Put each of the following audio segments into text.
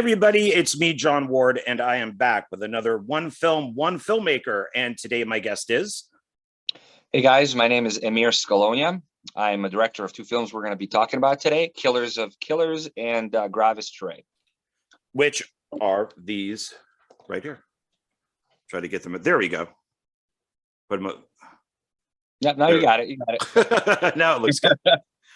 everybody, it's me, John Ward, and I am back with another One Film, One Filmmaker. And today my guest is... Hey guys, my name is Emir Skalonja. I'm a director of two films we're going to be talking about today, Killers of Killers and Gravis, Terrae. Which are these right here. Try to get them. There we go. Put them up. Yeah, now you got it. You got it. Now it looks good.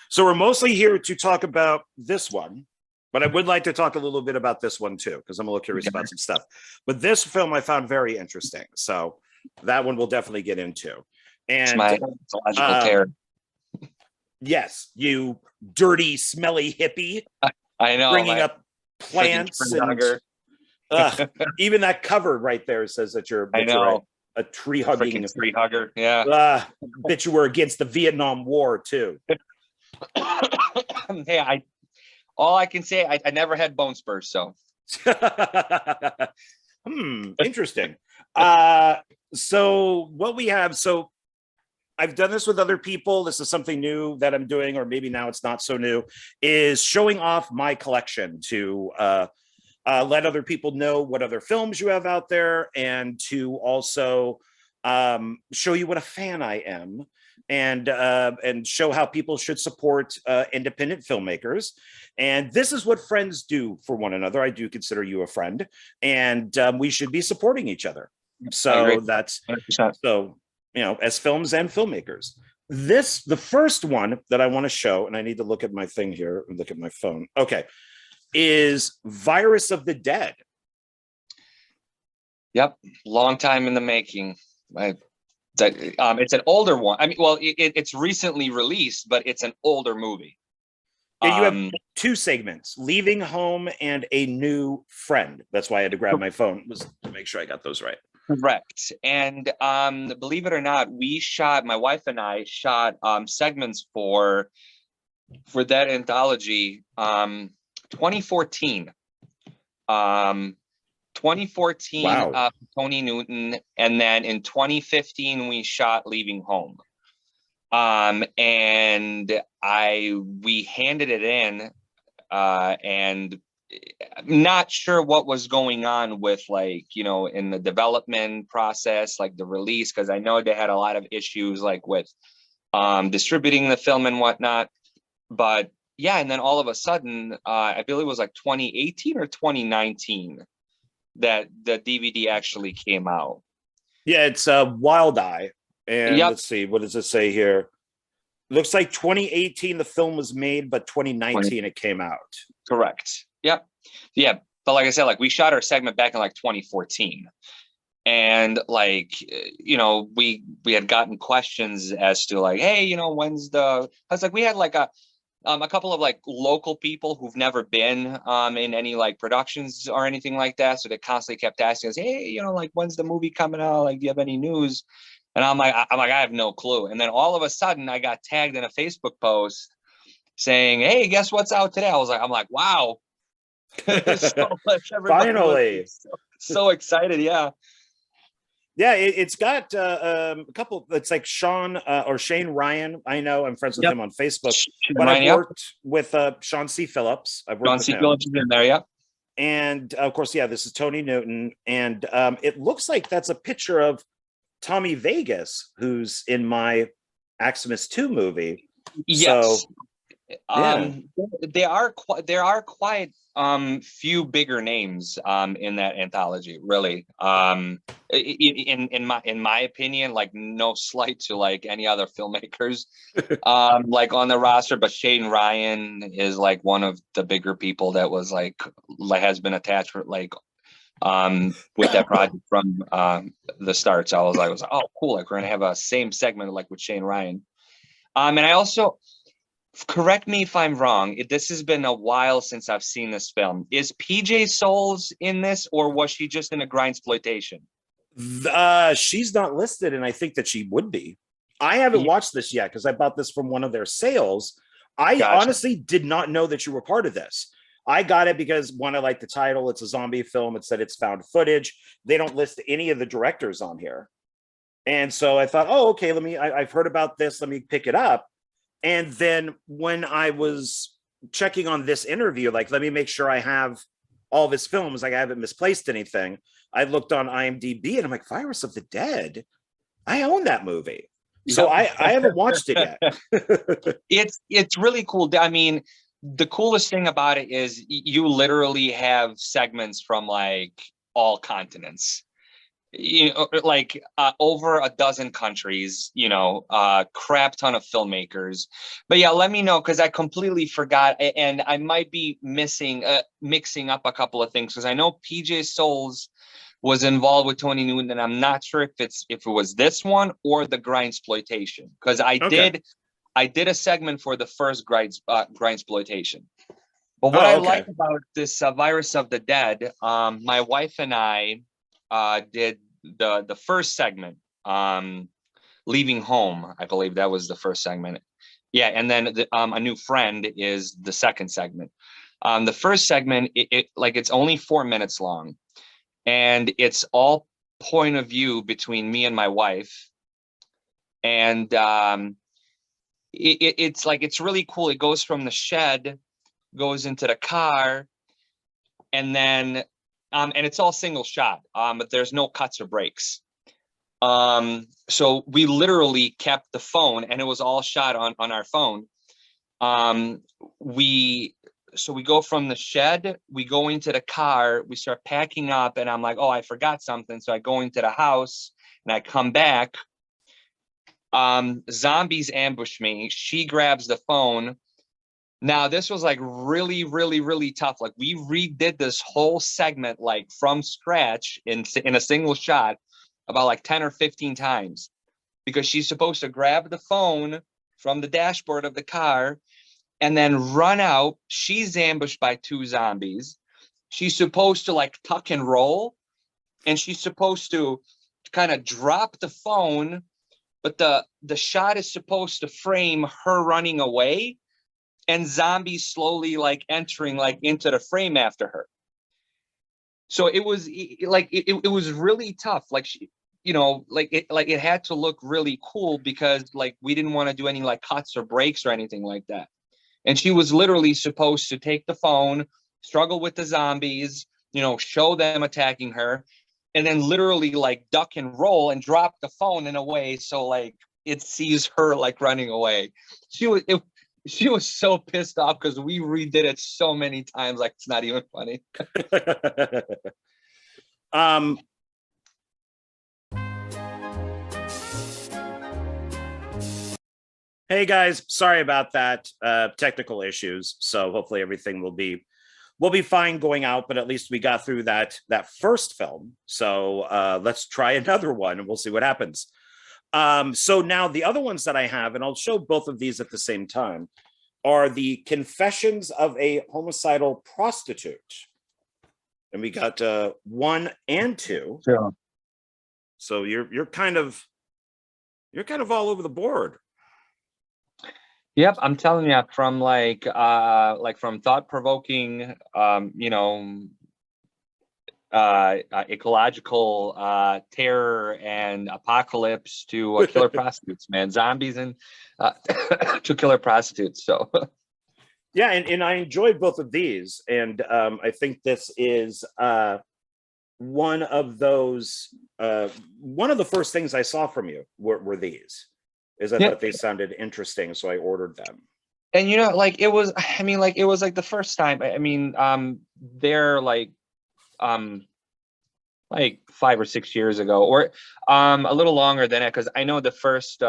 So we're mostly here to talk about this one, but I would like to talk a little bit about this one too, because I'm a little curious about some stuff. But this film I found very interesting. So that one we'll definitely get into. And it's my logical terror. Yes, you dirty, smelly hippie. I know. Bringing up plants and even that cover right there says that you're a tree hugging tree hugger. Yeah. Bet you were against the Vietnam War too. Hey, all I can say, I never had bone spurs, so. Interesting. So what we have, so I've done this with other people. This is something new that I'm doing, or maybe now it's not so new, is showing off my collection to let other people know what other films you have out there, and to also show you what a fan I am, and show how people should support independent filmmakers. And this is what friends do for one another. I do consider you a friend, and we should be supporting each other. So that's 100%. So, you know, as films and filmmakers. The first one that I want to show, and I need to look at my thing here, look at my phone. Okay, is Virus of the Dead. Yep, long time in the making. It's an older one. I mean, well, it's recently released, but it's an older movie. Yeah, you have two segments: Leaving Home and A New Friend. That's why I had to grab my phone, was to make sure I got those right. Correct. And believe it or not, my wife and I shot segments for that anthology 2014. 2014, wow. Tony Newton, and then in 2015 we shot Leaving Home. And we handed it in, and I'm not sure what was going on with, like, you know, in the development process, like the release, because I know they had a lot of issues like with distributing the film and whatnot. But yeah, and then all of a sudden, I believe it was like 2018 or 2019 that the DVD actually came out. Yeah, it's Wild Eye. And let's see, what does it say here? Looks like 2018 the film was made, but 2019 it came out. Correct. Yep. Yeah. But like I said, like we shot our segment back in like 2014. And like, you know, we had gotten questions as to like, hey, you know, when's I was like, we had like a couple of like local people who've never been in any like productions or anything like that. So they constantly kept asking us, hey, you know, like, when's the movie coming out? Like, do you have any news? And I'm like, I have no clue. And then all of a sudden I got tagged in a Facebook post saying, hey, guess what's out today? I'm like, wow. So finally. So excited. Yeah. Yeah, it's got a couple. It's like Sean or Shane Ryan. I know, I'm friends with him on Facebook, but I've worked with Sean C. Phillips. I've worked with him. Phillips is in there, yeah. And of course, yeah, this is Tony Newton, and it looks like that's a picture of Tommy Vegas, who's in my Maximus 2 movie. Yes. So, yeah. There are quite few bigger names in that anthology, really. In my opinion, like, no slight to like any other filmmakers like on the roster, but Shane Ryan is like one of the bigger people that was like has been attached for like with that project from the start. So I was like, oh cool, like we're gonna have a same segment like with Shane Ryan. And I also, correct me if I'm wrong, this has been a while since I've seen this film. Is PJ Souls in this, or was she just in a grindsploitation? She's not listed, and I think that she would be. I haven't watched this yet because I bought this from one of their sales. I honestly did not know that you were part of this. I got it because, one, I like the title. It's a zombie film. It said it's found footage. They don't list any of the directors on here. And so I thought, oh, okay, I've heard about this. Let me pick it up. And then when I was checking on this interview, like, let me make sure I have all of his films. Like, I haven't misplaced anything. I looked on IMDb and I'm like, Virus of the Dead. I own that movie. So Yep. I haven't watched it yet. It's really cool. I mean, the coolest thing about it is you literally have segments from like all continents. You know, like over a dozen countries, you know, crap ton of filmmakers. But yeah, let me know, because I completely forgot, and I might be mixing up a couple of things, because I know PJ Souls was involved with Tony Newton, and I'm not sure if it was this one or the Grindsploitation, because Okay. I did a segment for the first Grindsploitation. But what Oh, I okay. like about this Virus of the Dead, my wife and I did the first segment, Leaving Home. I believe that was the first segment. Yeah, and then A New Friend is the second segment. The first segment, it's only 4 minutes long, and it's all point of view between me and my wife, and it's really cool. It goes from the shed, goes into the car, and then and it's all single shot, but there's no cuts or breaks. So we literally kept the phone, and it was all shot on our phone. We go from the shed, we go into the car, we start packing up, and I'm like, oh, I forgot something. So I go into the house and I come back. Zombies ambush me. She grabs the phone. Now, this was like really, really, really tough. Like, we redid this whole segment like from scratch in a single shot about like 10 or 15 times, because she's supposed to grab the phone from the dashboard of the car and then run out. She's ambushed by 2 zombies. She's supposed to like tuck and roll, and she's supposed to kind of drop the phone, but the shot is supposed to frame her running away and zombies slowly like entering like into the frame after her. So it was it was really tough. Like, she, you know, it had to look really cool, because like we didn't want to do any like cuts or breaks or anything like that. And she was literally supposed to take the phone, struggle with the zombies, you know, show them attacking her, and then literally like duck and roll and drop the phone in a way so like it sees her like running away. She was so pissed off because we redid it so many times, like it's not even funny. Hey guys, sorry about that. Technical issues. So hopefully everything will be fine going out, but at least we got through that first film. So let's try another one and we'll see what happens. So now the other ones that I have, and I'll show both of these at the same time, are the Confessions of a Homicidal Prostitute. And we got 1 and 2. Yeah. So you're kind of all over the board. Yep, I'm telling you, from from thought-provoking, you know, ecological terror and apocalypse to killer prostitutes, man, zombies and to killer prostitutes. So yeah, and I enjoyed both of these, and I think this is one of those one of the first things I saw from you were these. I thought they sounded interesting, so I ordered them. And you know, like it was like the first time. I mean, they're like 5 or 6 years ago, or a little longer than that, because I know the first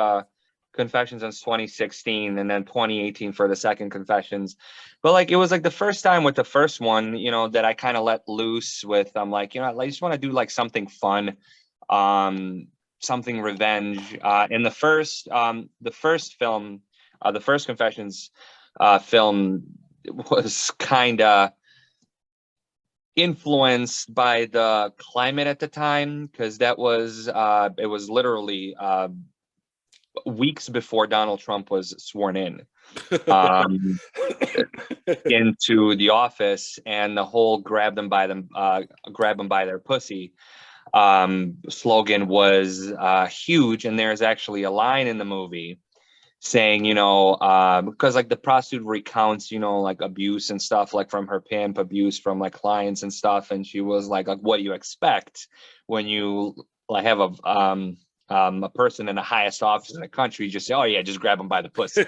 Confessions in 2016, and then 2018 for the second Confessions. But like it was like the first time with the first one, you know, that I kind of let loose with. I'm like, you know, I just want to do like something fun, something revenge. In the first film, the first Confessions film was kind of influenced by the climate at the time, because that was it was literally weeks before Donald Trump was sworn in into the office, and the whole grab them by their pussy slogan was huge. And there's actually a line in the movie saying, because like the prostitute recounts, like abuse and stuff, like from her pimp, abuse from like clients and stuff. And she was like, what do you expect when you like have a person in the highest office in the country? You just say, oh yeah, just grab him by the pussy.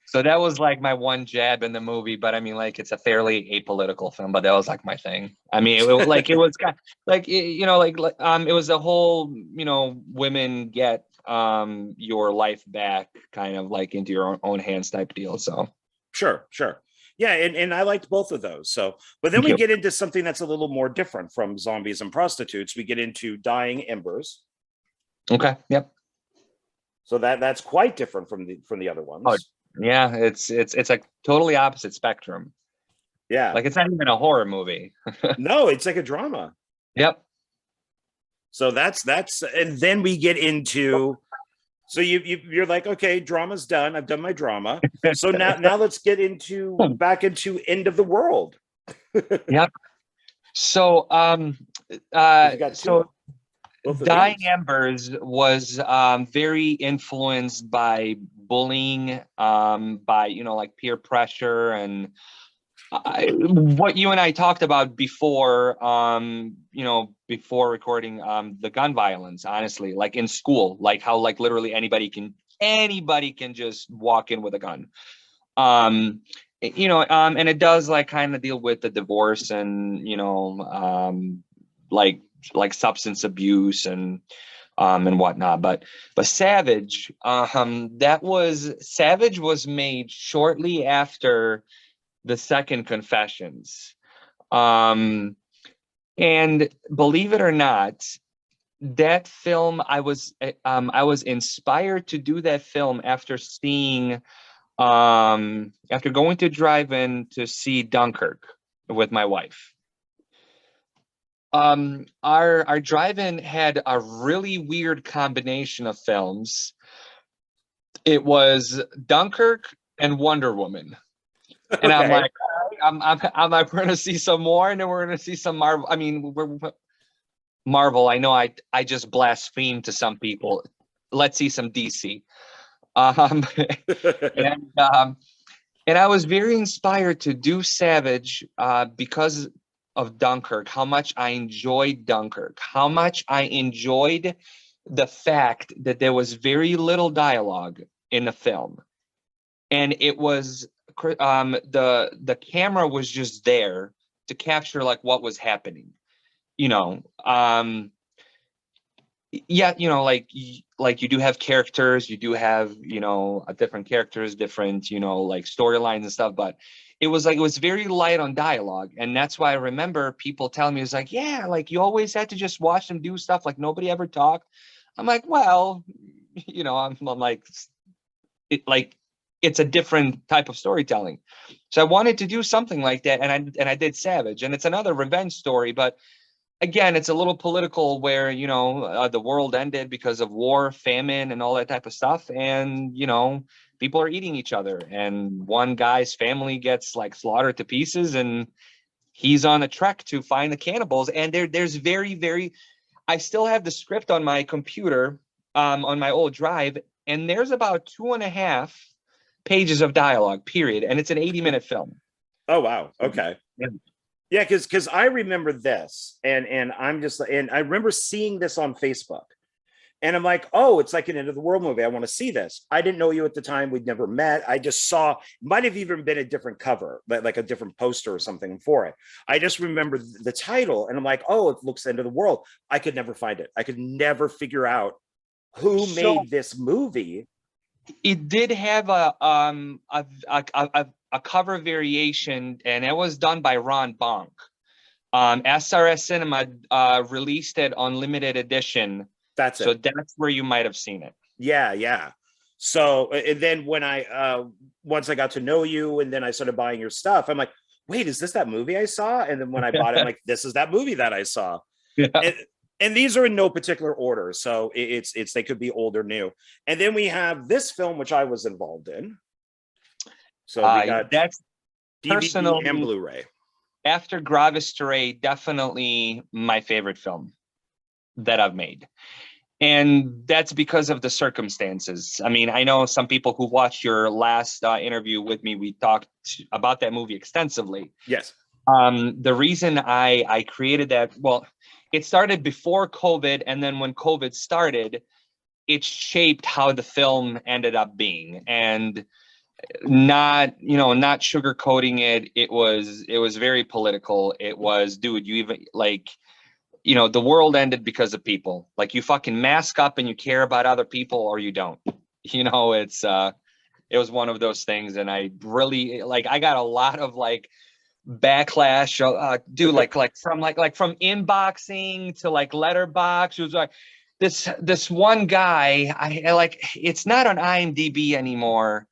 So that was like my one jab in the movie, but I mean, like, it's a fairly apolitical film, but that was like my thing. I mean, it was kind of, like, it was a whole, women get your life back kind of like into your own hands type deal. So Sure. Yeah, and I liked both of those. So, but then thank we you. get into something that's a little more different from zombies and prostitutes. We get into dying embers. Okay. Yep. So that's quite different from the other Oh, ones. yeah. It's like totally opposite spectrum. Yeah. Like, it's not even a horror movie. No, it's like a drama. Yep. So that's and then we get into, so you're like, okay, drama's done. I've done my drama. So now let's get back into End of the World. Yep. So You got both of Dying these. Embers was very influenced by bullying, by like peer pressure, and what you and I talked about before, before recording, the gun violence. Honestly, like in school, like how like literally anybody can just walk in with a gun. And it does like kind of deal with the divorce and like substance abuse and whatnot. But Savage, Savage was made shortly after the second Confessions. And believe it or not, that film, I was inspired to do that film after going to drive-in to see Dunkirk with my wife. Our drive-in had a really weird combination of films. It was Dunkirk and Wonder Woman. And I'm like, I'm like, we're gonna see some more, and then we're gonna see some Marvel. I mean, Marvel. I know I just blasphemed to some people. Let's see some DC. And I was very inspired to do Savage because of Dunkirk. How much I enjoyed Dunkirk. How much I enjoyed the fact that there was very little dialogue in the film, and it was the camera was just there to capture like what was happening. Yeah, like you do have characters, you do have different characters, different like storylines and stuff, but it was very light on dialogue. And that's why I remember people telling me, it's like, yeah, like you always had to just watch them do stuff, like nobody ever talked. I'm like, well, I'm like, it's a different type of storytelling. So I wanted to do something like that, and I did Savage, and it's another revenge story, but again, it's a little political where, the world ended because of war, famine, and all that type of stuff. And, people are eating each other. And one guy's family gets like slaughtered to pieces, and he's on a trek to find the cannibals. And there's very, very, I still have the script on my computer, on my old drive, and there's about 2.5 pages of dialogue, period. And it's an 80-minute film. Oh, wow. Okay. Yeah, because I remember this, and I remember seeing this on Facebook, and I'm like, oh, it's like an End of the World movie. I want to see this. I didn't know you at the time. We'd never met. I just saw, might have even been a different cover, like a different poster or something for it. I just remember the title, and I'm like, oh, it looks End of the World. I could never find it. I could never figure out who made this movie. It did have a cover variation, and it was done by Ron Bonk. SRS Cinema released it on limited edition. That's it. So that's where you might have seen it. Yeah. So, and then when once I got to know you, and then I started buying your stuff, I'm like, wait, is this that movie I saw? And then when I bought it, I'm like, this is that movie that I saw. Yeah. And these are in no particular order, so it's they could be old or new. And then we have this film, which I was involved in. So we got that's DVD and Blu-ray. After Gravis, Terrae, definitely my favorite film that I've made. And that's because of the circumstances. I mean, I know some people who watched your last interview with me, we talked about that movie extensively. Yes. The reason I created that, well, it started before COVID, and then when COVID started, it shaped how the film ended up being. And not, not sugarcoating it. It was very political. It was, dude, you even like, the world ended because of people. Like, you fucking mask up and you care about other people, or you don't. It was one of those things. And I really, like, I got a lot of like backlash, dude, like from inboxing to like letterbox. It was like this one guy, I like, it's not on IMDb anymore,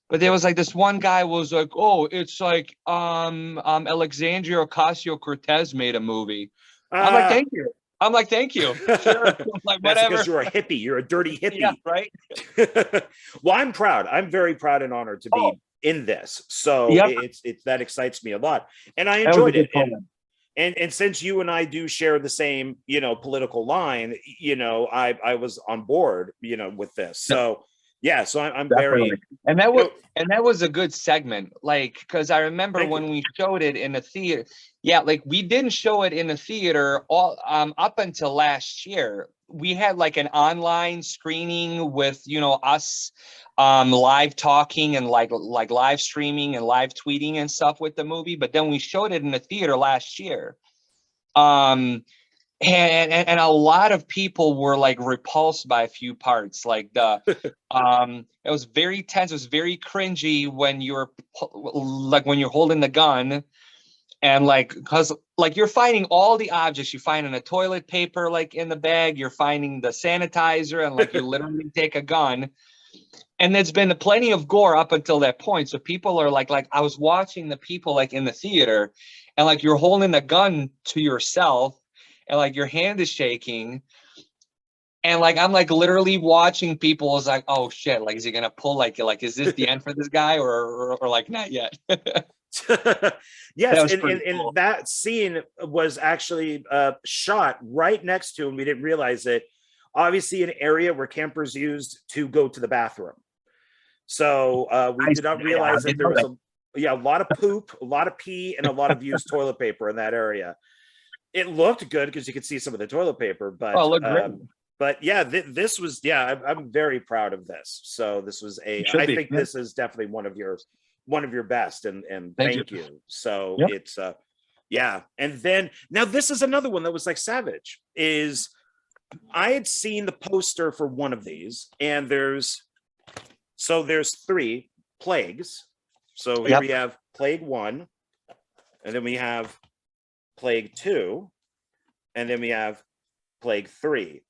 but there was like this one guy was like, oh, it's like Alexandria Ocasio-Cortez made a movie. I'm like, thank you. I'm like, thank you. Sure. Like, That's whatever. because you're a hippie. You're a dirty hippie. Yeah, right. Well, I'm proud. I'm very proud and honored to be in this. So Yep. it's that excites me a lot. And I That was a enjoyed it. good And since you and I do share the same, political line, I was on board, with this. So yeah, so I'm Definitely. very, And that was a good segment, like, because I remember when we showed it in a theater. Yeah, like, we didn't show it in a theater all up until last year. We had like an online screening with us live talking and like live streaming and live tweeting and stuff with the movie, but then we showed it in the theater last year. And a lot of people were like repulsed by a few parts, like it was very tense. It was very cringy when you're holding the gun, and like, because like you're finding all the objects. You find in a toilet paper, like in the bag, you're finding the sanitizer, and like you literally take a gun. And there's been plenty of gore up until that point. So people are like I was watching the people like in the theater, and like you're holding the gun to yourself, and like your hand is shaking, and like I'm like literally watching people. Is like, oh shit, like, is he gonna pull, like is this the end for this guy, or like not yet? Yes, That was and cool. that scene was actually shot right next to, and we didn't realize it, obviously an area where campers used to go to the bathroom. So we did not realize that there was a lot of poop, a lot of pee, and a lot of used toilet paper in that area. It looked good because you could see some of the toilet paper, but yeah, this was, I'm very proud of this. So this was I think this is definitely one of your best, and thank you. So it's yeah. And then now this is another one that was like savage. Is I had seen the poster for one of these, and there's 3 plagues. So here we have plague 1, and then we have plague 2, and then we have plague 3.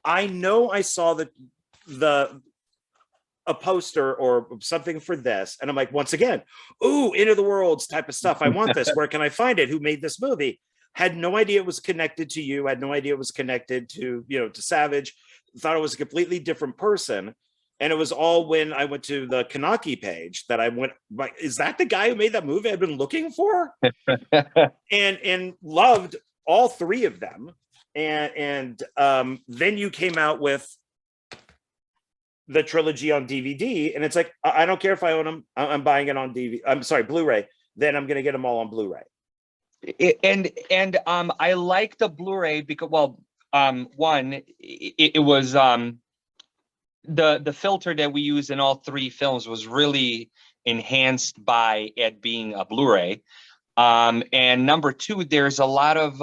I know I saw a poster or something for this, and I'm like, once again, ooh, Into the Worlds type of stuff. I want this. Where can I find it? Who made this movie? Had no idea it was connected to you. Had no idea it was connected to to Savage. Thought it was a completely different person. And it was all when I went to the Kanaki page that I went, like, is that the guy who made that movie I've been looking for? and loved all 3 of them. And then you came out with the trilogy on DVD, and it's like, I don't care if I own them. I'm buying it on DVD. I'm sorry, Blu-ray. Then I'm going to get them all on Blu-ray. And I like the Blu-ray because, well, one, it was the filter that we use in all 3 films was really enhanced by it being a Blu-ray. And number 2, there's a lot of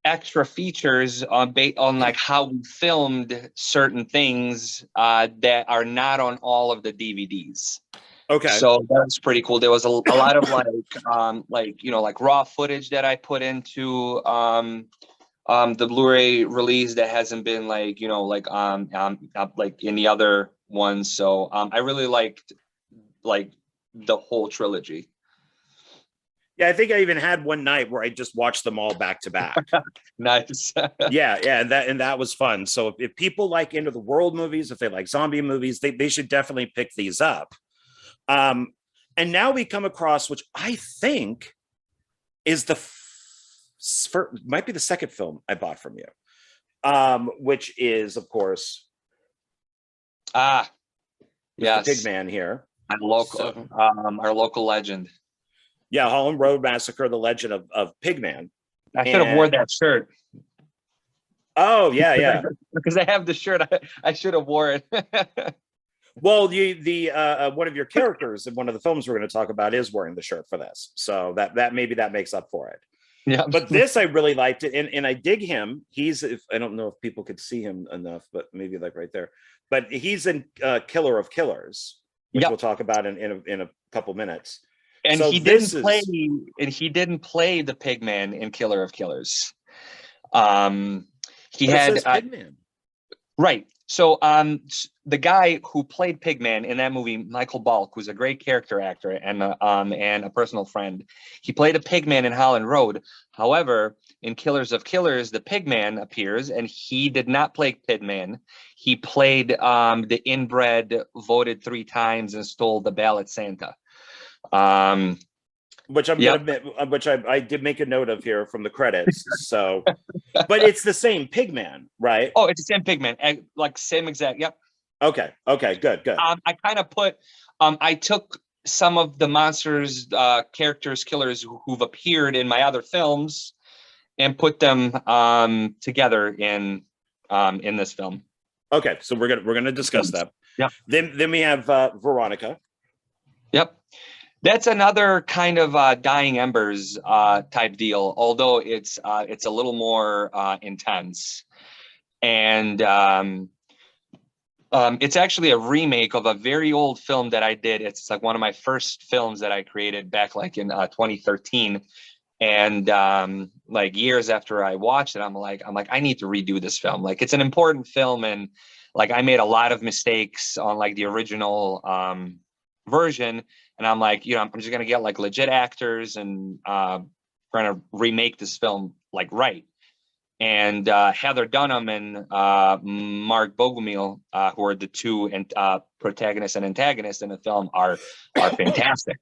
extra features on like how we filmed certain things that are not on all of the DVDs. Okay. So that's pretty cool. There was a lot of like raw footage that I put into the Blu-ray release that hasn't been like like in the other ones. So I really liked like the whole trilogy. Yeah, I think I even had one night where I just watched them all back to back. Nice. yeah, and that was fun. So if people like Into the World movies, if they like zombie movies, they should definitely pick these up. And now we come across, which I think is might be the second film I bought from you. which is, of course, Ah, Mr. yes. Pigman here. Our local legend. Yeah, Harlem Road Massacre, the legend of Pigman. I should have wore that shirt. Oh, yeah. Because I have the shirt. I should have wore it. Well, the one of your characters in one of the films we're going to talk about is wearing the shirt for this. So that maybe that makes up for it. Yeah. But this, I really liked it. And I dig him. I don't know if people could see him enough, but maybe like right there. But he's in Killer of Killers, which we'll talk about in a couple minutes. And so he didn't play the Pigman in Killer of Killers. He had Pigman. Right. So the guy who played Pigman in that movie, Michael Balk, who's a great character actor and a personal friend, he played a Pigman in Holland Road. However, in Killers of Killers, the Pigman appears, and he did not play Pigman. He played the inbred, voted 3 times, and stole the ballot Santa. Which I'm gonna admit, which I did make a note of here from the credits. So, but it's the same Pigman, right? Oh, it's the same Pigman, like same exact. Yep. Okay, good. I kind of put, I took some of the monsters, characters, killers who've appeared in my other films, and put them together in this film. Okay, so we're gonna discuss that. Yeah. Then we have Veronica. Yep. That's another kind of dying embers type deal, although it's a little more intense, and it's actually a remake of a very old film that I did. It's like one of my first films that I created back like in 2013, and like years after I watched it, I'm like I need to redo this film. Like it's an important film, and like I made a lot of mistakes on like the original version. And I'm like, I'm just going to get like legit actors and going to remake this film like right. And Heather Dunham and Mark Bogomil, who are the 2 protagonists and antagonists in the film, are fantastic.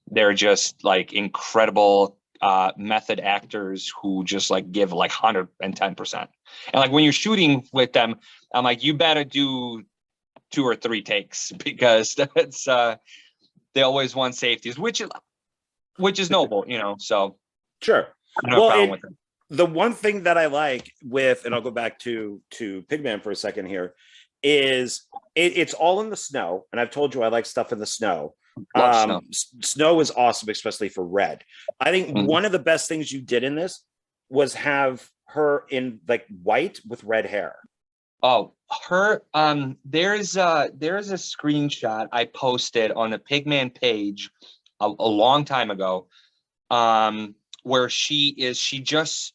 They're just like incredible method actors who just like give like 110%. And like when you're shooting with them, I'm like, you better do 2 or 3 takes, because that's they always want safeties, which is noble, so sure. Well, the one thing that I like with, and I'll go back to Pigman for a second here, is it's all in the snow, and I've told you I like stuff in the snow. Snow is awesome, especially for red. I think one of the best things you did in this was have her in like white with red hair. Oh, her, there's a screenshot I posted on the Pigman page a long time ago, where she just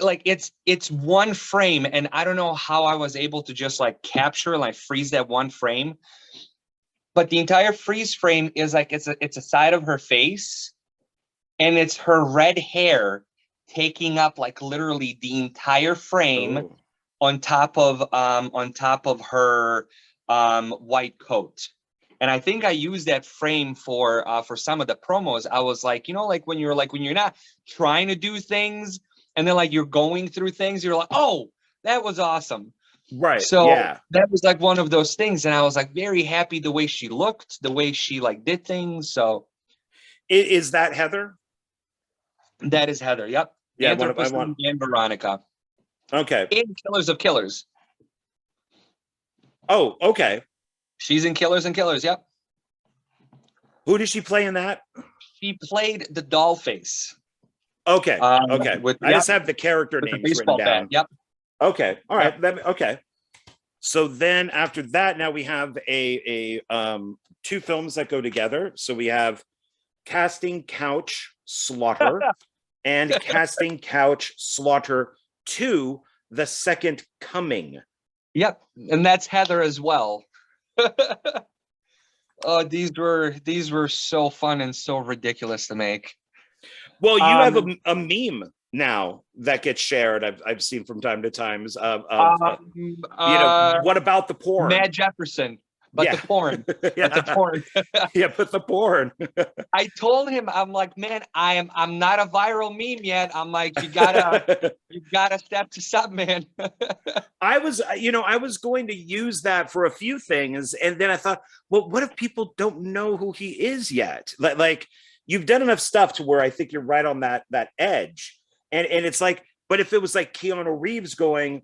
like, it's one frame, and I don't know how I was able to just like capture and like freeze that one frame, but the entire freeze frame is like, it's a side of her face, and it's her red hair taking up like literally the entire frame. Oh. on top of her white coat. And I think I used that frame for some of the promos. I was like, like when you're not trying to do things, and then like you're going through things, you're like, oh, that was awesome. Right. So yeah. That was like one of those things. And I was like very happy the way she looked, the way she like did things. So is that Heather? That is Heather. Yep. Yeah. And Veronica. Okay. In Killers of Killers. Oh, okay. She's in Killers and Killers. Yep. Who did she play in that? She played the doll face. Okay. Okay. I just have the character with names the baseball written down. bat. Yep. Okay. All right. Okay. So then after that, now we have a 2 films that go together. So we have Casting Couch Slaughter and Casting Couch Slaughter 2, The Second Coming. Yep, and that's Heather as well. Oh, these were so fun and so ridiculous to make. Well, you have a meme now that gets shared. I've seen from time to time. What about the porn? Mad Jefferson. but Yeah. the porn, but the Yeah. porn. Yeah, but the porn. I told him, I'm like, man, I'm not a viral meme yet. I'm like, you gotta step to something, man. I was, I was going to use that for a few things, and then I thought, well, what if people don't know who he is yet? Like you've done enough stuff to where I think you're right on that edge, and it's like, but if it was like Keanu Reeves going,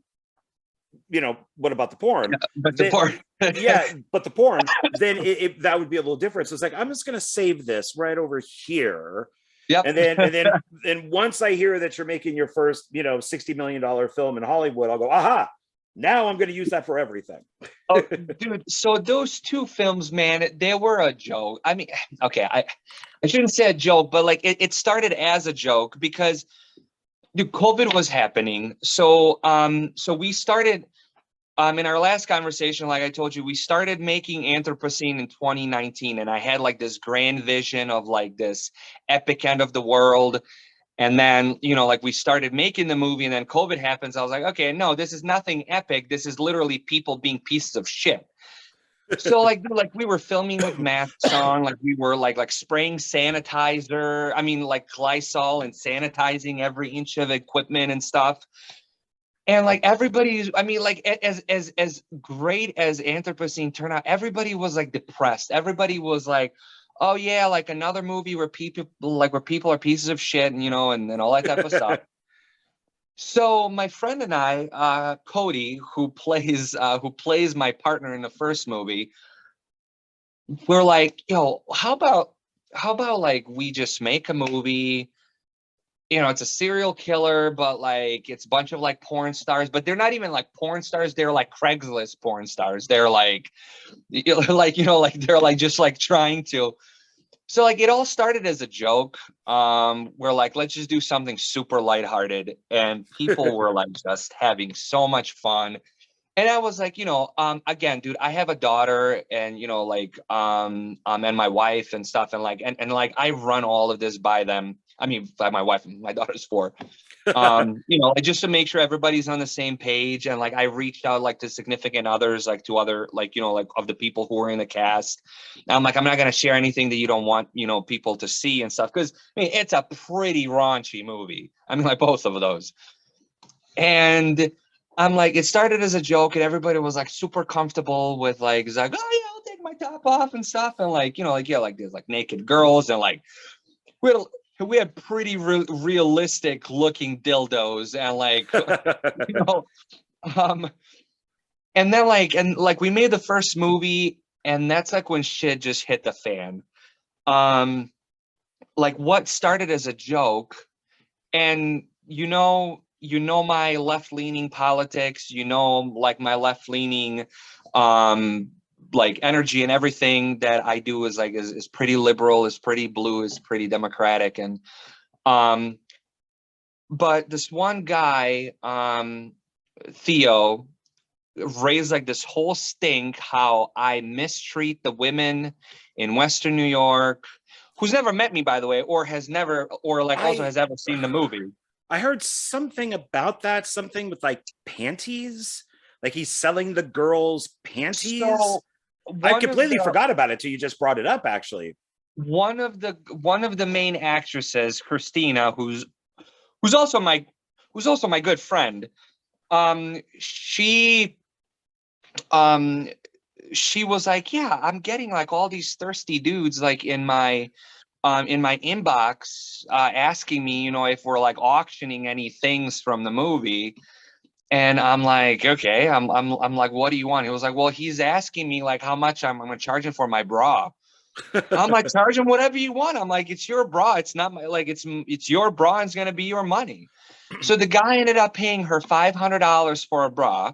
what about the porn? But the Then, porn. yeah, but the porn, then that would be a little different. So it's like, I'm just going to save this right over here. Yep. And then once I hear that you're making your first, $60 million film in Hollywood, I'll go, aha, now I'm going to use that for everything. Oh, dude. So those two films, man, they were a joke. I mean, okay, I shouldn't say a joke, but like it started as a joke because dude, COVID was happening. So we started in our last conversation, like I told you, we started making Anthropocene in 2019, and I had like this grand vision of like this epic end of the world. And then, like we started making the movie and then COVID happens. I was like, okay, no, this is nothing epic. This is literally people being pieces of shit. So like we were filming with masks on, like we were like spraying sanitizer. I mean, like Lysol and sanitizing every inch of equipment and stuff. And like everybody's, I mean, like as great as Anthropocene turned out, everybody was like depressed. Everybody was like, oh yeah, like another movie where people are pieces of shit, and and all that type of stuff. So my friend and I, Cody, who plays my partner in the first movie, we're like, yo, how about like we just make a movie? It's a serial killer, but like it's a bunch of like porn stars, but they're not even like porn stars. They're like Craigslist porn stars. They're like, like they're like just like trying to. So like it all started as a joke. We're like, let's just do something super lighthearted, and people were like just having so much fun. And I was like, again, dude, I have a daughter, and and my wife and stuff, and like, and like, I run all of this by them. I mean, by my wife and my daughter's 4. Just to make sure everybody's on the same page. And like, I reached out like to significant others, like to other, like, like of the people who were in the cast. And I'm like, I'm not going to share anything that you don't want, people to see and stuff. Cause I mean, it's a pretty raunchy movie. I mean, like both of those. And I'm like, it started as a joke, and everybody was like super comfortable with like, it's like, oh yeah, I'll take my top off and stuff. And like, like there's like naked girls, and like, we had pretty realistic looking dildos, and like, and then like we made the first movie, and that's like when shit just hit the fan. Like what started as a joke, and my left-leaning politics, like my left-leaning like energy, and everything that I do is like is pretty liberal, is pretty blue, is pretty democratic. And but this one guy, Theo, raised like this whole stink how I mistreat the women in Western New York, who's never met me, by the way, or has never, or like also has ever seen the movie. I heard something about that, something with like panties, like he's selling the girls panties. So I completely forgot about it till you just brought it up, actually. One of the main actresses, Christina, who's also my good friend, she was like, yeah, I'm getting like all these thirsty dudes like in my inbox, asking me, if we're like auctioning any things from the movie. And I'm like, okay, I'm like, what do you want? He was like, well, he's asking me like how much I'm gonna charge him for my bra. I'm like, charge him whatever you want. I'm like, it's your bra. It's not my, like, it's your bra, and it's gonna be your money. So the guy ended up paying her $500 for a bra.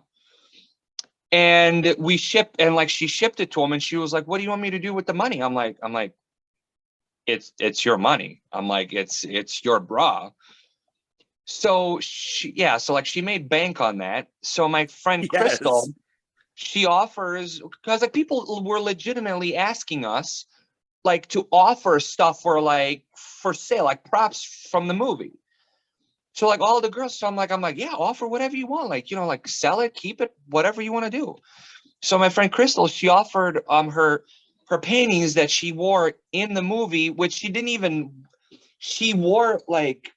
And she shipped it to him, and she was like, what do you want me to do with the money? I'm like, it's your money. I'm like, it's your bra. So she made bank on that. So my friend Crystal, she offers, because like people were legitimately asking us like to offer stuff for sale, like props from the movie. So like all the girls, so I'm like, yeah, offer whatever you want, like, like sell it, keep it, whatever you want to do. So my friend Crystal, she offered her panties that she wore in the movie, which she didn't even, she wore like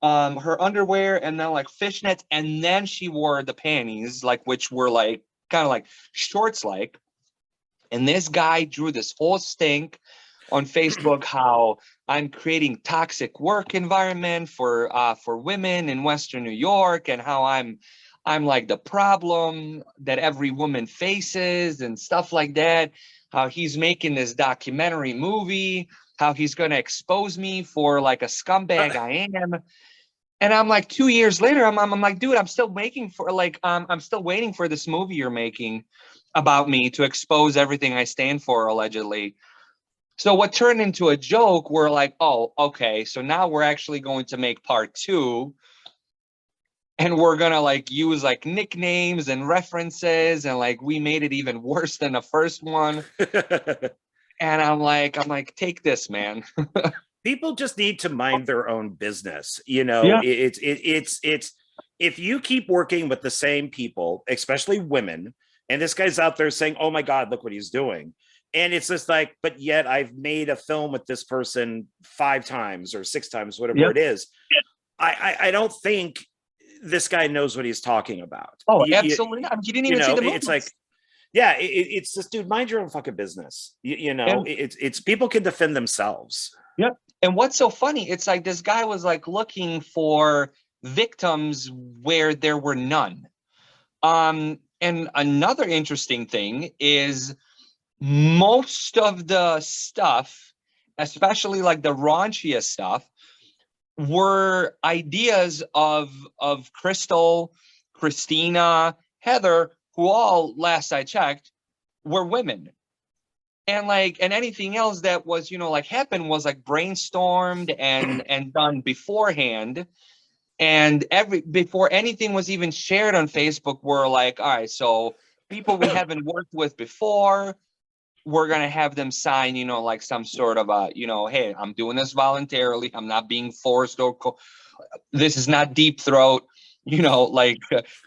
her underwear and then like fishnets, and then she wore the panties, like which were like kind of like shorts like. And this guy drew this whole stink on Facebook how I'm creating toxic work environment for women in Western New York, and how I'm like the problem that every woman faces and stuff like that. How he's making this documentary movie, how he's going to expose me for like a scumbag I am. And I'm like, 2 years later, I'm like, dude, I'm still making for like, I'm still waiting for this movie you're making about me to expose everything I stand for, allegedly. So what turned into a joke, we're like, oh, okay, so now we're actually going to make part two, and we're gonna like use like nicknames and references, and like we made it even worse than the first one. And I'm like, take this, man. People just need to mind their own business. You know, Yeah. it's if you keep working with the same people, especially women, and this guy's out there saying, "Oh my God, look what he's doing," and it's just like, but yet I've made a film with this person 5 times or 6 times, whatever Yep. it is. I don't think this guy knows what he's talking about. Oh, absolutely not. You didn't You even see know, the it's like, movies. yeah, it's just, dude, mind your own fucking business. You know, And it's people can defend themselves. yep. And what's so funny, it's like this guy was like looking for victims where there were none. And another interesting thing is most of the stuff, especially like the raunchiest stuff, were ideas of Crystal, Christina, Heather, who all, last I checked, were women. And like, and anything else that was, like happened was like brainstormed and done beforehand. And before anything was even shared on Facebook, we're like, all right, so people we haven't worked with before, we're gonna have them sign, like some sort of a, hey, I'm doing this voluntarily. I'm not being forced, or this is not deep throat, like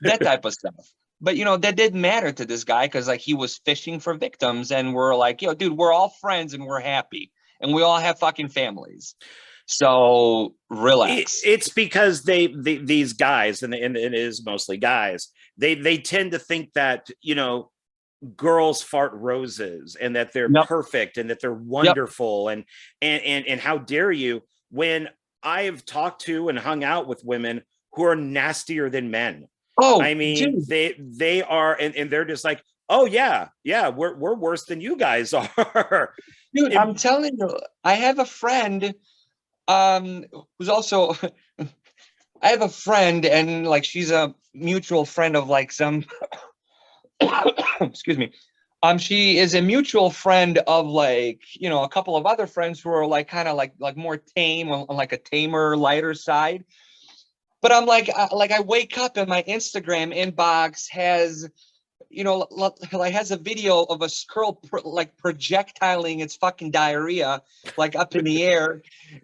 that type of stuff. But that didn't matter to this guy, because like he was fishing for victims, and we're like, dude, we're all friends and we're happy, and we all have fucking families. So relax. It's because these guys, and it is mostly guys, they tend to think that, girls fart roses and that they're Yep. perfect and that they're Yep. wonderful, and how dare you, when I've talked to and hung out with women who are nastier than men. Oh, I mean, dude. they are, and they're just like, oh yeah, we're worse than you guys are. Dude, I'm And, telling you, I have a friend who's also I have a friend, and like she's a mutual friend of like some excuse me. She is a mutual friend of like, a couple of other friends who are like kind of like more tame, on like a tamer, lighter side. But I'm like, I wake up and my Instagram inbox has, like has a video of a girl like projectiling its fucking diarrhea like up in the air,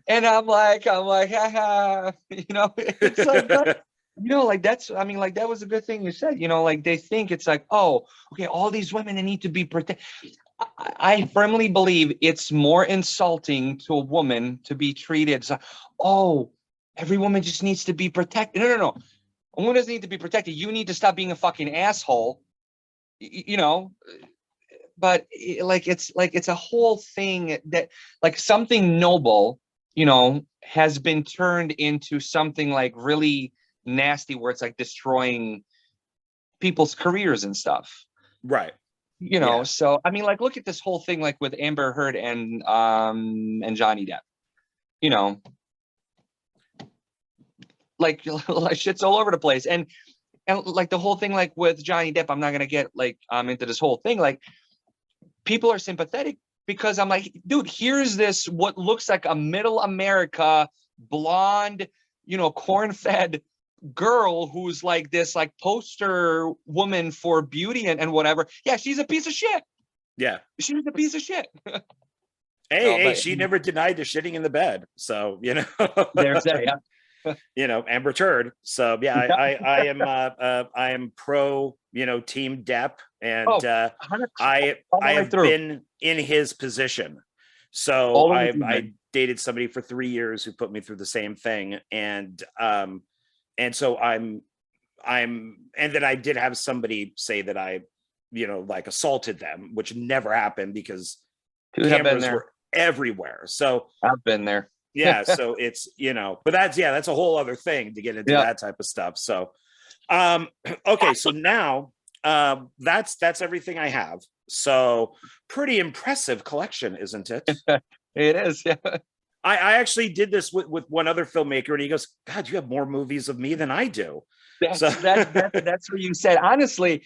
and I'm like, haha, it's like that. Like that's, I mean, like that was a good thing you said. Like they think it's like, oh, okay, all these women, they need to be protected. I firmly believe it's more insulting to a woman to be treated as, oh, every woman just needs to be protected. No. A woman doesn't need to be protected. You need to stop being a fucking asshole. You know, but it's a whole thing that like something noble, has been turned into something like really nasty, where it's like destroying people's careers and stuff. right. Yeah. So I mean, like, look at this whole thing like with Amber Heard and Johnny Depp. You know, like shit's all over the place. And like the whole thing like with Johnny Depp, I'm not gonna get like into this whole thing. Like people are sympathetic because I'm like, dude, here's this what looks like a middle America blonde, corn-fed girl who's like this like poster woman for beauty and whatever. Yeah, she's a piece of shit. Yeah. She's a piece of shit. Hey, No, hey, but she never denied the shitting in the bed. So, there's that. Yeah. Amber Turd. So yeah, I am pro, Team Depp, and Oh, 100%, all the I way have through. been in his position. So All the way through, I man. dated somebody for 3 years who put me through the same thing, and so and then I did have somebody say that I, like assaulted them, which never happened because Dude, I've been cameras there. were everywhere. So I've been there. yeah, so it's, but that's a whole other thing to get into Yeah. that type of stuff. So okay, so now that's everything I have. So pretty impressive collection, isn't it? It is. Yeah. I actually did this with one other filmmaker, and he goes, God, you have more movies of me than I do. So That's what you said. Honestly,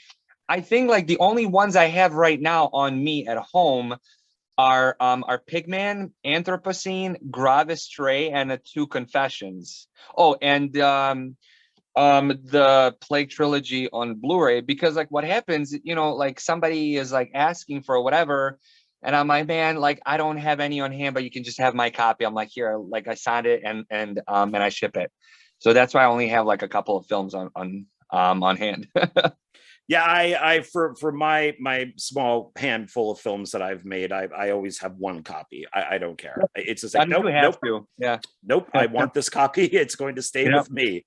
I think like the only ones I have right now on me at home are Pigman, Anthropocene, Gravis, Terrae, and the Two Confessions. Oh, and the Plague trilogy on Blu-ray, because like what happens, like somebody is like asking for whatever, and I'm like, man, like I don't have any on hand, but you can just have my copy. I'm like, here, like I signed it and I ship it. So that's why I only have like a couple of films on hand. yeah, I for my small handful of films that I've made, I always have one copy. I don't care. It's just like, nope, Yeah. Nope, I want this copy. It's going to stay with me.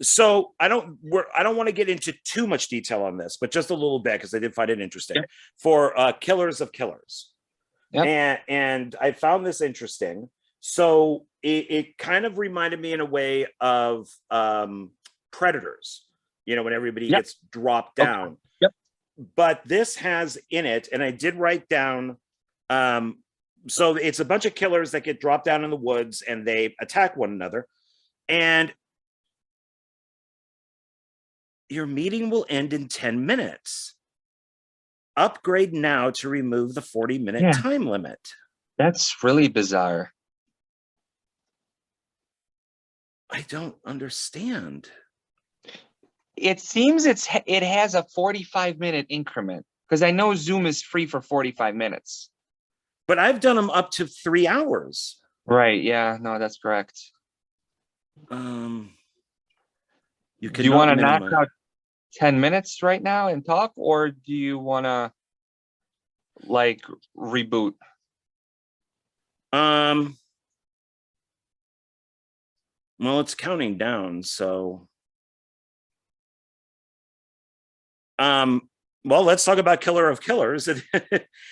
So I don't want to get into too much detail on this, but just a little bit, because I did find it interesting. For Killers of Killers. And I found this interesting. So it kind of reminded me in a way of Predators, when everybody gets dropped down. But this has in it, and I did write down, so it's a bunch of killers that get dropped down in the woods and they attack one another. And your meeting will end in 10 minutes. Upgrade now to remove the 40-minute time limit. That's really bizarre. I don't understand. It seems it has a 45-minute increment, because I know Zoom is free for 45 minutes. But I've done them up to 3 hours. Right. Yeah. No, that's correct. Do you want to knock out 10 minutes right now and talk, or do you want to like reboot? Well, it's counting down, so well, let's talk about Killer of Killers,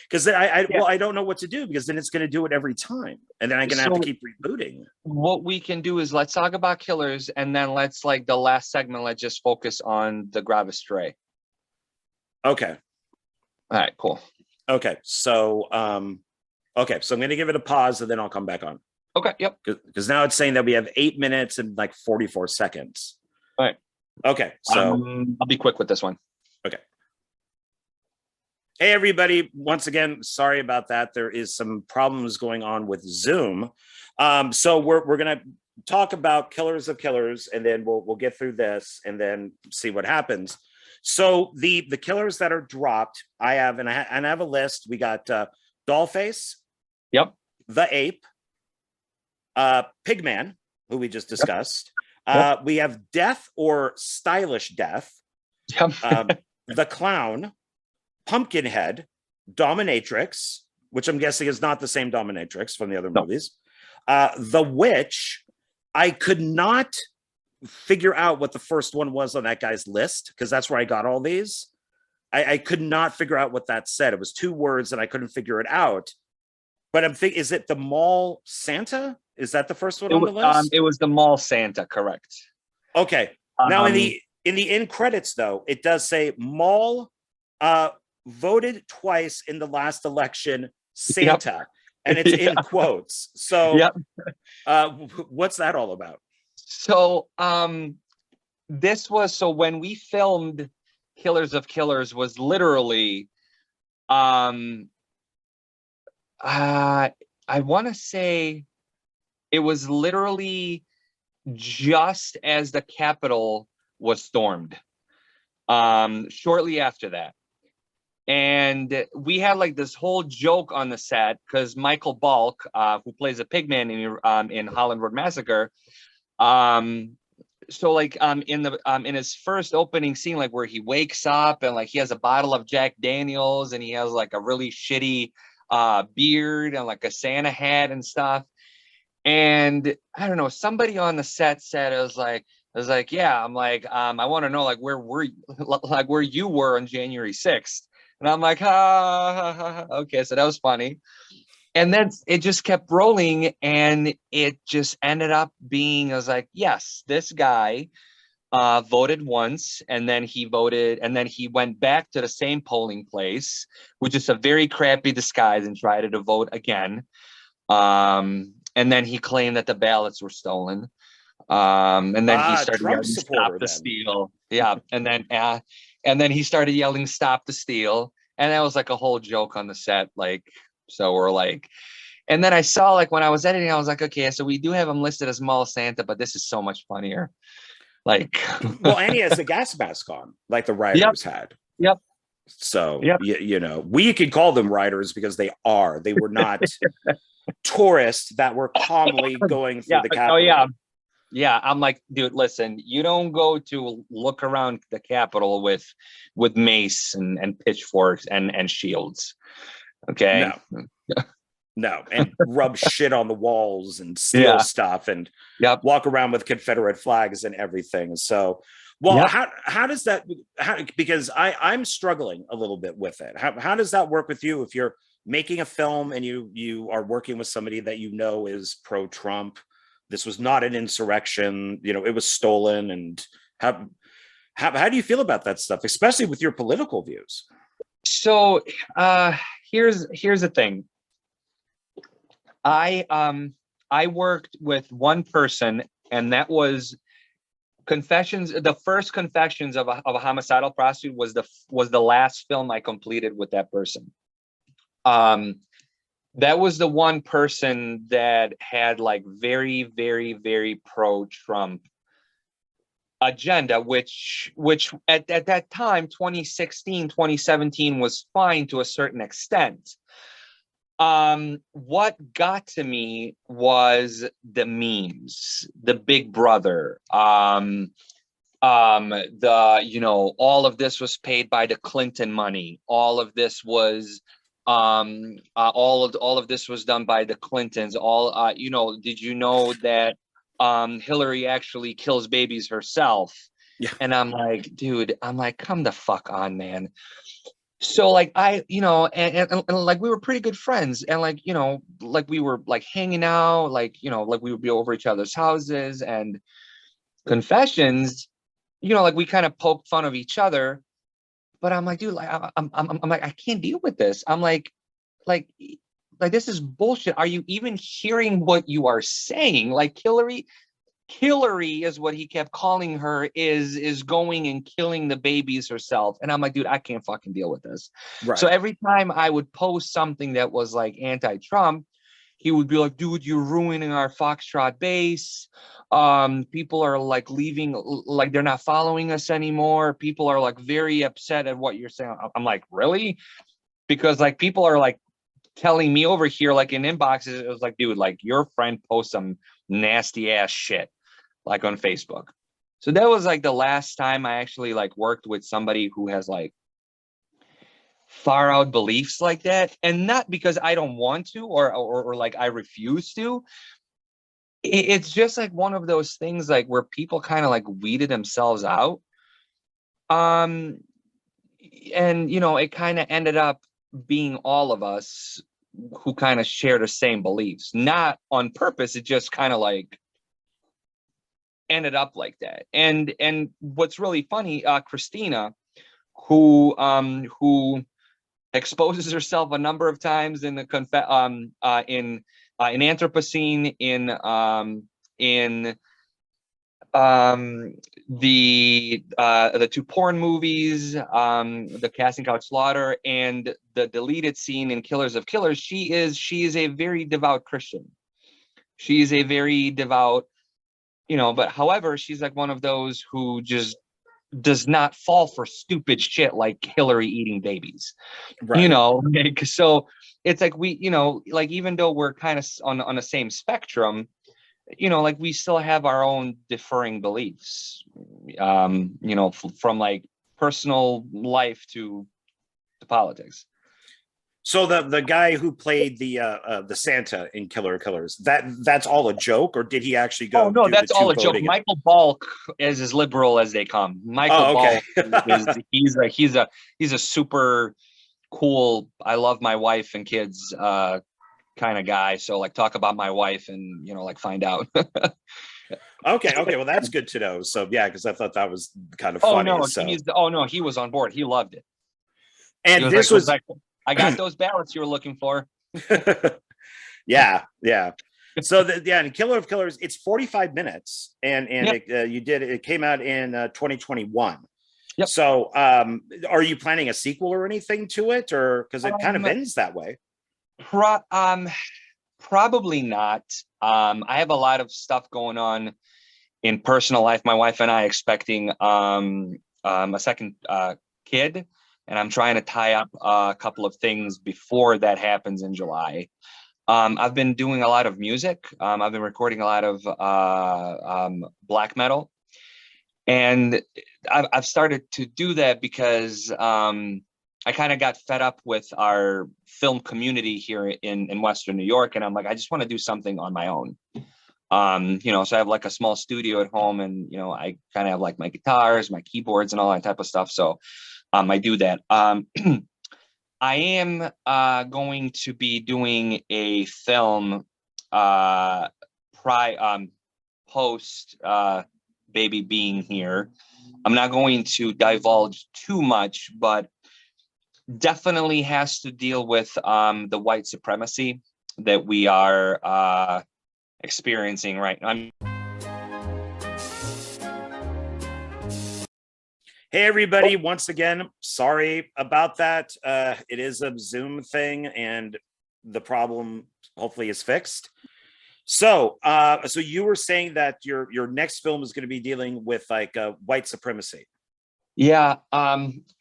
because I don't know what to do, because then it's going to do it every time, and then I'm going to have to keep rebooting. What we can do is let's talk about Killers, and then let's, like, the last segment, let's just focus on the Gravis Terrae. Okay. All right, cool. Okay, so I'm going to give it a pause, and then I'll come back on. Okay, yep. Because now it's saying that we have 8 minutes and like 44 seconds. All right. Okay, so I'll be quick with this one. Okay. Hey, everybody. Once again, sorry about that. There is some problems going on with Zoom. So we're going to talk about Killers of Killers, and then we'll get through this and then see what happens. So the killers that are dropped, I have a list. We got Dollface. Yep. The Ape. Pigman, who we just discussed. Yep. We have Death or Stylish Death. Yep. The Clown, Pumpkinhead, Dominatrix, which I'm guessing is not the same Dominatrix from the other movies. The Witch. I could not figure out what the first one was on that guy's list, because that's where I got all these. I could not figure out what that said. It was 2 words and I couldn't figure it out. But I'm thinking, is it the Mall Santa? Is that the first one on the list? It was the Mall Santa, correct. Okay. Now in the end credits, though, it does say Mall voted twice in the last election, Santa. Yep. And it's in quotes. So what's that all about? So this was, so when we filmed Killers of Killers was literally I want to say it was literally just as the Capitol was stormed, shortly after that. And we had like this whole joke on the set, because Michael Balk, who plays a pigman in Holland Road Massacre, So like in his first opening scene, like where he wakes up and like he has a bottle of Jack Daniels and he has like a really shitty beard and like a Santa hat and stuff. And I don't know, somebody on the set said yeah, I'm like, I want to know like where were you, like where you were on January 6th. And I'm like, okay, so that was funny. And then it just kept rolling and it just ended up being, I was like, yes, this guy voted once and then he voted and then he went back to the same polling place with just a very crappy disguise and tried to vote again. And then he claimed that the ballots were stolen. And then he started Trump yelling, "Stop supporter the then. steal!" Yeah, and then he started yelling, "Stop the steal!" And that was like a whole joke on the set. Like, so we're like, and then I saw like when I was editing, I was like, okay, so we do have him listed as Mall Santa, but this is so much funnier. Like, Well, and he has a gas mask on, like the yep, writers had. yep, So yep. you know, we could call them writers because they are. They were not tourists that were calmly going through Yeah. the Oh Capitol. yeah. Yeah, I'm like, dude, listen, you don't go to look around the Capitol with mace and pitchforks and shields. Okay. No, no, and rub shit on the walls and steal Yeah. stuff and Yep. walk around with Confederate flags and everything. So, well, Yep. how does that? Because I'm struggling a little bit with it. How does that work with you if you're making a film and you are working with somebody that you know is pro-Trump? This was not an insurrection. You know, it was stolen. And how do you feel about that stuff, especially with your political views? So here's the thing. I worked with one person, and that was Confessions. The first Confessions of a homicidal prostitute was the last film I completed with that person. That was the one person that had like very, very, very pro-Trump agenda, which at that time, 2016, 2017 was fine to a certain extent. What got to me was the memes, the Big Brother, all of this was paid by the Clinton money. All of this was all of this was done by the Clintons. Did you know that Hillary actually kills babies herself? Yeah. And I'm like, dude, come the fuck on, man. So like and like we were pretty good friends, and like like we were like hanging out, like like we would be over each other's houses. And Confessions, like we kind of poked fun of each other. But I'm like, dude, like I'm like, I can't deal with this. I'm like this is bullshit. Are you even hearing what you are saying? Like Hillary is what he kept calling her, is going and killing the babies herself. And I'm like, dude, I can't fucking deal with this. Right. So every time I would post something that was like anti-Trump, he would be like, dude, you're ruining our Foxtrot base. People are like leaving, like they're not following us anymore. People are like very upset at what you're saying. I'm like, really? Because like people are like telling me over here, like in inboxes, it was like, dude, like your friend posts some nasty ass shit like on Facebook. So that was like the last time I actually like worked with somebody who has like far out beliefs like that. And not because I don't want to or like I refuse to. It's just like one of those things like where people kind of like weeded themselves out. And it kind of ended up being all of us who kind of share the same beliefs, not on purpose. It just kind of like ended up like that. And what's really funny, Christina, who exposes herself a number of times in the in Anthropocene, in the two porn movies, the Casting Couch Slaughter, and the deleted scene in Killers of Killers. She is a very devout Christian. She is a very devout, but however, she's like one of those who just does not fall for stupid shit like Hillary eating babies. Right. So it's like we, like even though we're kind of on the same spectrum, you know, like we still have our own differing beliefs, you know, from like personal life to politics. So the guy who played the Santa in Killer of Killers, that's all a joke, or did he actually Oh go no, do the that's all two a joke. voting? Michael Balk is as liberal as they come. Michael Oh, okay. Balk is he's a super cool, I love my wife and kids kind of guy. So like talk about my wife and you know, like find out. Okay, well that's good to know. So yeah, because I thought that was kind of Oh funny. no, So he was on board. He loved it. He and was this like, was Rebecca, I got those ballots you were looking for. yeah. So yeah, and Killer of Killers, it's 45 minutes, and Yep. it came out in 2021. Yep. So are you planning a sequel or anything to it, or because it kind of ends that way? Probably not. I have a lot of stuff going on in personal life. My wife and I expecting a second kid, and I'm trying to tie up a couple of things before that happens in July. I've been doing a lot of music. I've been recording a lot of black metal, and I've started to do that because I kind of got fed up with our film community here in Western New York, and I'm like, I just want to do something on my own. You know, so I have like a small studio at home, and you know, I kind of have like my guitars, my keyboards, and all that type of stuff. So I do that. I am going to be doing a film post baby being here. I'm not going to divulge too much, but definitely has to deal with the white supremacy that we are experiencing right now. Hey everybody, once again, sorry about that. It is a Zoom thing, and the problem hopefully is fixed. So you were saying that your next film is going to be dealing with like white supremacy. Yeah.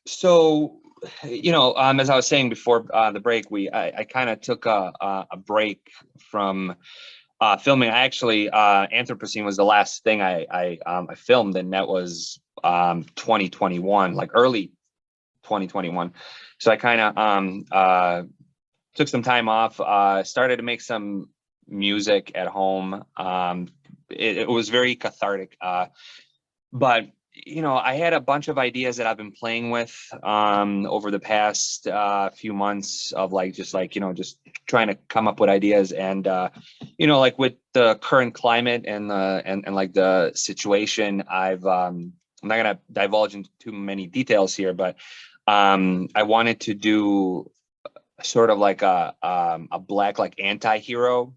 So, you know, as I was saying before the break, I kind of took a break from filming. I actually Anthropocene was the last thing I filmed, and that was 2021, like early 2021. So I kind of took some time off, started to make some music at home. It was very cathartic, but you know, I had a bunch of ideas that I've been playing with over the past few months of like just trying to come up with ideas, and you know, like with the current climate and like the situation, I'm not gonna divulge into too many details here, but I wanted to do sort of like a black like anti-hero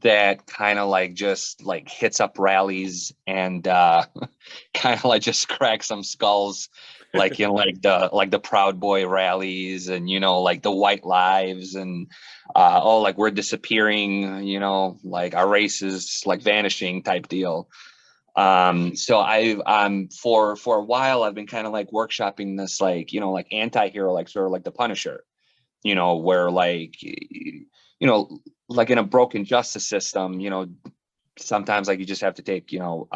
that kind of like just like hits up rallies and kind of like just crack some skulls, like you know, like the Proud Boy rallies, and you know, like the white lives, and oh, like we're disappearing, you know, like our race is like vanishing type deal. So I for a while I've been kind of like workshopping this, like, you know, like anti-hero, like sort of like the Punisher, you know, where like, you know, like in a broken justice system, you know, sometimes like you just have to take, you know,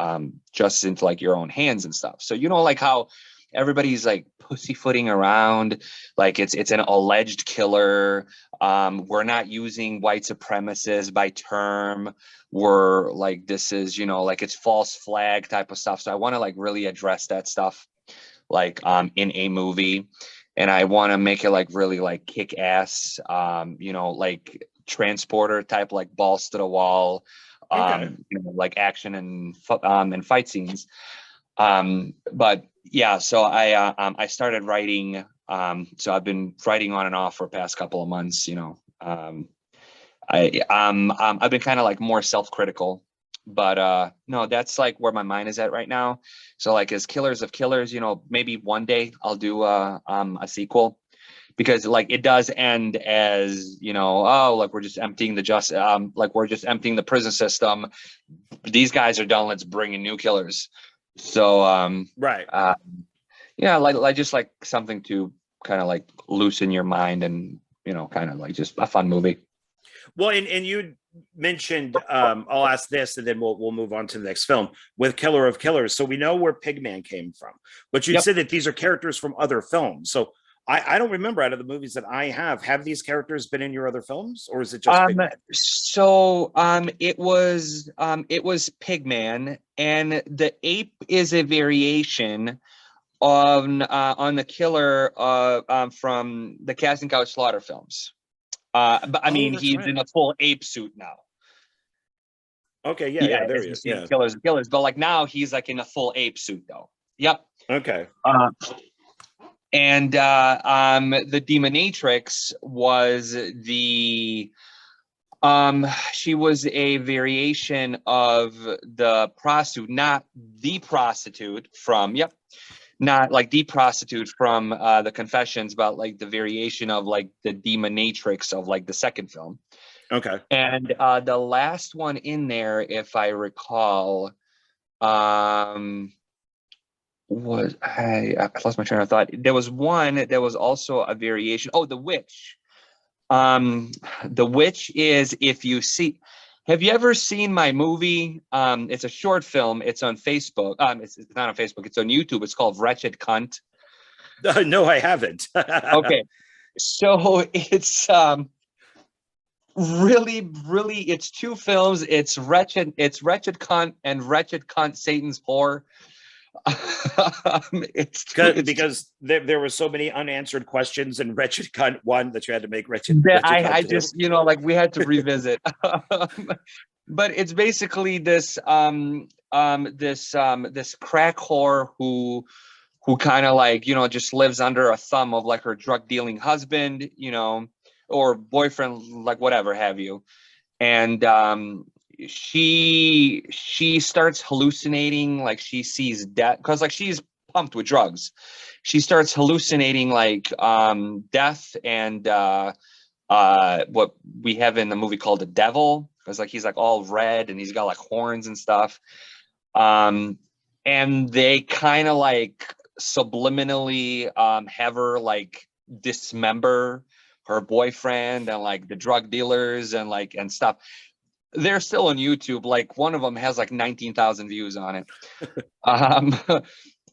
justice into like your own hands and stuff. So, you know, like how everybody's like pussyfooting around, like it's an alleged killer. We're not using white supremacists by term. We're like, this is, you know, like it's false flag type of stuff. So I want to like really address that stuff, like in a movie. And I want to make it like really like kick ass, you know, like transporter type, like balls to the wall, Okay. you know, like action and fight scenes. But yeah, so I started writing. So I've been writing on and off for the past couple of months, you know. I've been kind of like more self-critical, but no, that's like where my mind is at right now. So like as Killers of Killers, you know, maybe one day I'll do a sequel, because like it does end as, you know, oh, like we're just emptying like we're just emptying the prison system. These guys are done. Let's bring in new killers. So Right. yeah, like just like something to kind of like loosen your mind, and you know, kind of like just a fun movie. Well, and mentioned, I'll ask this and then we'll move on to the next film with Killer of Killers. So we know where Pigman came from, but you said that these are characters from other films. So I don't remember, out of the movies that I have these characters been in your other films, or is it just Pigman? It was Pigman, and the ape is a variation on the killer from the Casting Couch Slaughter films. But I mean, he's in a full ape suit now. Okay, yeah, there he is. Yeah, Killers, but like now he's like in a full ape suit though. Yep. Okay. And the Demonatrix was she was a variation of the prostitute, not the prostitute from not like the prostitute from the Confessions, but like the variation of like the Demonatrix of like the second film. Okay. And the last one in there, if I recall, was I lost my train of thought. There was one that was also a variation. Oh, the witch. The witch is, if you see, have you ever seen my movie? It's a short film. It's on Facebook. It's not on Facebook. It's on YouTube. It's called Wretched Cunt. No, I haven't. Okay. So it's really, it's two films. It's Wretched Cunt and Wretched Cunt, Satan's Whore. Because there were so many unanswered questions in Wretched Cunt 1 that you had to make Wretched I Cunt 2. just, like we had to revisit. But it's basically this this crack whore who kind of like, just lives under a thumb of like her drug dealing husband, or boyfriend, like whatever have you. And she starts hallucinating, like she sees death, because like she's pumped with drugs. She starts hallucinating like death and what we have in the movie called the devil, because like he's like all red and he's got like horns and stuff. And they kind of like subliminally have her like dismember her boyfriend and like the drug dealers and like and stuff. They're still on YouTube. Like one of them has like 19,000 views on it.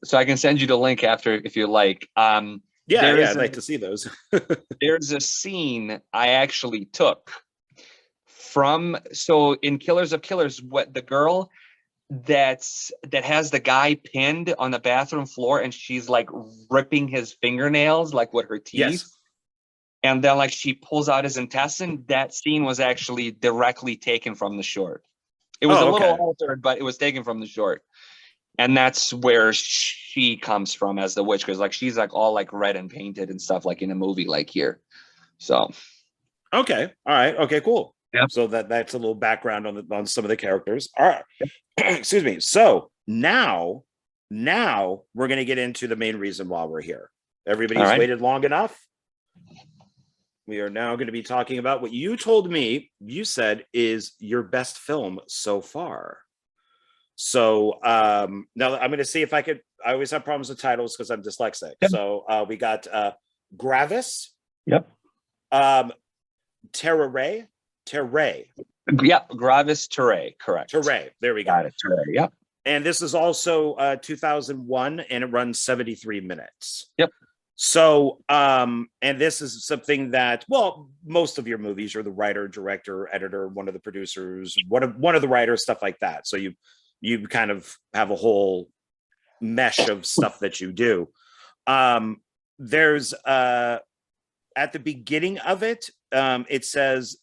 So I can send you the link after if you like. I'd like to see those. There's a scene I actually took from, so in Killers of Killers, what the girl that has the guy pinned on the bathroom floor and she's like ripping his fingernails like with her teeth. Yes. And then like she pulls out his intestine. That scene was actually directly taken from the short. It was a little altered, but it was taken from the short. And that's where she comes from as the witch, because like she's like all like red and painted and stuff like in a movie like here. So okay. All right. Okay, cool. Yeah. So that's a little background on some of the characters. All right. Excuse me. So now we're gonna get into the main reason why we're here. Everybody's waited long enough. We are now going to be talking about what you told me, you said is your best film so far. So now I'm going to see if I could, I always have problems with titles because I'm dyslexic. Yep. So we got Gravis. Yep. Terrae. Yep. Gravis, Terrae. Correct. Terrae. There we go. Got it. Terrae. Yep. And this is also 2001 and it runs 73 minutes. Yep. So, and this is something that, well, most of your movies, you're the writer, director, editor, one of the producers, one of the writers, stuff like that. So you kind of have a whole mesh of stuff that you do. There's at the beginning of it, it says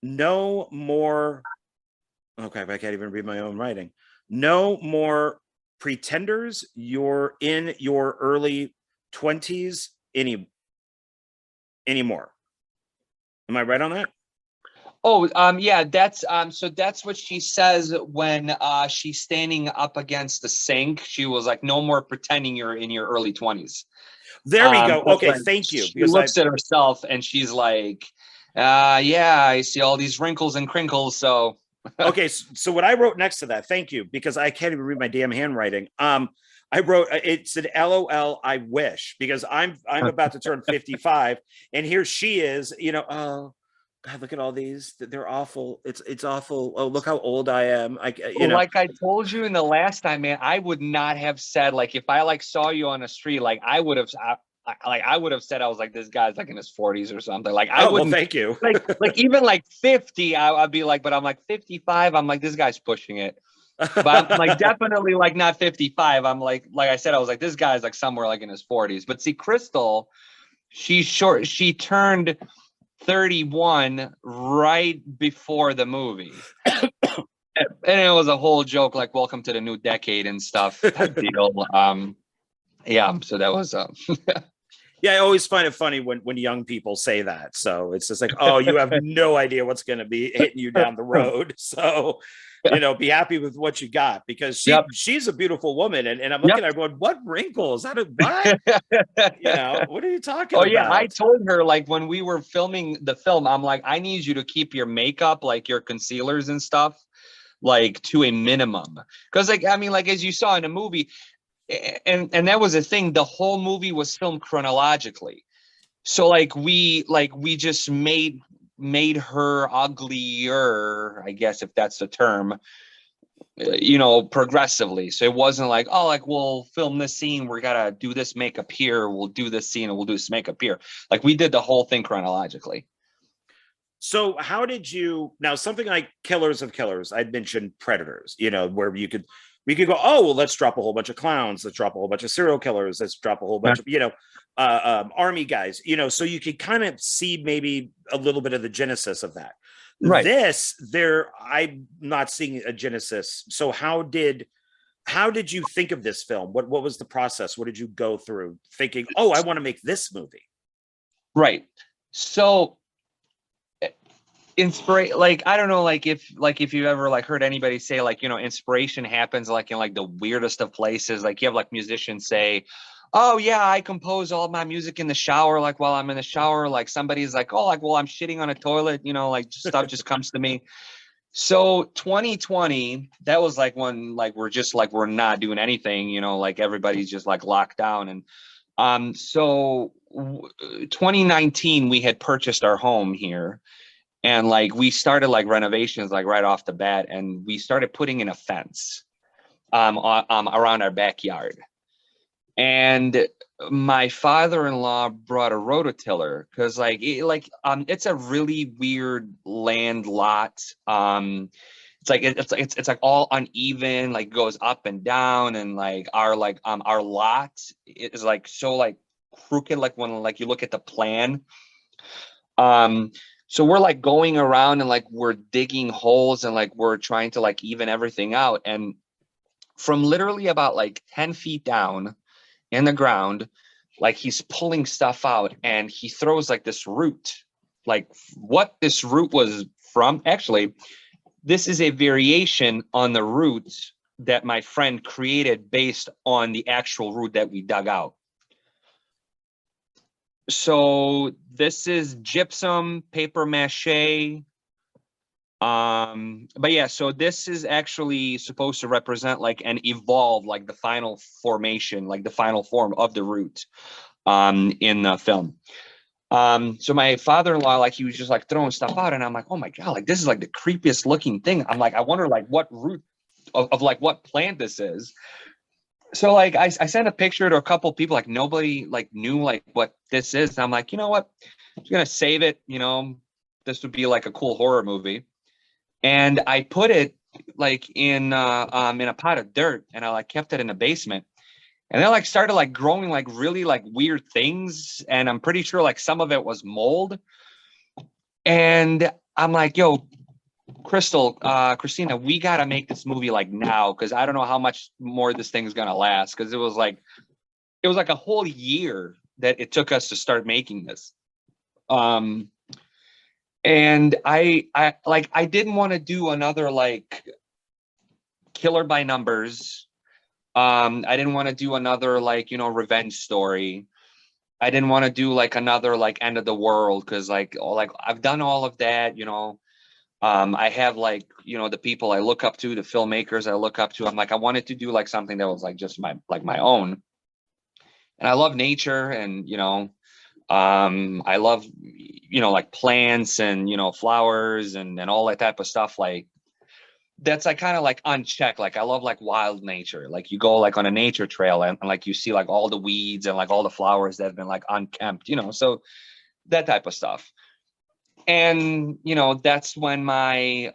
no more. Okay, I can't even read my own writing. No more pretenders. You're in your early 20s anymore. Am I right on that? Oh, yeah, that's so that's what she says when she's standing up against the sink. She was like, no more pretending you're in your early 20s. There we go. Okay, thank you. She looks at herself and she's like, yeah, I see all these wrinkles and crinkles. So okay, so what I wrote next to that, thank you, because I can't even read my damn handwriting. I wrote, it said, LOL, I wish, because I'm about to turn 55, and here she is, God, look at all these. They're awful. It's awful. Oh, look how old I am. Like I told you in the last time, man, I would not have said, like, if I like saw you on the street, like I would have I would have said, I was like, this guy's like in his 40s or something. Like I Oh, well, wouldn't thank you. like even like 50, I'd be like, but I'm like 55. I'm like, this guy's pushing it. But I'm like definitely like not 55. I'm like I said, I was like, this guy's like somewhere like in his 40s. But see, Crystal, she's short. She turned 31 right before the movie. And it was a whole joke, like welcome to the new decade and stuff type deal. Yeah, so that was Yeah, I always find it funny when young people say that. So it's just like, oh, you have no idea what's going to be hitting you down the road. So, be happy with what you got, because she's a beautiful woman. And I'm looking at her going, what wrinkles? What? What are you talking about? Oh, yeah. I told her, like, when we were filming the film, I'm like, I need you to keep your makeup, like your concealers and stuff, like to a minimum. Because, like, I mean, like, as you saw in the movie, and that was a thing, the whole movie was filmed chronologically. So, like, we just made her uglier, I guess, if that's the term, progressively. So it wasn't like, oh, like we'll film this scene, we gotta do this makeup here, we'll do this scene and we'll do this makeup here. Like we did the whole thing chronologically. So how did you, now something like Killers of Killers, I'd mentioned Predators, where we could go, oh, well, let's drop a whole bunch of clowns, let's drop a whole bunch of serial killers, let's drop a whole bunch of army guys, so you could kind of see maybe a little bit of the genesis of that. Right. I'm not seeing a genesis. So how did you think of this film? What was the process? What did you go through thinking, oh, I want to make this movie? Right. So like, I don't know, like if you ever like heard anybody say, like, inspiration happens like in like the weirdest of places. Like you have like musicians say, oh yeah, I compose all my music in the shower, like while I'm in the shower. Like somebody's like, oh, like, well, I'm shitting on a toilet, like stuff just comes to me. So 2020, that was like when like we're not doing anything, like everybody's just like locked down. And so 2019 we had purchased our home here. And like we started like renovations like right off the bat, and we started putting in a fence around our backyard. And my father-in-law brought a rototiller because it's a really weird land lot. It's like all uneven, like goes up and down, and like our lot is like so like crooked, like when like you look at the plan. So we're like going around and like we're digging holes and like we're trying to like even everything out. And from literally about like 10 feet down in the ground, like he's pulling stuff out, and he throws like this root. Like what this root was from, actually, this is a variation on the roots that my friend created based on the actual root that we dug out. So this is gypsum, paper mache. But yeah, so this is actually supposed to represent like an evolve, like the final formation, like the final form of the root in the film. So my father-in-law, like he was just like throwing stuff out, and I'm like, oh my God, like this is like the creepiest looking thing. I'm like, I wonder like what root of like what plant this is. So like I sent a picture to a couple of people, like nobody like knew like what this is. And I'm like, you know what? I'm gonna save it. This would be like a cool horror movie. And I put it like in a pot of dirt, and I like kept it in the basement. And then like started like growing like really like weird things. And I'm pretty sure like some of it was mold. And I'm like, yo, Christina, we got to make this movie like now, because I don't know how much more this thing's going to last, because it was like a whole year that it took us to start making this. And I didn't want to do another like Killer by Numbers. I didn't want to do another like, revenge story. I didn't want to do like another like end of the world, because like I've done all of that, I have like, the people I look up to, the filmmakers I look up to. I'm like, I wanted to do like something that was like just my own. And I love nature, and I love, like plants and, flowers and all that type of stuff. Like that's like kind of like unchecked. Like I love like wild nature. Like you go like on a nature trail and like you see like all the weeds and like all the flowers that have been like unkempt, so that type of stuff. And that's when my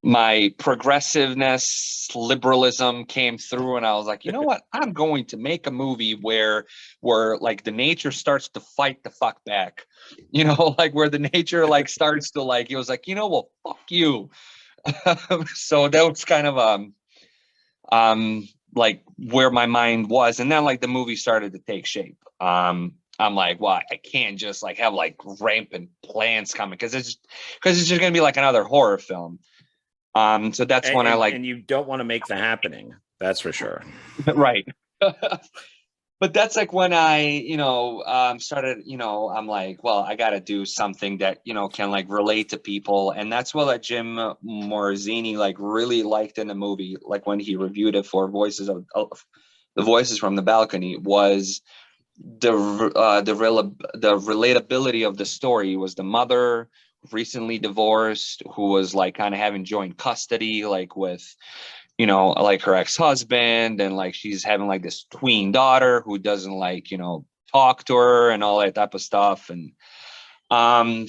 my progressiveness, liberalism came through, and I was like, you know what? I'm going to make a movie where like the nature starts to fight the fuck back, like where the nature like starts to like, it was like, well, fuck you. So that was kind of like where my mind was, and then like the movie started to take shape. I'm like, well, I can't just like have like rampant plants coming because it's just gonna be like another horror film. So that's when I like, and you don't want to make that happening. That's for sure. right. But that's like when I, started, I'm like, well, I got to do something that, can like relate to people. And that's what like Jim Morazzini like really liked in the movie. Like when he reviewed it for the Voices from the Balcony, was the relatability of the story. Was the mother recently divorced who was like kind of having joint custody, like with, like her ex-husband, and like she's having like this tween daughter who doesn't like, talk to her and all that type of stuff. And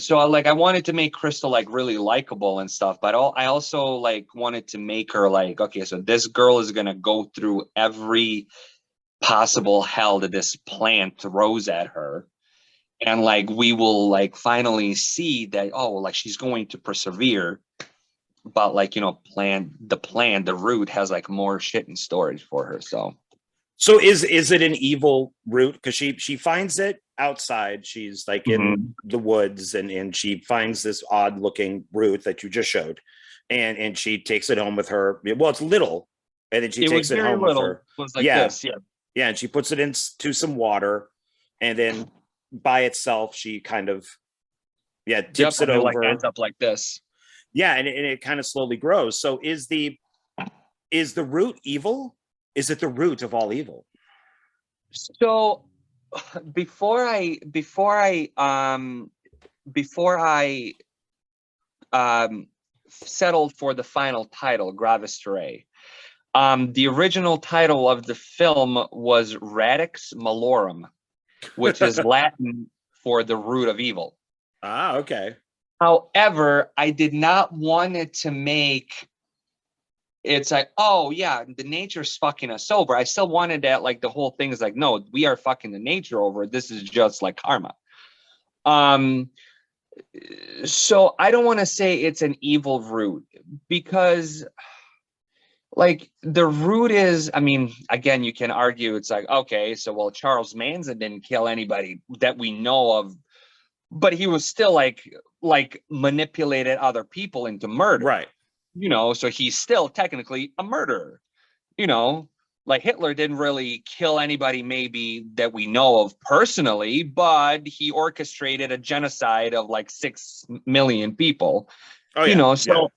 so I wanted to make Crystal like really likable and stuff, but I also like wanted to make her like, okay, so this girl is gonna go through every possible hell that this plant throws at her, and like we will like finally see that, oh, like she's going to persevere, but like, the root has like more shit in storage for her. So is it an evil root? Because she finds it outside. She's like in the woods, and she finds this odd looking root that you just showed, and she takes it home with her. Well, it's little, and then she takes it home with her. It was like this, yeah, and she puts it into some water, and then by itself she kind of tips it over. Like ends up like this. Yeah, and it kind of slowly grows. So is the root evil? Is it the root of all evil? So before I settled for the final title, Gravis Terrae, the original title of the film was Radix Malorum, which is Latin for the root of evil. Ah, okay. However, I did not want it to make it's like, oh yeah, the nature's fucking us over. I still wanted that, like the whole thing is like, no, we are fucking the nature over. This is just like karma. So I don't want to say it's an evil root, because like the root is, I mean, again, you can argue it's like, okay, so well, Charles Manson didn't kill anybody that we know of, but he was still like manipulated other people into murder. Right. So he's still technically a murderer. Like Hitler didn't really kill anybody maybe that we know of personally, but he orchestrated a genocide of like 6 million people. Oh, yeah. So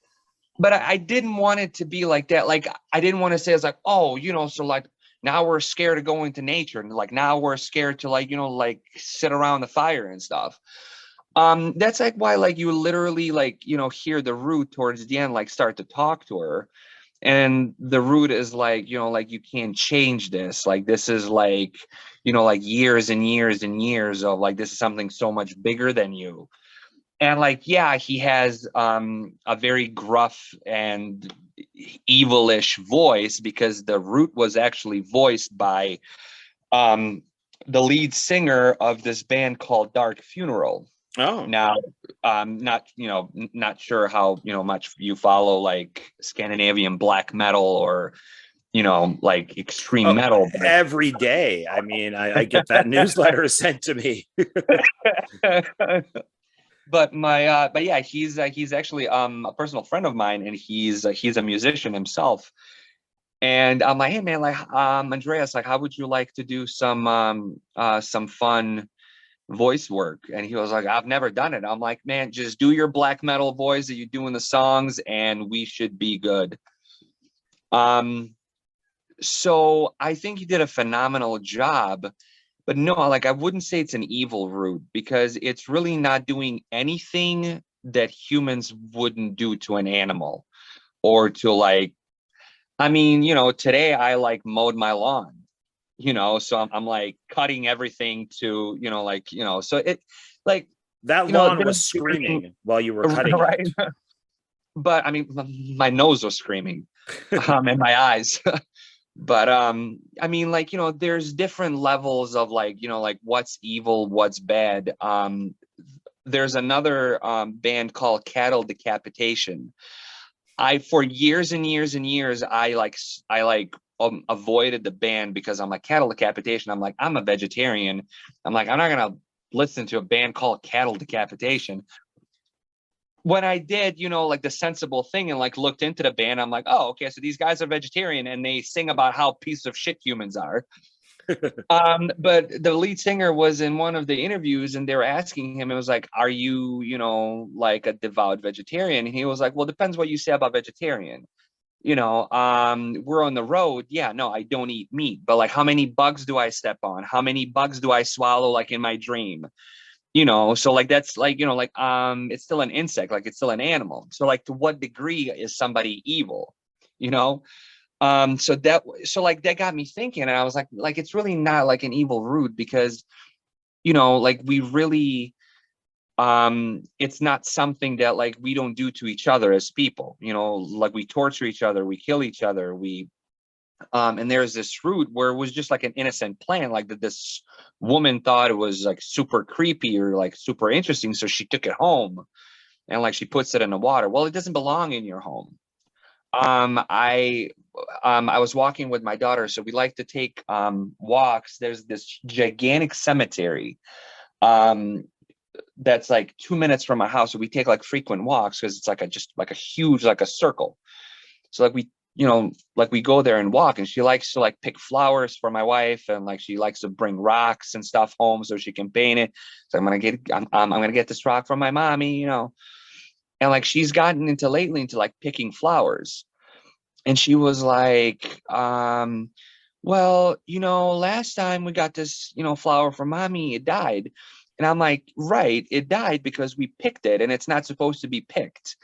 but I didn't want it to be like that. Like I didn't want to say it's like, oh, so like now we're scared to go into nature, and like now we're scared to like, like sit around the fire and stuff. That's like why like you literally like, hear the root towards the end like start to talk to her, and the root is like, like you can't change this, like this is like, like years and years and years of like this is something so much bigger than you. And like, yeah, he has a very gruff and evilish voice, because the root was actually voiced by the lead singer of this band called Dark Funeral. Oh, now, not sure how much you follow like Scandinavian black metal or like extreme metal. Every day. I mean, I get that newsletter sent to me. But yeah, he's actually a personal friend of mine, and he's a musician himself. And I'm like, hey man, like Andreas, like how would you like to do some fun voice work? And he was like, I've never done it. I'm like, man, just do your black metal voice that you do in the songs and we should be good. So I think he did a phenomenal job, but no, like I wouldn't say it's an evil root because it's really not doing anything that humans wouldn't do to an animal or to like, I mean, today I like mowed my lawn, so I'm like cutting everything to, so it like, That lawn there's was screaming while you were cutting right. it. But I mean, my nose was screaming, and my eyes. But I mean, like, there's different levels of like, like what's evil, what's bad. There's another band called Cattle Decapitation. For years and years and years, I avoided the band because I'm like Cattle Decapitation. I'm like, I'm a vegetarian. I'm like, I'm not gonna listen to a band called Cattle Decapitation. When I did, like the sensible thing and like looked into the band, I'm like, oh, okay, so these guys are vegetarian and they sing about how piece of shit humans are. But the lead singer was in one of the interviews and they were asking him, it was like, are you, like a devout vegetarian? And he was like, well, depends what you say about vegetarian. We're on the road. Yeah, no, I don't eat meat, but like how many bugs do I step on? How many bugs do I swallow like in my dream? So like that's like, like it's still an insect, like it's still an animal. So like to what degree is somebody evil? You know? So like that got me thinking, and I was like it's really not like an evil root because like we really it's not something that like we don't do to each other as people, like we torture each other, we kill each other, and there's this root where it was just like an innocent plant, like that this woman thought it was like super creepy or like super interesting, so she took it home and like she puts it in the water. Well, it doesn't belong in your home. I was walking with my daughter, so we like to take walks. There's this gigantic cemetery that's like 2 minutes from our house, so we take like frequent walks because it's like just like a huge like a circle. So like we go there and walk, and she likes to like pick flowers for my wife, and like she likes to bring rocks and stuff home so she can paint it. So I'm gonna get this rock from my mommy, and like she's gotten into lately into like picking flowers. And she was like, well, last time we got this, flower from mommy, it died. And I'm like, right, it died because we picked it and it's not supposed to be picked.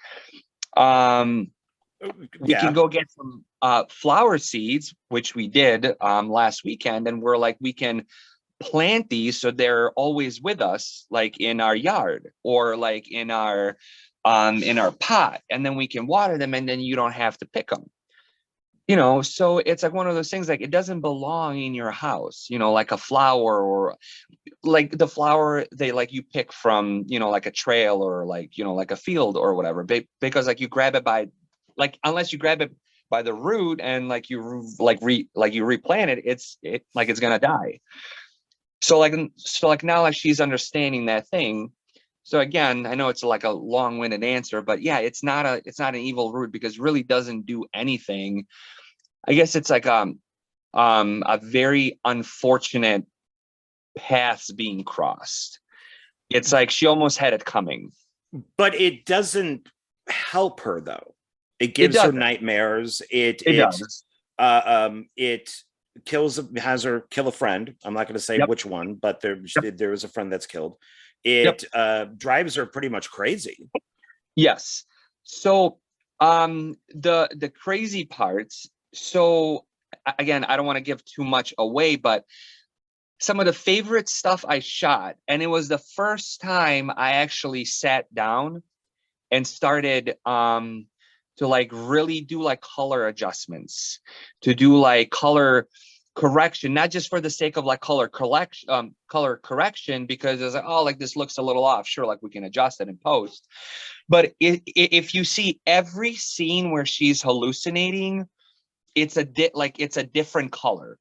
We can Yeah. go get some flower seeds, which we did last weekend, and we're like, we can plant these so they're always with us, like in our yard or like in our pot, and then we can water them, and then you don't have to pick them. So it's like one of those things, like it doesn't belong in your house, like a flower or like the flower they like you pick from, like a trail or like, like a field or whatever, because like you grab it by, like, unless you grab it by the root and like you replant it, it like it's gonna die. So like now like she's understanding that thing. So again, I know it's like a long-winded answer, but yeah, it's not an evil root because it really doesn't do anything. I guess it's like a very unfortunate paths being crossed. It's like she almost had it coming. But it doesn't help her though. It It gives her doesn't. nightmares. It does. It has her kill a friend. I'm not going to say Yep. which one, but Yep. there was a friend that's killed. Yep. It drives her pretty much crazy. Yes. So the crazy parts. So again, I don't want to give too much away, but some of the favorite stuff I shot, and it was the first time I actually sat down and started to like really do like color adjustments, to do like color correction, not just for the sake of like color correction, because it's like, oh, like this looks a little off, sure, like we can adjust it in post. But if you see every scene where she's hallucinating, it's a different color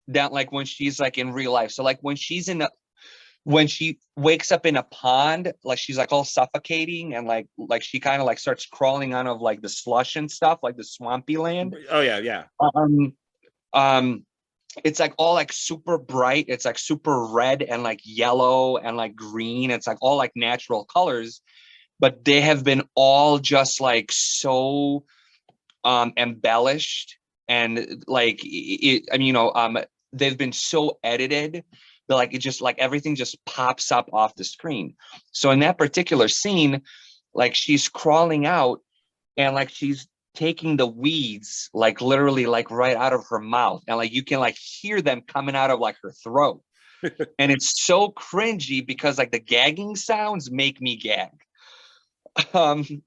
that like when she's like in real life. So like when she wakes up in a pond, like she's like all suffocating and like she kind of like starts crawling out of like the slush and stuff, like the swampy land. Oh yeah, yeah. Um, um, it's like all like super bright. It's like super red and like yellow and like green. It's like all like natural colors, but they have been all just like so embellished and like I mean, they've been so edited that like it just like everything just pops up off the screen. So in that particular scene, like she's crawling out and like she's taking the weeds like literally like right out of her mouth, and like you can like hear them coming out of like her throat. And it's so cringy because like the gagging sounds make me gag. Um,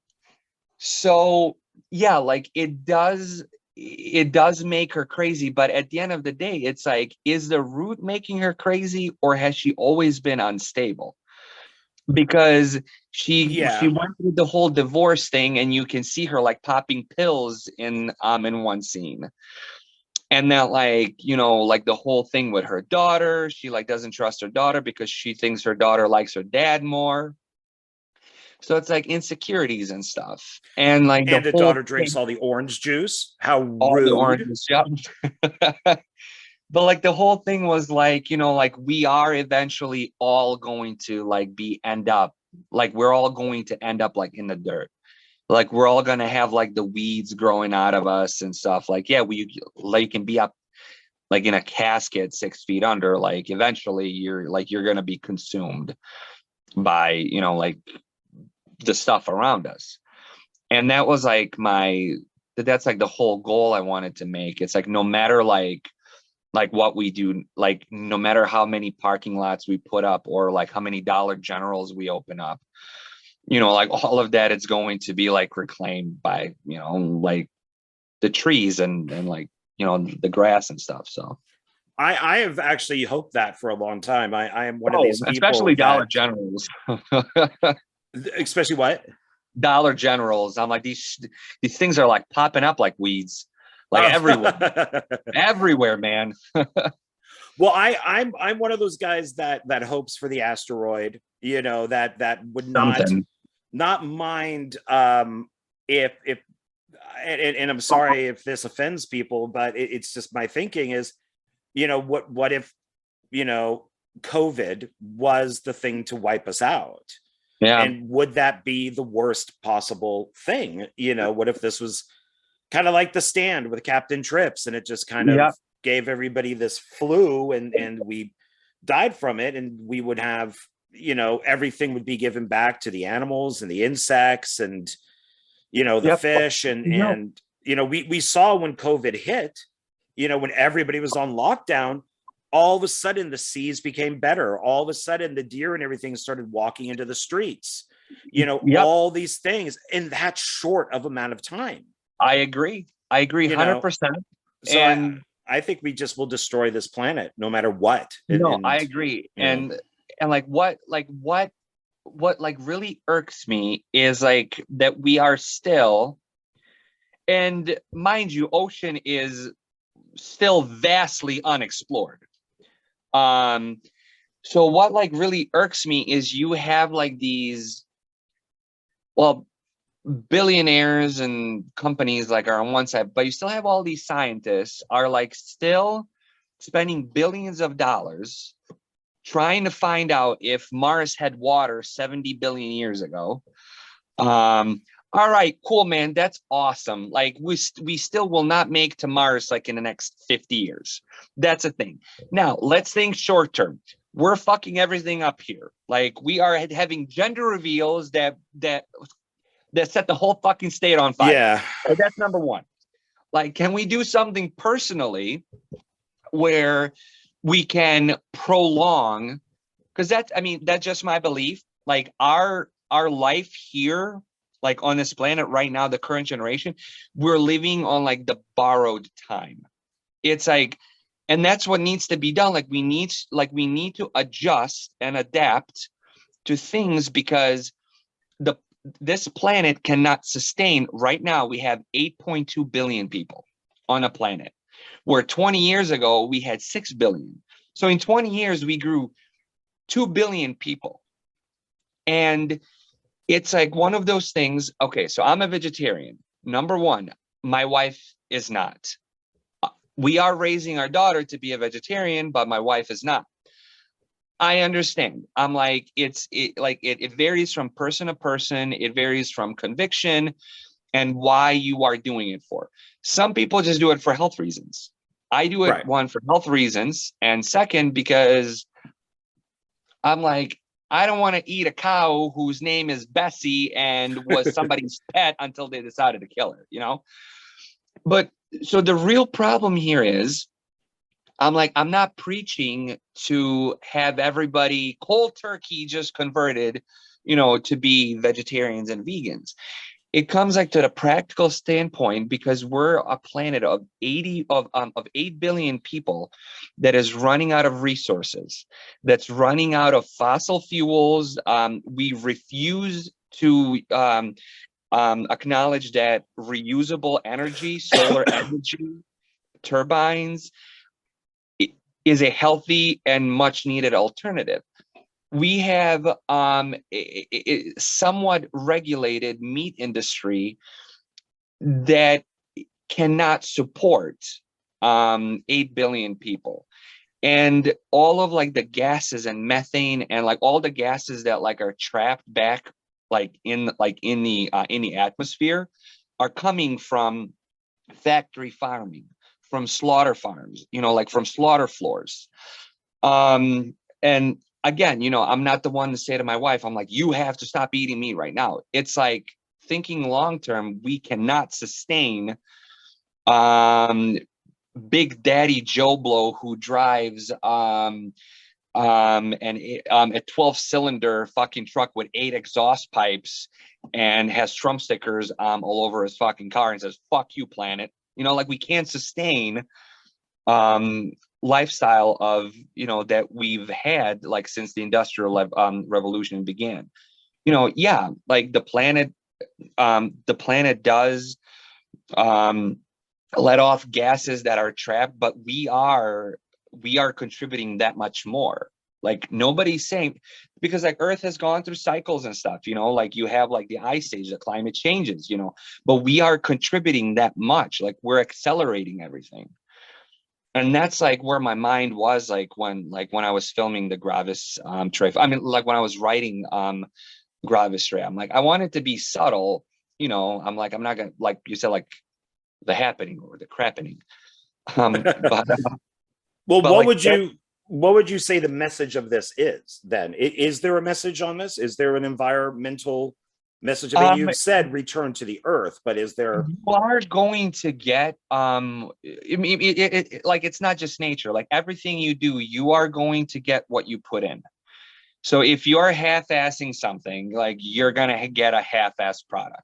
so yeah, like it does make her crazy, but at the end of the day, it's like, is the root making her crazy, or has she always been unstable? Because she Yeah. went through the whole divorce thing, and you can see her like popping pills in one scene. And that, like, like the whole thing with her daughter, she like doesn't trust her daughter because she thinks her daughter likes her dad more. So it's like insecurities and stuff. And like the And the whole daughter drinks thing, all the orange juice. How all the rude. oranges, yep. But like the whole thing was like, like we are eventually all going to like end up, like we're all going to end up like in the dirt. Like we're all gonna have like the weeds growing out of us and stuff. Like, yeah, we like can be up like in a casket 6 feet under. Like eventually you're gonna be consumed by, like the stuff around us. And that was like that's like the whole goal I wanted to make. It's like no matter like what we do, like no matter how many parking lots we put up or like how many Dollar Generals we open up, like all of that is going to be like reclaimed by, like the trees and like, the grass and stuff. So I have actually hoped that for a long time. I am one of oh, these especially people Dollar that, Generals. especially what? Dollar Generals. I'm like, these things are like popping up like weeds, like everywhere, Oh. everywhere, man. Well, I'm one of those guys that hopes for the asteroid, that would Something. not mind if and I'm sorry if this offends people, but it's just my thinking is, what if, COVID was the thing to wipe us out? Yeah. And would that be the worst possible thing? What if this was kind of like The Stand with Captain Trips, and it just kind Yeah. of gave everybody this flu, and we died from it, and we would have, everything would be given back to the animals and the insects and, the Yep. fish, and we saw when COVID hit, when everybody was on lockdown, all of a sudden the seas became better. All of a sudden the deer and everything started walking into the streets, Yep. all these things in that short of amount of time. I agree. 100%. So And I think we just will destroy this planet no matter what. no, And I agree. you know, And like what like really irks me is like that we are still, and mind you, ocean is still vastly unexplored. So what like really irks me is you have like these, well, billionaires and companies like are on one side, but you still have all these scientists are like still spending billions of dollars trying to find out if Mars had water 70 billion years ago. All right, cool, man. That's awesome. Like we still will not make to Mars like in the next 50 years. That's a thing. Now, let's think short term. We're fucking everything up here. Like we are having gender reveals that set the whole fucking state on fire. yeah. So that's number one. Like, can we do something personally where we can prolong? Because that's just my belief. Like our life here, like on this planet right now, the current generation, we're living on like the borrowed time. It's like, and that's what needs to be done. Like we need to adjust and adapt to things because this planet cannot sustain. Right now, we have 8.2 billion people on a planet, where 20 years ago, we had 6 billion. So in 20 years, we grew 2 billion people. And it's like one of those things. Okay, so I'm a vegetarian. Number one, my wife is not. We are raising our daughter to be a vegetarian, but my wife is not. I understand. I'm like, it varies from person to person. It varies from conviction. and why you are doing it for. Some people just do it for health reasons. I do it, Right. one, for health reasons, and second, because I'm like, I don't want to eat a cow whose name is Bessie and was somebody's pet until they decided to kill her, you know? But so the real problem here is, I'm like, I'm not preaching to have everybody cold turkey just converted, you know, to be vegetarians and vegans. It comes like to the practical standpoint, because we're a planet of 8 billion people that is running out of resources, that's running out of fossil fuels. We refuse to acknowledge that reusable energy, solar energy, turbines, is a healthy and much needed alternative. We have a somewhat regulated meat industry that cannot support 8 billion people. And all of like the gases and methane and like all the gases that like are trapped back like in the atmosphere are coming from factory farming, from slaughter farms, you know, like from slaughter floors. And again, you know, I'm not the one to say to my wife, I'm like, you have to stop eating meat right now. It's like, thinking long term, we cannot sustain Big Daddy Joe Blow, who drives a 12-cylinder fucking truck with 8 exhaust pipes and has Trump stickers all over his fucking car and says, fuck you, planet. You know, like, we can't sustain lifestyle of, you know, that we've had like since the industrial revolution began. You know, yeah, like the planet does let off gases that are trapped, but we are contributing that much more. Like, nobody's saying, because like Earth has gone through cycles and stuff, you know, like you have like the ice age, the climate changes, you know, but we are contributing that much. Like, we're accelerating everything. And that's like where my mind was like when I was filming the Gravis Terrae. I mean, like when I was writing Gravis Terrae, I'm like, I want it to be subtle, you know. I'm like, I'm not gonna, like you said, like the happening or the crappening. But Well, but like what would you say the message of this is then? Is there a message on this? Is there an environmental message? I mean, you've said return to the earth, but is there? you are going to get like, it's not just nature. Like, everything you do, you are going to get what you put in. So if you're half-assing something, like, you're gonna get a half-ass product.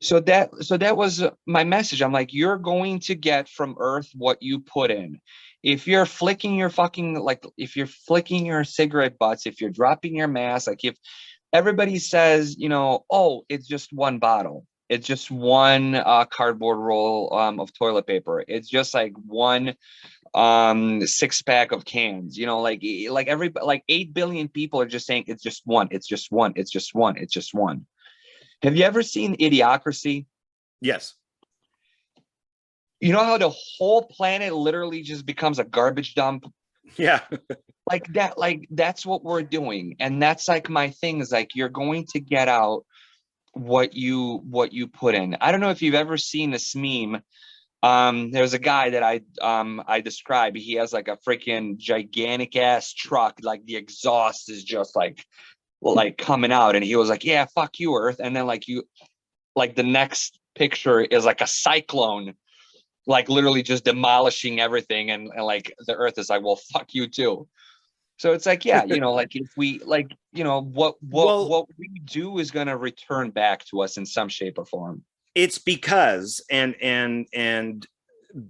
So that was my message. I'm like, you're going to get from Earth what you put in. If you're flicking your if you're flicking your cigarette butts, if you're dropping your mask, like, if everybody says, you know, oh, it's just one bottle, it's just one cardboard roll of toilet paper, it's just like one 6-pack of cans, you know, like everybody, like 8 billion people are just saying it's just one, it's just one, it's just one, it's just one. Have you ever seen Idiocracy? Yes. You know how the whole planet literally just becomes a garbage dump? Yeah. Like that, like that's what we're doing. And that's like my thing, is like, you're going to get out what you put in. I don't know if you've ever seen this meme. There's a guy that I describe. He has like a freaking gigantic ass truck, like the exhaust is just like coming out, and he was like, yeah, fuck you, Earth. And then like the next picture is like a cyclone, like literally just demolishing everything, and like the Earth is like, well, fuck you too. So it's like, yeah, you know, like, if we, like, you know, what we do is going to return back to us in some shape or form. It's because and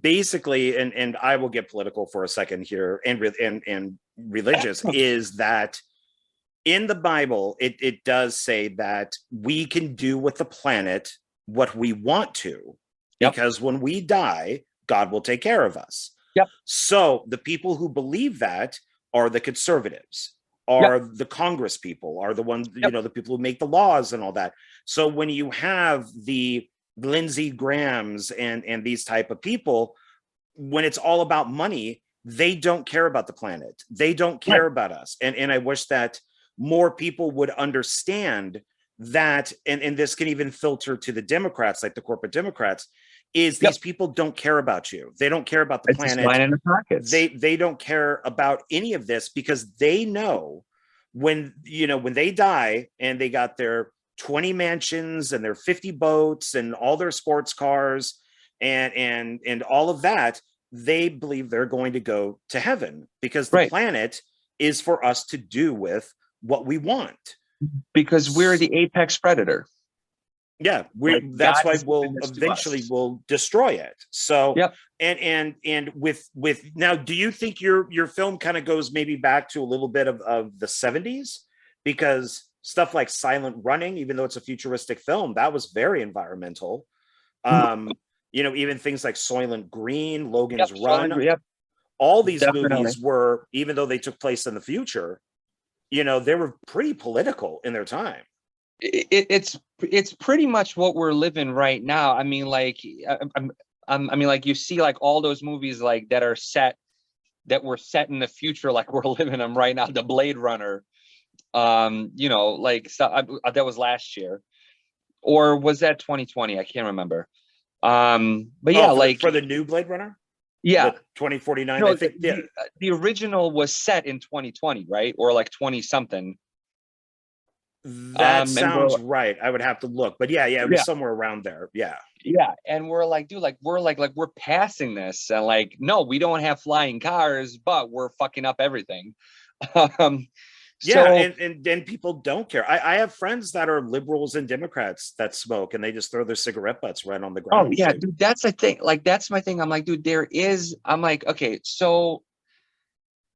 basically, and I will get political for a second here, and religious, is that in the Bible, it does say that we can do with the planet what we want to, because when we die, God will take care of us. Yep. So the people who believe that are the conservatives, are the Congress people, are the ones, you know, the people who make the laws and all that. So when you have the Lindsey Grahams and these type of people, when it's all about money, they don't care about the planet. They don't care about us. And I wish that more people would understand that, and this can even filter to the Democrats, like the corporate Democrats, is these people don't care about you. They don't care about the planet. Line in the pockets. They don't care about any of this, because they know when they die and they got their 20 mansions and their 50 boats and all their sports cars and all of that, they believe they're going to go to heaven, because the planet is for us to do with what we want. Because we're the apex predator. Yeah, that's why we'll eventually destroy it. So and with now, do you think your film kind of goes maybe back to a little bit of the 70s? Because stuff like Silent Running, even though it's a futuristic film, that was very environmental. Even things like Soylent Green, Logan's Run, all these movies were, even though they took place in the future, they were pretty political in their time. It's pretty much what we're living right now. I mean, like, like you see, like all those movies like that were set in the future, like we're living them right now. The Blade Runner, like that was last year, or was that 2020? I can't remember. But yeah, for the new Blade Runner. Yeah, 2049. No, I think the original was set in 2020, right? Or like 20 something. That sounds right. I would have to look, but it was somewhere around there. Yeah. And we're like, dude, like we're passing this, and like, no, we don't have flying cars, but we're fucking up everything. And people don't care. I have friends that are liberals and Democrats that smoke, and they just throw their cigarette butts right on the ground. Oh yeah, dude, that's the thing. Like, that's my thing. I'm like, dude, I'm like, okay, so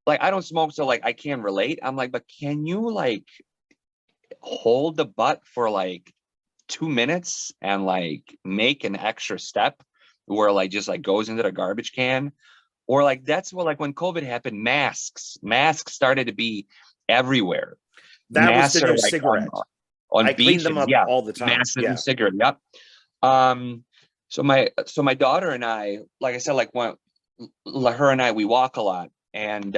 like I don't smoke, so like I can't relate. I'm like, but can you like hold the butt for like 2 minutes and like make an extra step where like just like goes into the garbage can? Or like that's what, like when COVID happened, masks started to be everywhere. That was the new cigarette. On I clean them up all the time. Massive cigarette. Yep. So my daughter and I, like I said, like when her and I, we walk a lot, and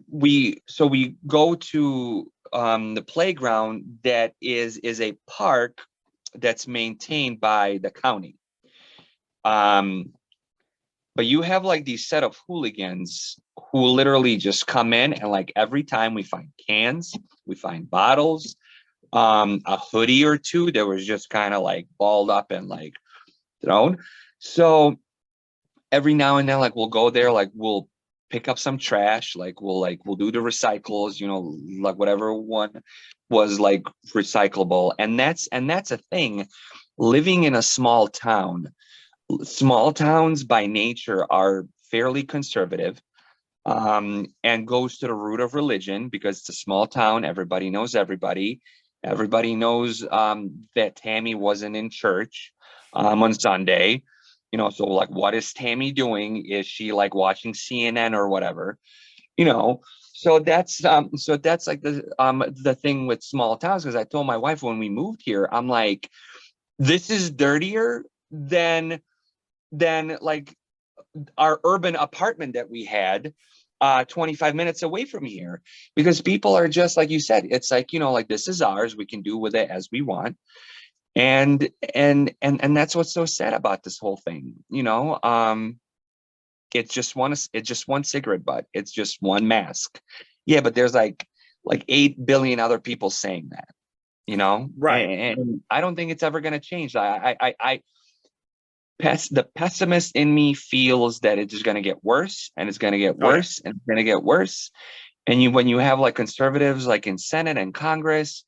we go to the playground that is a park that's maintained by the county. But you have like these set of hooligans who literally just come in, and like every time we find cans, we find bottles, a hoodie or two that was just kind of like balled up and like thrown. So every now and then, like we'll go there, like we'll pick up some trash, like we'll do the recycles, like whatever one was like recyclable. And that's a thing. Living in a small town, small towns by nature are fairly conservative, and goes to the root of religion, because it's a small town. Everybody knows everybody. Everybody knows that Tammy wasn't in church on Sunday. So like, what is Tammy doing? Is she like watching CNN or whatever? So that's like the thing with small towns. Because I told my wife when we moved here, I'm like, this is dirtier than like our urban apartment that we had 25 minutes away from here, because people are just like you said, it's like, like this is ours, we can do with it as we want. And that's what's so sad about this whole thing. It's just one cigarette butt, it's just one mask. Yeah, but there's like 8 billion other people saying that, right? And I don't think it's ever going to change. The pessimist in me feels that it's just going to get worse, and it's going to get worse, and it's going to get worse. And when you have like conservatives like in Senate and Congress,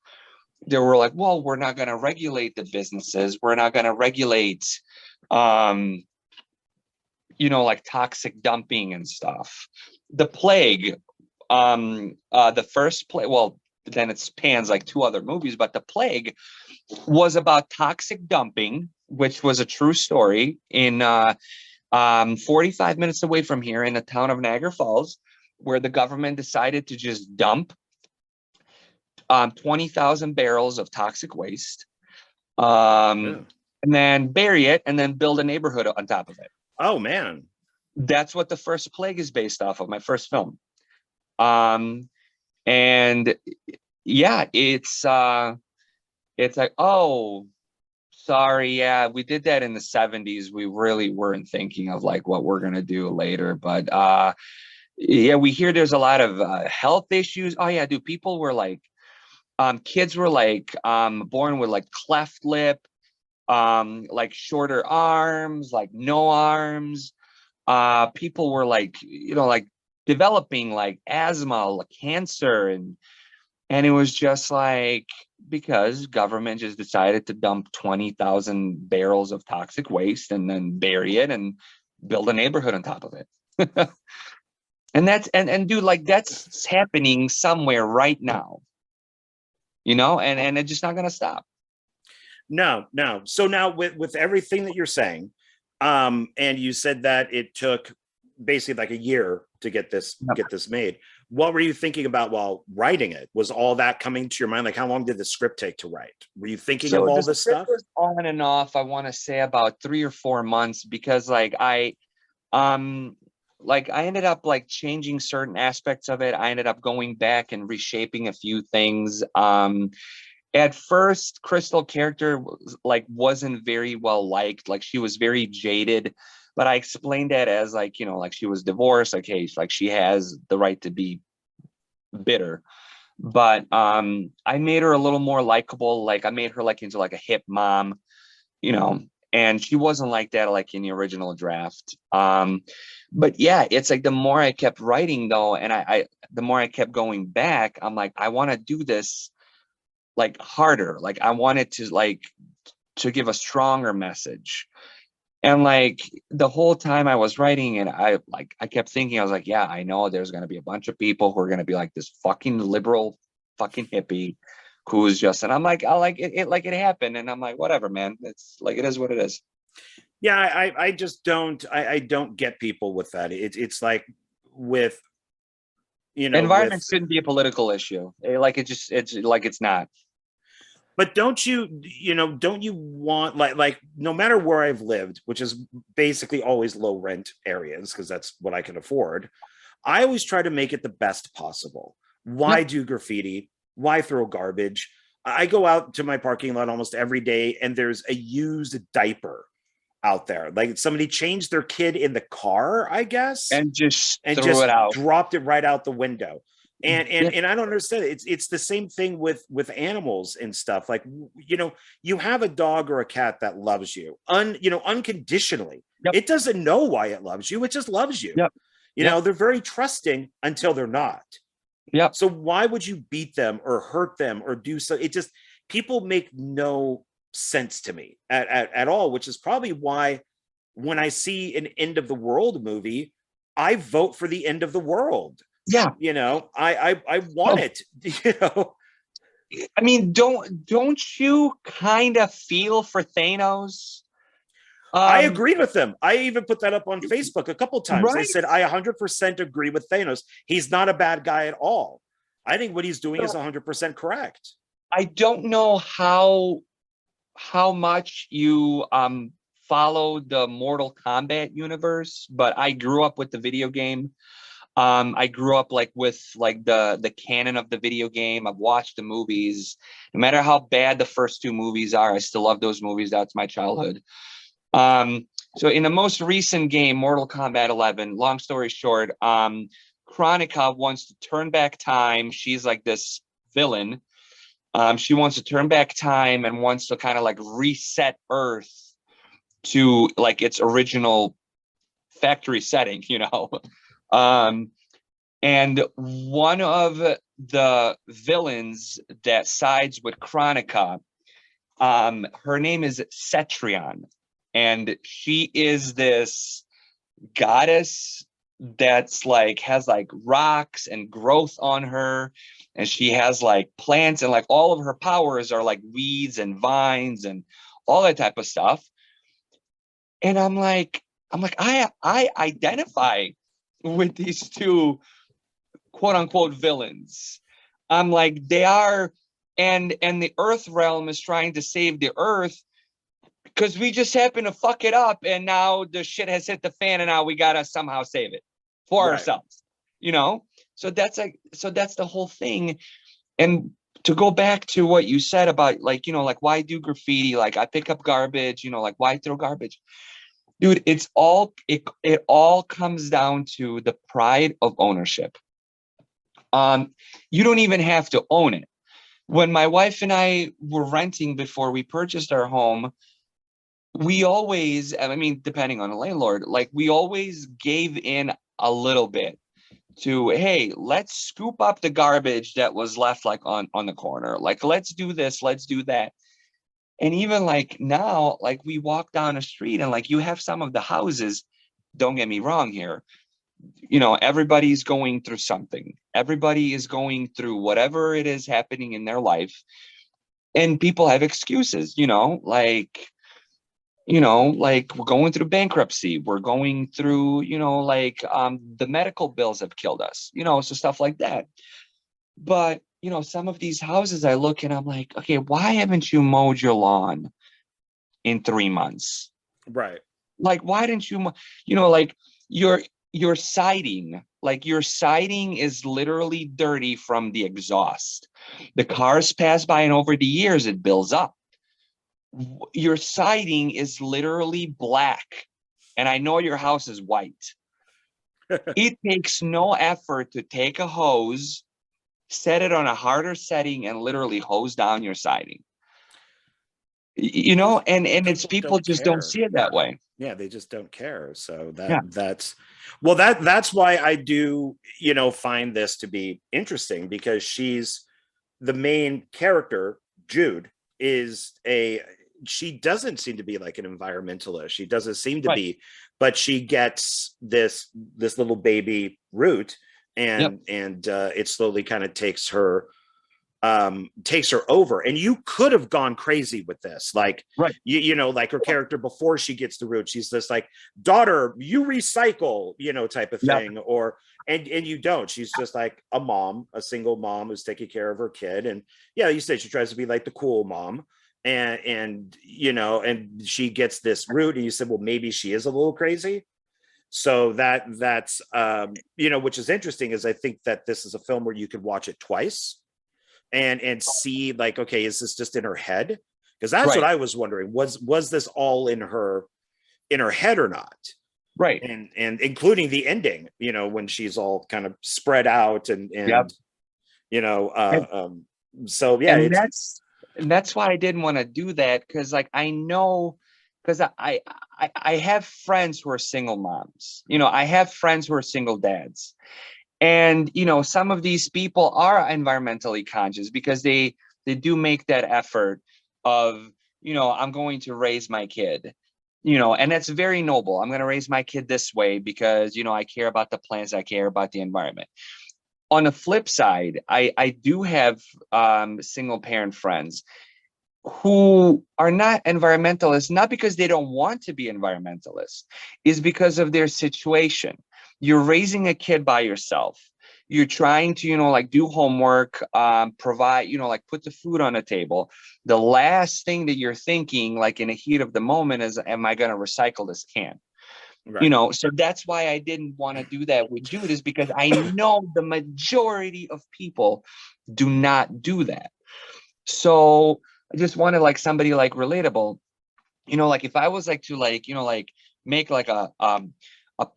they were like, well, we're not going to regulate the businesses, we're not going to regulate like toxic dumping and stuff. The plague, the first plague, well, then it spans like 2 other movies, but the plague was about toxic dumping, which was a true story in 45 minutes away from here in the town of Niagara Falls, where the government decided to just dump 20,000 barrels of toxic waste, and then bury it, and then build a neighborhood on top of it. Oh man. That's what the first plague is based off of, my first film. And yeah, it's like, oh, sorry, yeah, we did that in the 70s. We really weren't thinking of like what we're gonna do later. But yeah, we hear there's a lot of health issues. Oh yeah, dude, people were like, kids were like born with like cleft lip, like shorter arms, like no arms. People were like, like developing like asthma, like cancer, and it was just like, because government just decided to dump 20,000 barrels of toxic waste and then bury it and build a neighborhood on top of it. And that's and dude, like that's happening somewhere right now, and it's just not gonna stop. No, no. So now with everything that you're saying, and you said that it took basically like a year to get this made. What were you thinking about while writing it? Was all that coming to your mind? Like, how long did the script take to write? Were you thinking of So all the this script stuff? was on and off, I want to say about 3 or 4 months, because um I ended up like changing certain aspects of it. I ended up going back and reshaping a few things. At first, Crystal character wasn't very well liked. Like she was very jaded, but I explained that as like, like she was divorced. Okay, like she has the right to be bitter. But I made her a little more likable. Like I made her like into like a hip mom, you know, and she wasn't like that like in the original draft. But yeah, it's like the more I kept writing though, and I the more I kept going back, I'm like, I want to do this like harder. Like I wanted to give a stronger message. And like the whole time I was writing it, I kept thinking, I was like, yeah, I know there's gonna be a bunch of people who are gonna be like this fucking liberal fucking hippie who's just, and I'm like, I like it like it happened. And I'm like, whatever, man. It's like it is what it is. Yeah, I just don't, I don't get people with that. It's like with with Environment shouldn't be a political issue. Like it's like it's not. but don't you want like no matter where I've lived, which is basically always low rent areas because that's what I can afford, I always try to make it the best possible. Why Yep. do graffiti? Why throw garbage? I go out to my parking lot almost every day and there's a used diaper out there. Like somebody changed their kid in the car, I guess, And just and threw it just out. dropped it right out the window. And and Yeah. and I don't understand it. It's the same thing with animals and stuff. Like you have a dog or a cat that loves you unconditionally. Yep. It doesn't know why it loves you. It just loves you. Yep. Yep. They're very trusting until they're not. Yep. So why would you beat them or hurt them or do so? It just people make no sense to me at all, which is probably why when I see an end of the world movie, I vote for the end of the world. Yeah. I want Well, it. I mean, don't you kind of feel for Thanos? I Um, agreed with them. I even put that up on Facebook a couple times. I right. said I 100% agree with Thanos. He's not a bad guy at all. I think what he's doing is So 100% correct. I don't know how much you follow the Mortal Kombat universe, but I grew up with the video game. I grew up like with like the canon of the video game. I've watched the movies. No matter how bad the first two movies are, I still love those movies. That's my childhood. So in the most recent game, Mortal Kombat 11, long story short, Kronika wants to turn back time. She's like this villain. She wants to turn back time and wants to kind of like reset Earth to like its original factory setting, Um, and one of the villains that sides with Kronika, her name is Cetrion, and she is this goddess that's like has like rocks and growth on her, and she has like plants, and like all of her powers are like weeds and vines and all that type of stuff. And I'm like I identify with these two quote unquote villains. I'm like they are, and the Earth realm is trying to save the Earth because we just happen to fuck it up, and now the shit has hit the fan, and now we gotta somehow save it for Right. ourselves, you know. So that's the whole thing. And to go back to what you said about like, like why do graffiti? Like I pick up garbage, like why throw garbage? Dude, it all comes down to the pride of ownership. You don't even have to own it. When my wife and I were renting before we purchased our home, we always, I mean, depending on the landlord, like we always gave in a little bit to, hey, let's scoop up the garbage that was left like on the corner. Like, let's do this, let's do that. And even like now, like we walk down a street and like you have some of the houses, don't get me wrong here, everybody's going through something. Everybody is going through whatever it is happening in their life. And people have excuses, like we're going through bankruptcy. We're going through, the medical bills have killed us, so stuff like that. But, some of these houses I look and I'm like, okay, why haven't you mowed your lawn in 3 months? Right. Like, why didn't you, like your siding, like your siding is literally dirty from the exhaust. The cars pass by and over the years, it builds up. Your siding is literally black. And I know your house is white. It takes no effort to take a hose, set it on a harder setting, and literally hose down your siding. And it's people just don't see it that way. Yeah, they just don't care. So Yeah. that's why I do, find this to be interesting, because she's the main character. Jude she doesn't seem to be like an environmentalist. She doesn't seem to be, but she gets this little baby root, and it slowly kind of takes her over. And you could have gone crazy with this, like, like her character before she gets the root, she's this like, daughter, you recycle, type of thing. Or and you don't. She's just like a single mom who's taking care of her kid. And you said she tries to be like the cool mom, and she gets this root, and you said, well, maybe she is a little crazy. So that's which is interesting, is I think that this is a film where you could watch it twice and see, like, okay, is this just in her head? Because that's what I was wondering, was this all in her head or not? Right. And including the ending, when she's all kind of spread out and so yeah, and that's why I didn't want to do that, because like I know, because I have friends who are single moms, I have friends who are single dads. And, some of these people are environmentally conscious, because they do make that effort of, I'm going to raise my kid, and that's very noble. I'm going to raise my kid this way because, I care about the plants, I care about the environment. On the flip side, I do have single parent friends who are not environmentalists, not because they don't want to be environmentalists, is because of their situation. You're raising a kid by yourself. You're trying to, like do homework, provide, like put the food on the table. The last thing that you're thinking, like in the heat of the moment, is, am I going to recycle this can? Right. So that's why I didn't want to do that with Jude, is because I know the majority of people do not do that. So I just wanted like somebody like relatable, like if I was like to like, like make like a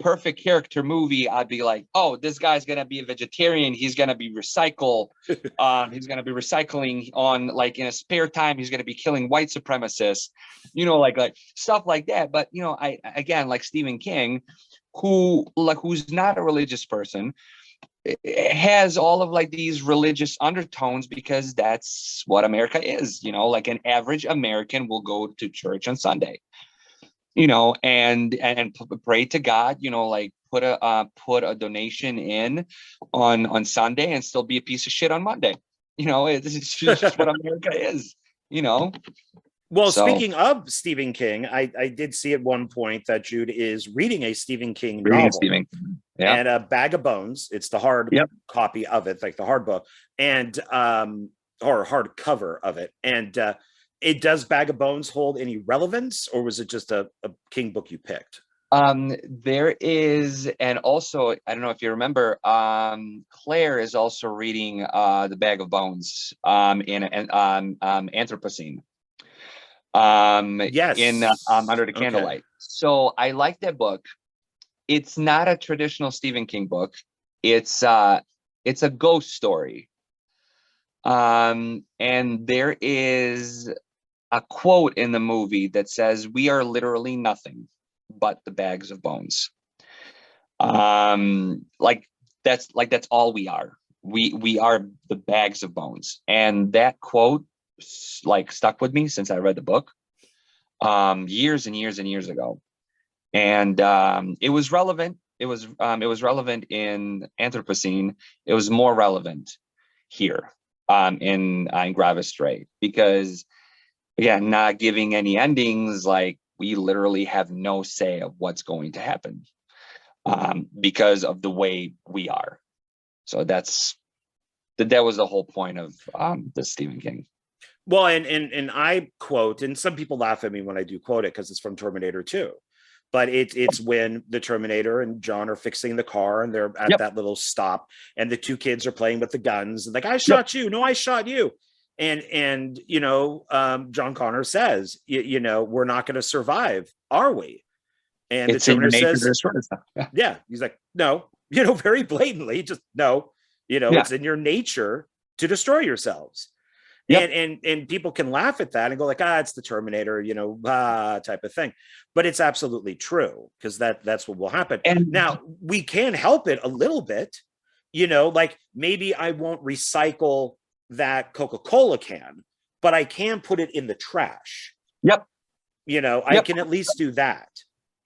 perfect character movie, I'd be like, oh, this guy's going to be a vegetarian. He's going to be recycle. He's going to be recycling on like in a spare time. He's going to be killing white supremacists, like stuff like that. But, I, again, like Stephen King, who's not a religious person, has all of like these religious undertones, because that's what America is, like an average American will go to church on Sunday, and pray to God, like put a donation in on Sunday and still be a piece of shit on Monday. It's just what America is, Well, speaking of Stephen King, I did see at one point that Jude is reading a Stephen King novel. And A Bag of Bones. It's the hard copy of it, like the hard book, and or hard cover of it. And does Bag of Bones hold any relevance, or was it just a King book you picked? There is, and also, I don't know if you remember, Claire is also reading The Bag of Bones in Anthropocene in Yes. Under the Okay. Candlelight. So I like that book. It's not a traditional Stephen King book. It's a ghost story. And there is a quote in the movie that says, "We are literally nothing but the bags of bones." Like that's all we are. We are the bags of bones. And that quote like stuck with me since I read the book years and years and years ago. And it was relevant. It was relevant in Anthropocene. It was more relevant here in Gravis Strait, because again, not giving any endings, like we literally have no say of what's going to happen because of the way we are. So that was the whole point of the Stephen King. Well, and I quote, and some people laugh at me when I do quote it because it's from Terminator 2. But it's when the Terminator and John are fixing the car and they're at Yep. that little stop, and the two kids are playing with the guns and like, I Yep. shot you, no, I shot you. And John Connor says, we're not going to survive, are we? And It's the in your Terminator nature to says, destroy stuff. Yeah. yeah. He's like, no, very blatantly, just no, Yeah. it's in your nature to destroy yourselves. Yep. And people can laugh at that and go like, it's the Terminator, type of thing. But it's absolutely true, because that's what will happen. And Now, we can help it a little bit, like maybe I won't recycle that Coca-Cola can, but I can put it in the trash. yep. I can at least do that.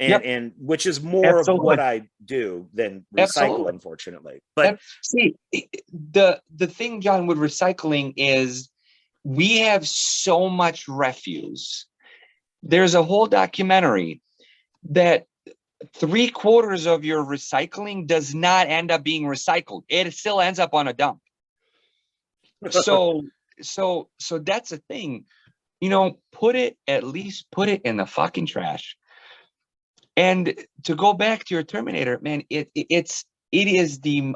Yep. And which is more Absolutely. of what I do than recycle, Absolutely. Unfortunately. But see, the thing, John, with recycling is we have so much refuse. There's a whole documentary that 3/4 of your recycling does not end up being recycled. It still ends up on a dump. So that's a thing. At least put it in the fucking trash. And to go back to your Terminator, man, it is the,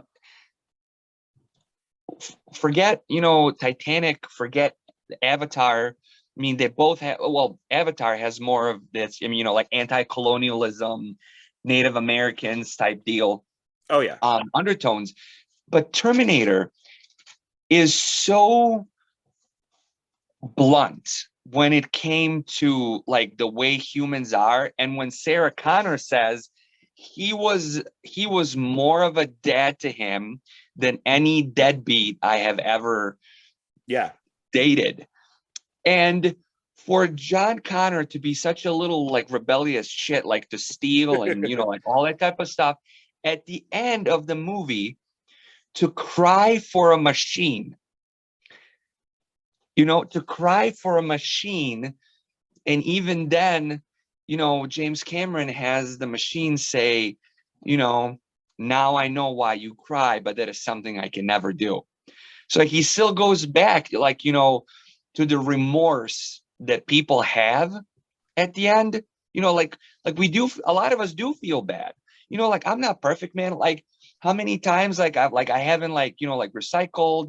forget, Titanic, forget Avatar. I mean, they both have, well, Avatar has more of this, like anti-colonialism, Native Americans type deal. Oh yeah. Undertones. But Terminator is so blunt when it came to like the way humans are. And when Sarah Connor says he was more of a dad to him than any deadbeat I have ever dated. And for John Connor to be such a little like rebellious shit, like to steal and like all that type of stuff, at the end of the movie, to cry for a machine, to cry for a machine. And even then, James Cameron has the machine say, now I know why you cry, but that is something I can never do. So he still goes back, like, to the remorse that people have at the end, like we do, a lot of us do feel bad, like I'm not perfect, man. Like how many times, I haven't recycled,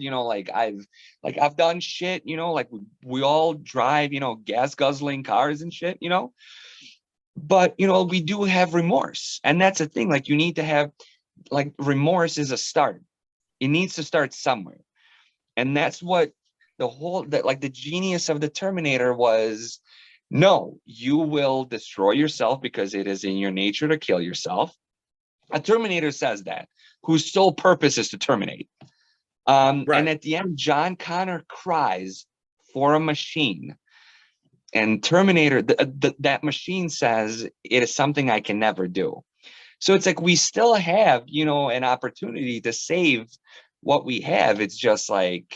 I've done shit, like we all drive, gas guzzling cars and shit, but, we do have remorse. And that's the thing, like you need to have, like, remorse is a start. It needs to start somewhere. And that's what the genius of the Terminator was. No, you will destroy yourself because it is in your nature to kill yourself. A Terminator says that, whose sole purpose is to terminate. Right. And at the end, John Connor cries for a machine. And Terminator, that machine says, it is something I can never do. So it's like we still have, an opportunity to save what we have. It's just like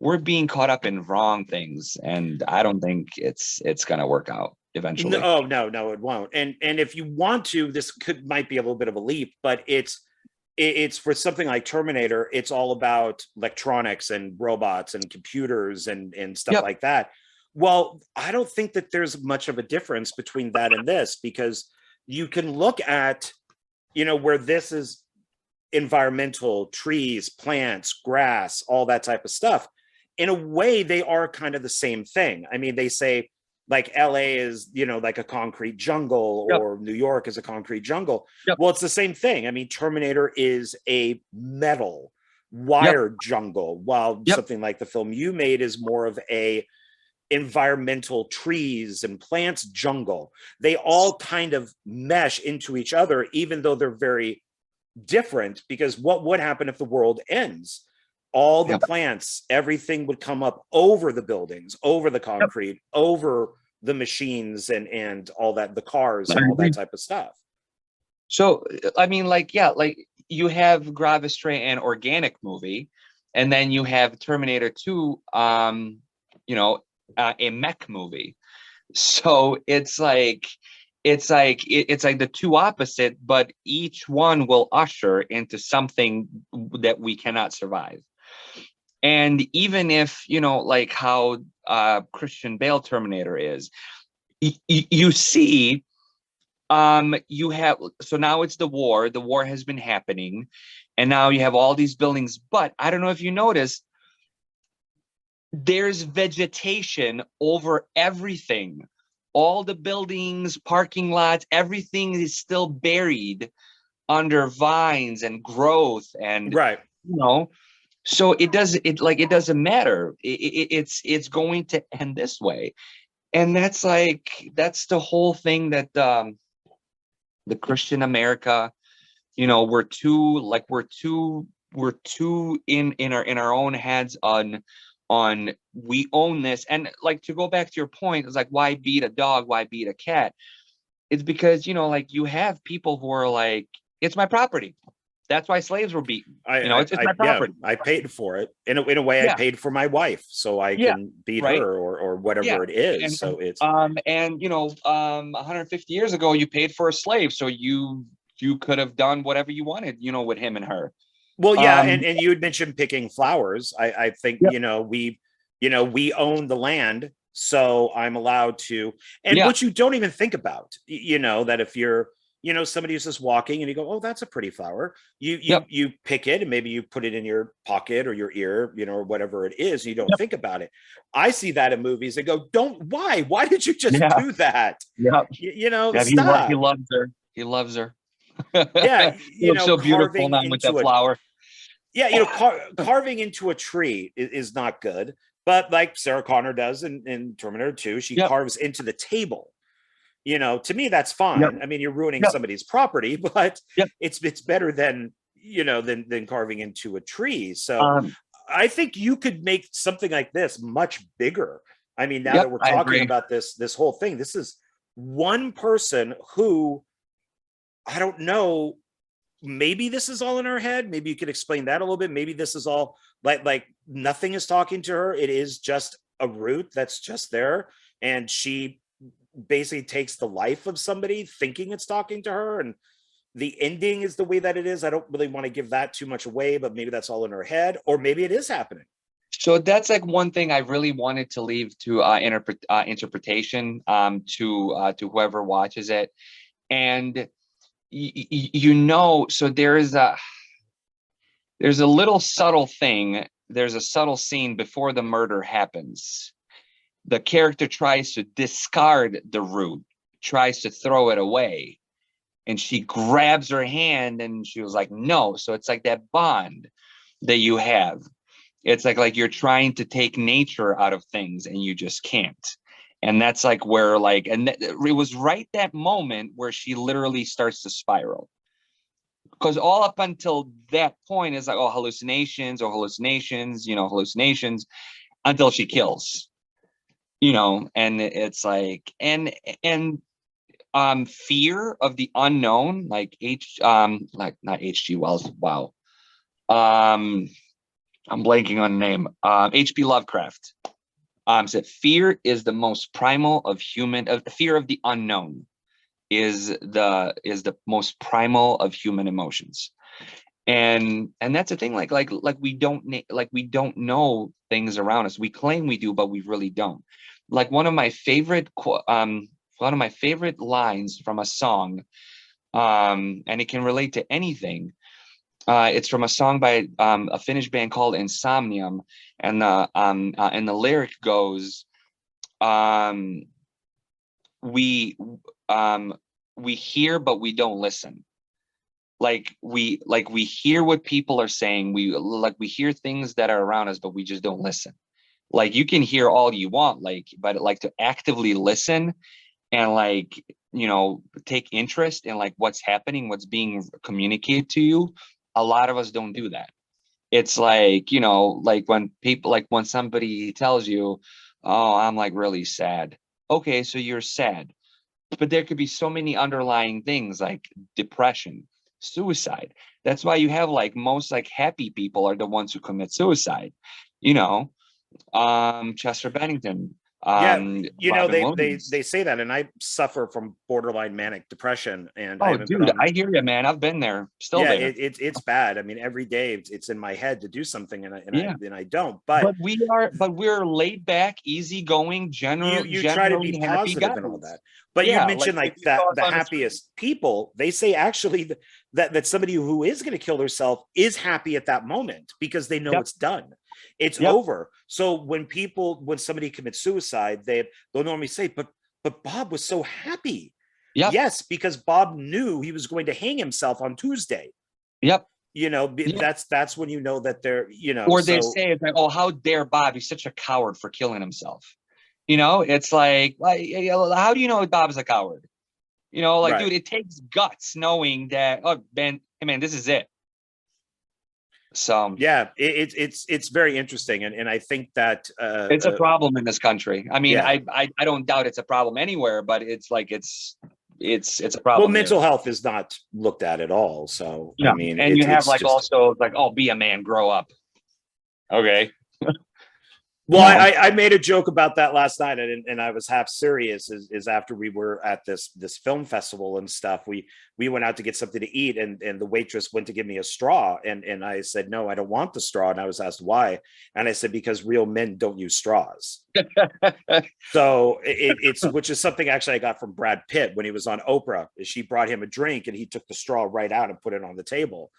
we're being caught up in wrong things, and I don't think it's going to work out eventually. No, it won't. And if you want to, this might be a little bit of a leap, but it's for something like Terminator. It's all about electronics and robots and computers and stuff like that. Well, I don't think that there's much of a difference between that and this, because you can look at, where this is environmental, trees, plants, grass, all that type of stuff. In a way, they are kind of the same thing. I mean, they say like LA is, like a concrete jungle, Yep. or New York is a concrete jungle. Yep. Well, it's the same thing. I mean, Terminator is a metal Yep. wire jungle, while Yep. something like the film you made is more of a environmental trees and plants jungle. They all kind of mesh into each other, even though they're very different, because what would happen if the world ends? All the Yep. plants, everything would come up over the buildings, over the concrete, yep. over the machines and all that, the cars and all that type of stuff. So, I mean, like, yeah, like you have Gravis, an organic movie, and then you have Terminator 2, a mech movie. So it's like the two opposite, but each one will usher into something that we cannot survive. And even if, like how Christian Bale Terminator is, you see, you have, so now it's the war has been happening, and now you have all these buildings, but I don't know if you noticed, there's vegetation over everything. All the buildings, parking lots, everything is still buried under vines and growth, and right. So it doesn't matter. It's going to end this way, and that's the whole thing that the Christian America, we're too in our own heads on we own this. And like, to go back to your point, it's like, why beat a dog, why beat a cat? It's because like, you have people who are like, it's my property. That's why slaves were beaten. It's my property. Yeah, I paid for it. In a way, yeah. I paid for my wife, so I can beat her or whatever it is. And, so it's 150 years ago, you paid for a slave, so you could have done whatever you wanted, with him and her. Well, yeah, and you had mentioned picking flowers. I think we own the land, so I'm allowed to. And what you don't even think about, that if you're somebody who's just walking and you go, oh, that's a pretty flower. You pick it and maybe you put it in your pocket or your ear, or whatever it is. You don't think about it. I see that in movies and go, why did you just do that? Stop. He loves her. He loves her. Yeah. So beautiful now with that flower. Yeah. Carving into a tree is not good, but like Sarah Connor does in Terminator 2, she carves into the table. To me, that's fine. I mean, you're ruining somebody's property, but it's better than carving into a tree. So I think you could make something like this much bigger. I mean, now that we're talking about this whole thing, this is one person who, I don't know, maybe this is all in her head. Maybe you could explain that a little bit. Maybe this is all like nothing is talking to her. It is just a root that's just there. And she basically takes the life of somebody thinking it's talking to her, and the ending is the way that it is. I don't really want to give that too much away, but maybe that's all in her head, or maybe it is happening. So that's like one thing I really wanted to leave to interpretation to whoever watches it. And so there's a little subtle thing. There's a subtle scene before the murder happens. The character tries to discard the root, tries to throw it away, and she grabs her hand and she was like, no. So it's like that bond that you have. It's like you're trying to take nature out of things and you just can't. And that's like where it was right that moment where she literally starts to spiral. Because all up until that point is like, oh, hallucinations, until she kills. And it's like, and fear of the unknown, like not H.G. Wells. Wow. I'm blanking on the name. H.P. Lovecraft. Said fear is the most primal of fear of the unknown is the most primal of human emotions. And that's the thing, like we don't know things around us. We claim we do, but we really don't. Like one of my favorite one of my favorite lines from a song, and it can relate to anything. It's from a song by a Finnish band called Insomnium, and the lyric goes, we hear but we don't listen. We hear what people are saying. We hear things that are around us, but we just don't listen. Like, you can hear all you want, but to actively listen and take interest in what's happening, what's being communicated to you. A lot of us don't do that. It's when somebody tells you, oh, I'm really sad. Okay, so you're sad, but there could be so many underlying things like depression, suicide. That's why you have most happy people are the ones who commit suicide. Chester Bennington. Robin they Williams. they say that, and I suffer from borderline manic depression, and dude, I hear you, man. I've been there. Still there. It's bad. I mean, every day it's in my head to do something, and I don't. But we're laid back, easygoing, you try to be positive and all that. But you mentioned the happiest people. They say actually that somebody who is going to kill herself is happy at that moment because they know it's done. It's over. So when somebody commits suicide, they'll normally say, but Bob was so happy. Yep. Yes, because Bob knew he was going to hang himself on Tuesday. Yep. That's when you know that they're, Or they say it's oh, how dare Bob? He's such a coward for killing himself. It's how do you know Bob's a coward? Right. Dude, it takes guts knowing that, oh, Ben, hey man, this is it. So yeah, it's very interesting, and I think that it's a problem in this country. I mean, I don't doubt it's a problem anywhere, but it's a problem. Well, mental health is not looked at all. So I mean, and you have also oh, be a man, grow up. Okay. Well, I made a joke about that last night, and I was half serious. Is after we were at this film festival and stuff, we went out to get something to eat, and the waitress went to give me a straw, and I said, no, I don't want the straw, and I was asked why, and I said, because real men don't use straws. So it's which is something actually I got from Brad Pitt when he was on Oprah. She brought him a drink, and he took the straw right out and put it on the table,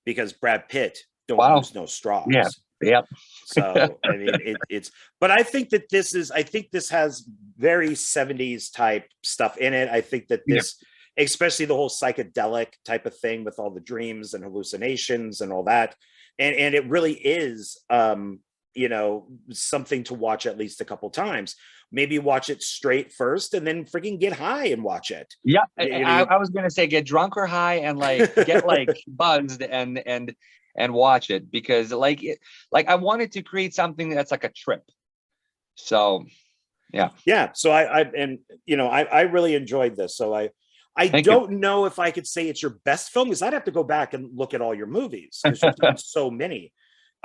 because Brad Pitt don't use no straws. Yeah. Yep. So I mean, but I think that this has very 70s type stuff in it. I think that this, especially the whole psychedelic type of thing with all the dreams and hallucinations and all that, and it really is, something to watch at least a couple times. Maybe watch it straight first, and then freaking get high and watch it. Yeah, I was gonna say get drunk or high and get buzzed and watch it, because I wanted to create something that's like a trip. So yeah. So I really enjoyed this. So I don't know if I could say it's your best film, because I'd have to go back and look at all your movies. There's so many.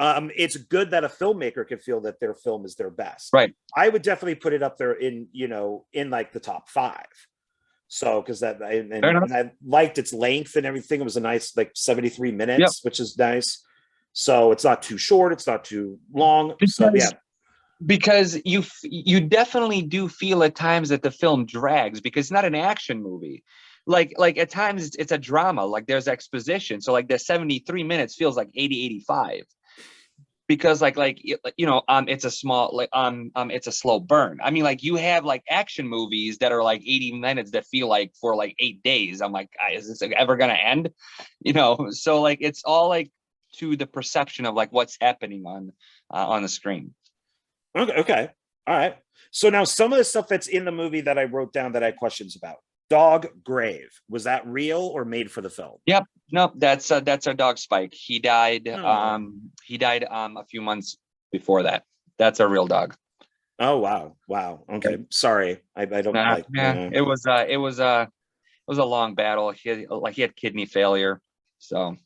It's good that a filmmaker can feel that their film is their best. Right. I would definitely put it up there in the top 5. So, because I liked its length and everything. It was a nice 73 minutes, which is nice. So it's not too short. It's not too long. Because you definitely do feel at times that the film drags, because it's not an action movie. Like at times it's a drama. There's exposition. So the 73 minutes feels like 80, 85. Because it's a small it's a slow burn. I mean, you have action movies that are 80 minutes that feel for 8 days. I'm like, is this ever gonna end? So it's all to the perception of what's happening on the screen. Okay, all right. So now some of the stuff that's in the movie that I wrote down that I had questions about. Dog Grave, was that real or made for the film? Yep. No, that's our dog Spike. He died. A few months before that. That's a real dog. Oh wow. Okay, sorry. I don't like. It was a long battle. He had kidney failure. So,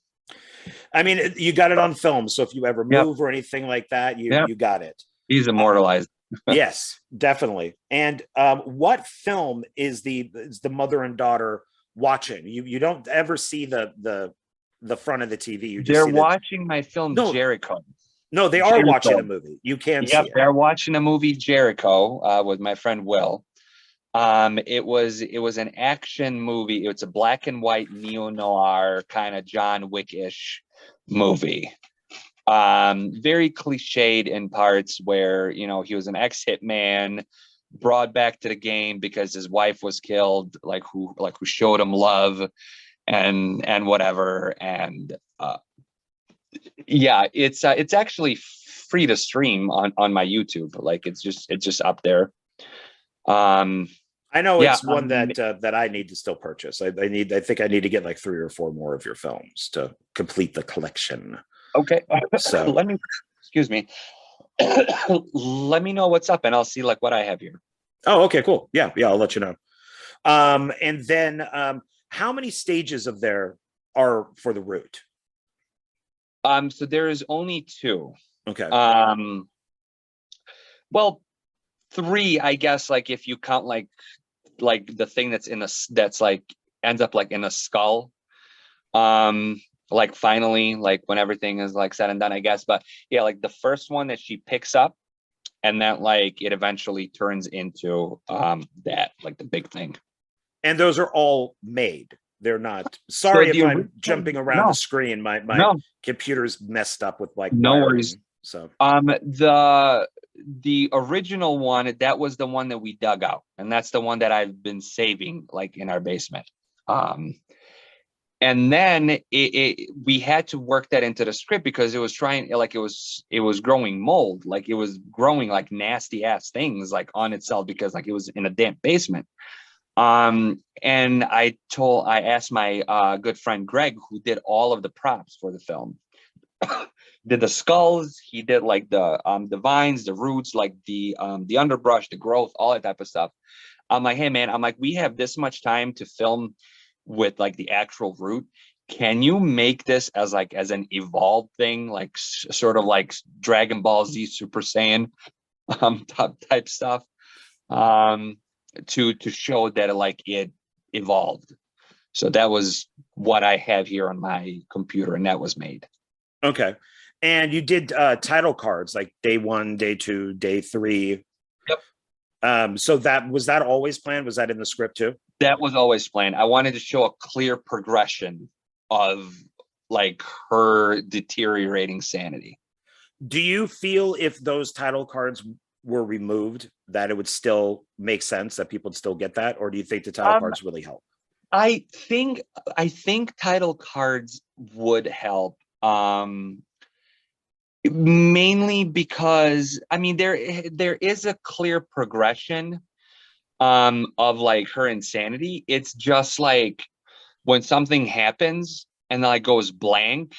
I mean, you got it on film. So if you ever move or anything like that, you got it. He's immortalized. Yes, definitely. And what film is the mother and daughter watching? You don't ever see the front of the TV. They're watching my film Jericho. No, they are watching a movie. You can see it. They're watching a movie Jericho with my friend Will. It was an action movie. It's a black and white neo-noir kind of John Wick-ish movie. Very cliched in parts where, you know, he was an ex-hitman brought back to the game because his wife was killed, who showed him love and whatever. And yeah, it's actually free to stream on my YouTube. Like it's just up there. I know Yeah, it's one that I need to still purchase. I think I need to get like 3 or 4 more of your films to complete the collection. okay. So Excuse me. Let me know what's up and I'll see like what I have here. oh, okay, cool. Yeah, I'll let you know. And then how many stages of there are for the route? So there is only 2. Okay. Well, 3, I guess, like if you count like the thing that's like ends up like in a skull. Like finally, like when everything is like said and done, I guess. But yeah, like the first one that she picks up and that like it eventually turns into that like the big thing. And those are all made. They're not. Sorry if I'm jumping around the screen. My computer's messed up with like no wiring, worries. So the original one, that was the one that we dug out, and that's the one that I've been saving like in our basement. And then we had to work that into the script because it was trying, like it was growing mold, like it was growing like nasty ass things like on itself because like it was in a damp basement. And I asked my good friend Greg, who did all of the props for the film, did the skulls, he did like the vines, the roots, like the underbrush, the growth, all that type of stuff. I'm like, hey man, I'm like, we have this much time to film with like the actual root. Can you make this as an evolved thing, like sort of like Dragon Ball Z Super Saiyan type stuff, to show that it evolved. So that was what I have here on my computer, and that was made. Okay. And you did title cards like day 1, day 2, day 3. Yep. So was that always planned? Was that in the script too? That was always planned. I wanted to show a clear progression of like her deteriorating sanity. Do you feel if those title cards were removed that it would still make sense that people would still get that, or do you think the title cards really help? I think title cards would help. Mainly because I mean there is a clear progression of like her insanity. It's just like when something happens and then like goes blank,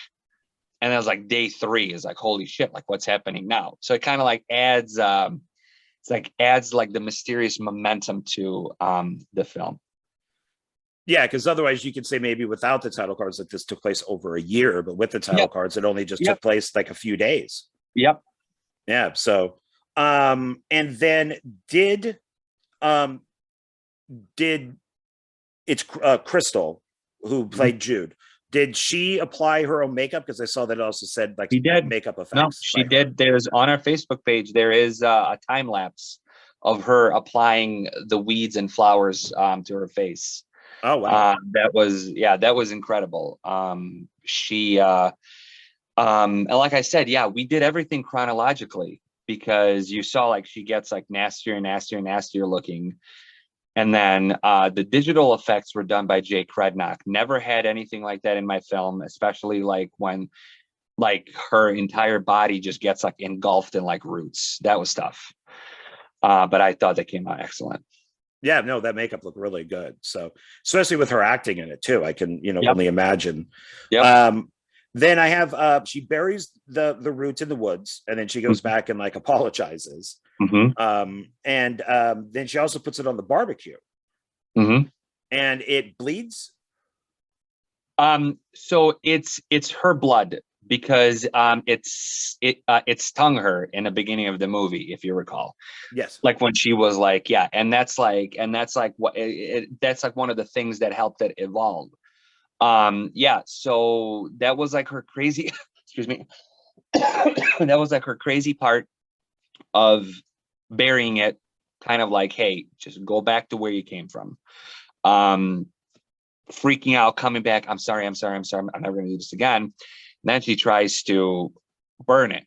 and then it's like day 3 is like, holy shit, like what's happening now? So it kind of like adds adds like the mysterious momentum to the film. Yeah, because otherwise you could say maybe without the title cards that this took place over a year, but with the title cards, it only just took place like a few days. Yep. Yeah. So, and then did it's Crystal who played Jude? Did she apply her own makeup? Because I saw that it also said like she did makeup effects. No, she did. There's on our Facebook page, there is a time lapse of her applying the weeds and flowers to her face. Oh wow. That was incredible. She and like I said, yeah, we did everything chronologically because you saw like she gets like nastier and nastier and nastier looking. And then the digital effects were done by Jay Krednock. Never had anything like that in my film, especially like when like her entire body just gets like engulfed in like roots. That was tough. But I thought that came out excellent. Yeah, no, that makeup looked really good. So especially with her acting in it too, I can, only imagine. Yep. Then I have she buries the roots in the woods, and then she goes back and like apologizes. And then she also puts it on the barbecue. And it bleeds. So it's her blood because it stung her in the beginning of the movie, if you recall. Yes. Like when she was like, yeah, and that's like what that's like one of the things that helped it evolve. Yeah, so that was like her crazy excuse me. That was like her crazy part of burying it kind of like, hey, just go back to where you came from. Freaking out, coming back. I'm sorry. I'm never going to do this again. And then she tries to burn it.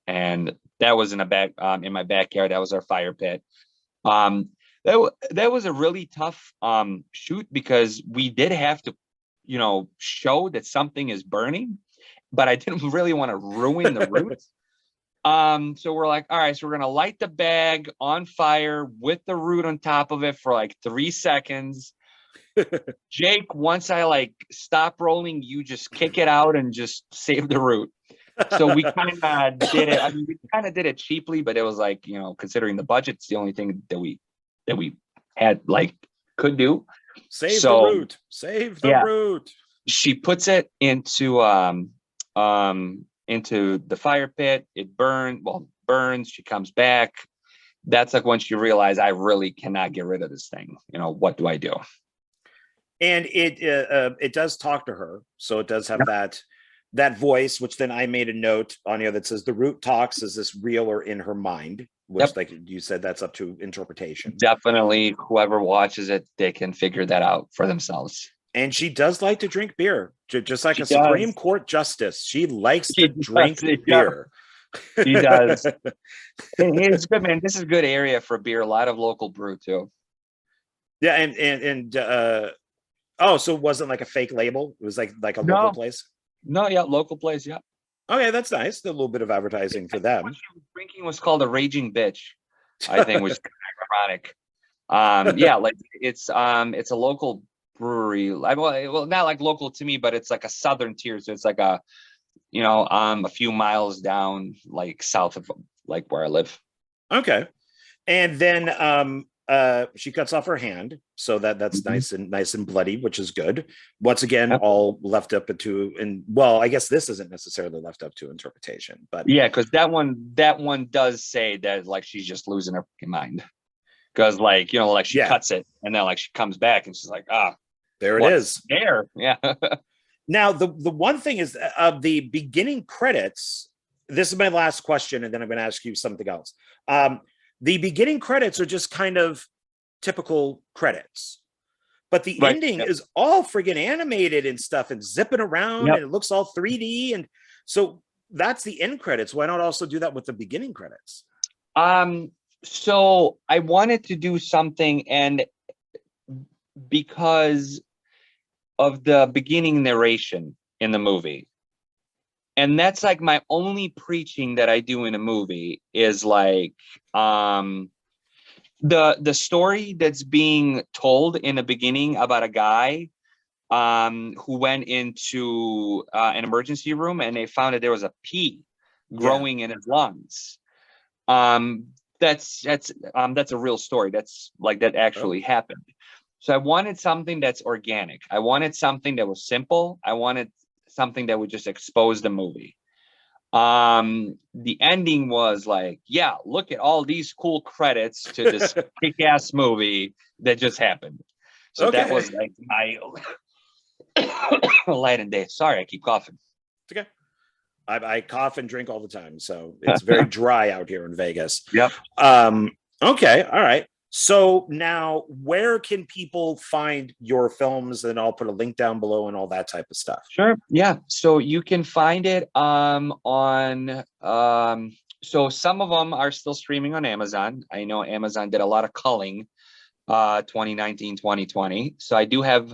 And that was in my backyard. That was our fire pit. That was a really tough shoot, because we did have to, show that something is burning, but I didn't really want to ruin the roots. So we're like, all right, so we're gonna light the bag on fire with the root on top of it for like 3 seconds. Jake, once I like stop rolling, you just kick it out and just save the root. So we kind of did it. I mean, we kind of did it cheaply, but it was like, considering the budget, it's the only thing that we had could do. Save the root. Save the root. She puts it into the fire pit. It burns. She comes back. That's like when she realized, I really cannot get rid of this thing. What do I do? And it does talk to her, so it does have that voice, which then I made a note on here that says the root talks. Is this real or in her mind? Which, like you said, that's up to interpretation. Definitely, whoever watches it, they can figure that out for themselves. And she does like to drink beer, just like a Supreme Court justice. She likes to drink beer. She does. It's good, man. This is a good area for beer. A lot of local brew too. Yeah, and so it wasn't like a fake label. It was like a local place. No, yeah, local place. Yeah. Okay, that's nice. A little bit of advertising for them. What she was drinking was called a Raging Bitch, I think, was ironic. Yeah, like it's a local brewery. Well, not like local to me, but it's like a southern tier. So it's like a few miles down, like south of like where I live. Okay. And then she cuts off her hand, so that's nice and bloody, which is good. Once again, all left up I guess this isn't necessarily left up to interpretation, but yeah, because that one does say that like she's just losing her mind, because she cuts it and then like she comes back and she's like, there it is. There, yeah. Now the one thing is the beginning credits. This is my last question, and then I'm going to ask you something else. The beginning credits are just kind of typical credits, but the ending is all friggin' animated and stuff and zipping around, and it looks all 3D. And so that's the end credits. Why not also do that with the beginning credits? So I wanted to do something, and because of the beginning narration in the movie. And that's like my only preaching that I do in a movie is like the story that's being told in the beginning about a guy who went into an emergency room and they found that there was a pea growing in his lungs. That's a real story. That's like that actually happened. So I wanted something that's organic. I wanted something that was simple. I wanted something that would just expose the movie. The ending was like, yeah, look at all these cool credits to this kick-ass movie that just happened. So that was like my light and day. Sorry, I keep coughing. It's okay. I cough and drink all the time, so it's very dry out here in Vegas. Yep. Okay. All right. So now, where can people find your films? And I'll put a link down below and all that type of stuff. Sure. Yeah. So you can find it on. So some of them are still streaming on Amazon. I know Amazon did a lot of culling, 2019, 2020. So I do have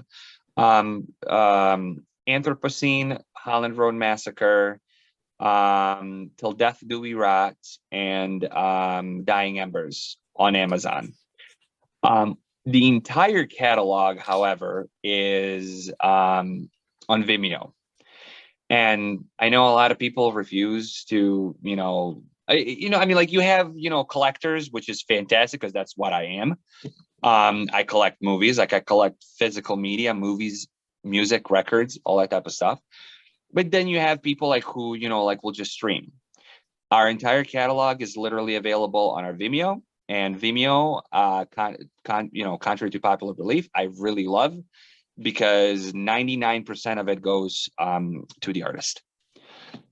Anthropocene, Holland Road Massacre, Till Death Do We Rot, and Dying Embers on Amazon. The entire catalog, however, is on Vimeo. And I know a lot of people refuse to, like you have, collectors, which is fantastic because that's what I am. I collect movies, like I collect physical media, movies, music, records, all that type of stuff. But then you have people like who, will just stream. Our entire catalog is literally available on our Vimeo. And Vimeo, contrary to popular belief, I really love because 99% of it goes to the artist.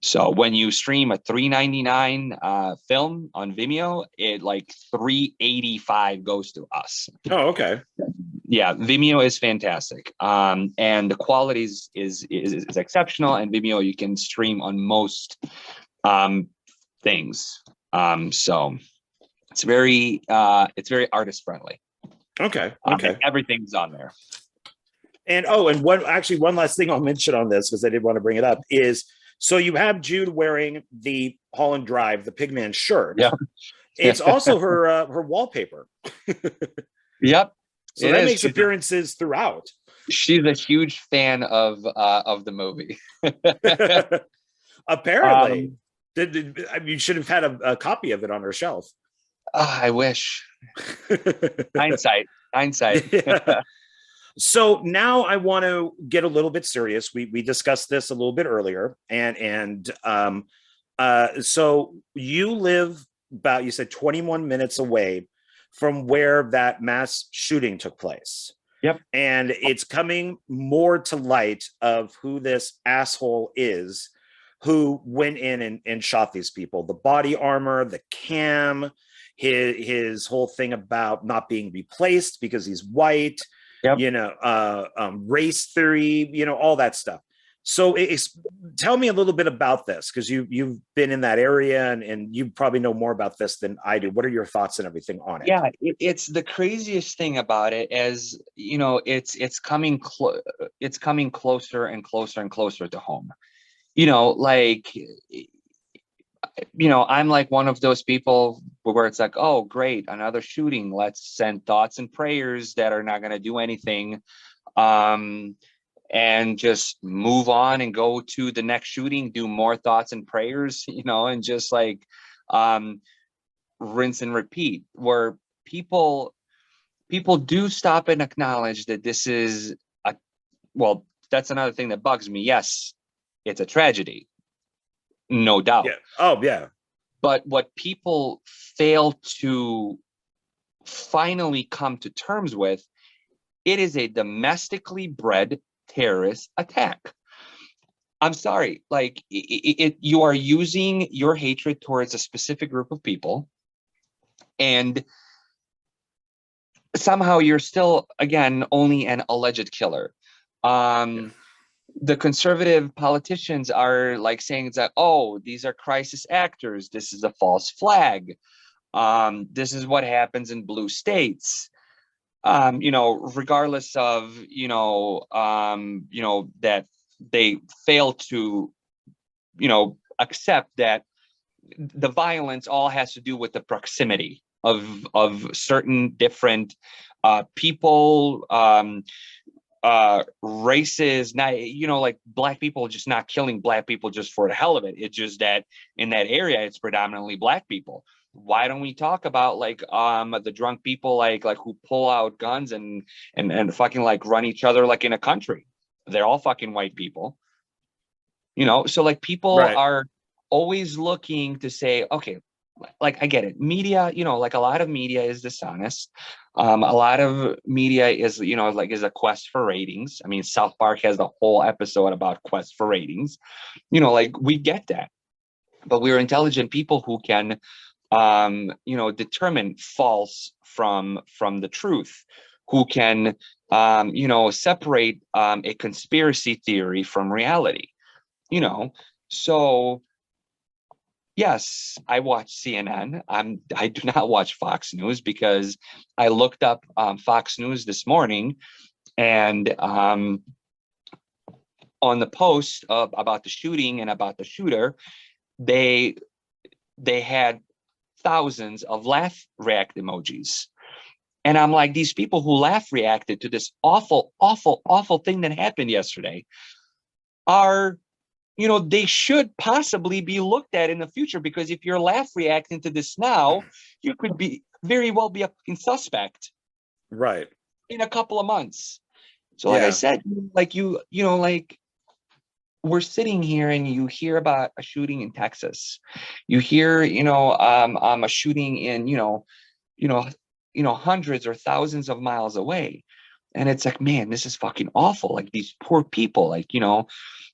So when you stream a $3.99 film on Vimeo, it like $3.85 goes to us. Oh, okay. Yeah, Vimeo is fantastic, and the quality is exceptional. And Vimeo, you can stream on most things, so it's very artist friendly. Okay. Everything's on there. And one last thing I'll mention on this, because I did want to bring it up, is so you have Jude wearing the Holland Drive, the Pigman shirt. Yeah. It's also her wallpaper. Yep. So that makes appearances throughout. She's a huge fan of the movie. Apparently. You should have had a copy of it on her shelf. I wish. Hindsight. Yeah. So now I want to get a little bit serious. We discussed this a little bit earlier, and so you live about, you said 21 minutes away from where that mass shooting took place. Yep. And it's coming more to light of who this asshole is, who went in and shot these people. The body armor, the cam, his whole thing about not being replaced because he's white. Yep. Race theory, all that stuff. So tell me a little bit about this, because you've been in that area and you probably know more about this than I do. What are your thoughts and everything on it? Yeah, it's the craziest thing about it, as it's coming closer and closer and closer to home. I'm like one of those people where it's like, oh, great, another shooting. Let's send thoughts and prayers that are not going to do anything, and just move on and go to the next shooting, do more thoughts and prayers, and just like rinse and repeat, where people do stop and acknowledge that this is that's another thing that bugs me. Yes, it's a tragedy. No doubt. Yeah. Oh, yeah. But what people fail to finally come to terms with, it is a domestically bred terrorist attack. I'm sorry, like you are using your hatred towards a specific group of people, and somehow you're still, again, only an alleged killer. The conservative politicians are like saying, it's like, oh, these are crisis actors. This is a false flag. This is what happens in blue states. Regardless of, that they fail to, accept that the violence all has to do with the proximity of certain different people, races, not, like black people just not killing black people just for the hell of it. It's just that in that area, it's predominantly black people. Why don't we talk about like the drunk people like who pull out guns and fucking like run each other like in a country? They're all fucking white people, so like people Right. are always looking to say, okay, like I get it. Media, like a lot of media is dishonest. A lot of media is, is a quest for ratings. I mean, South Park has a whole episode about quest for ratings. Like we get that, but we're intelligent people who can, determine false from the truth, who can, separate a conspiracy theory from reality. So. Yes, I watch CNN. I do not watch Fox News because I looked up Fox News this morning, and on the post about the shooting and about the shooter, they had thousands of laugh react emojis. And I'm like, these people who laugh reacted to this awful, awful, awful thing that happened yesterday are, they should possibly be looked at in the future, because if you're laugh reacting to this now, you could very well be a fucking suspect. Right. In a couple of months. So like I said, like, like we're sitting here and you hear about a shooting in Texas. You hear, a shooting in, hundreds or thousands of miles away. And it's like, man, this is fucking awful. Like these poor people, like,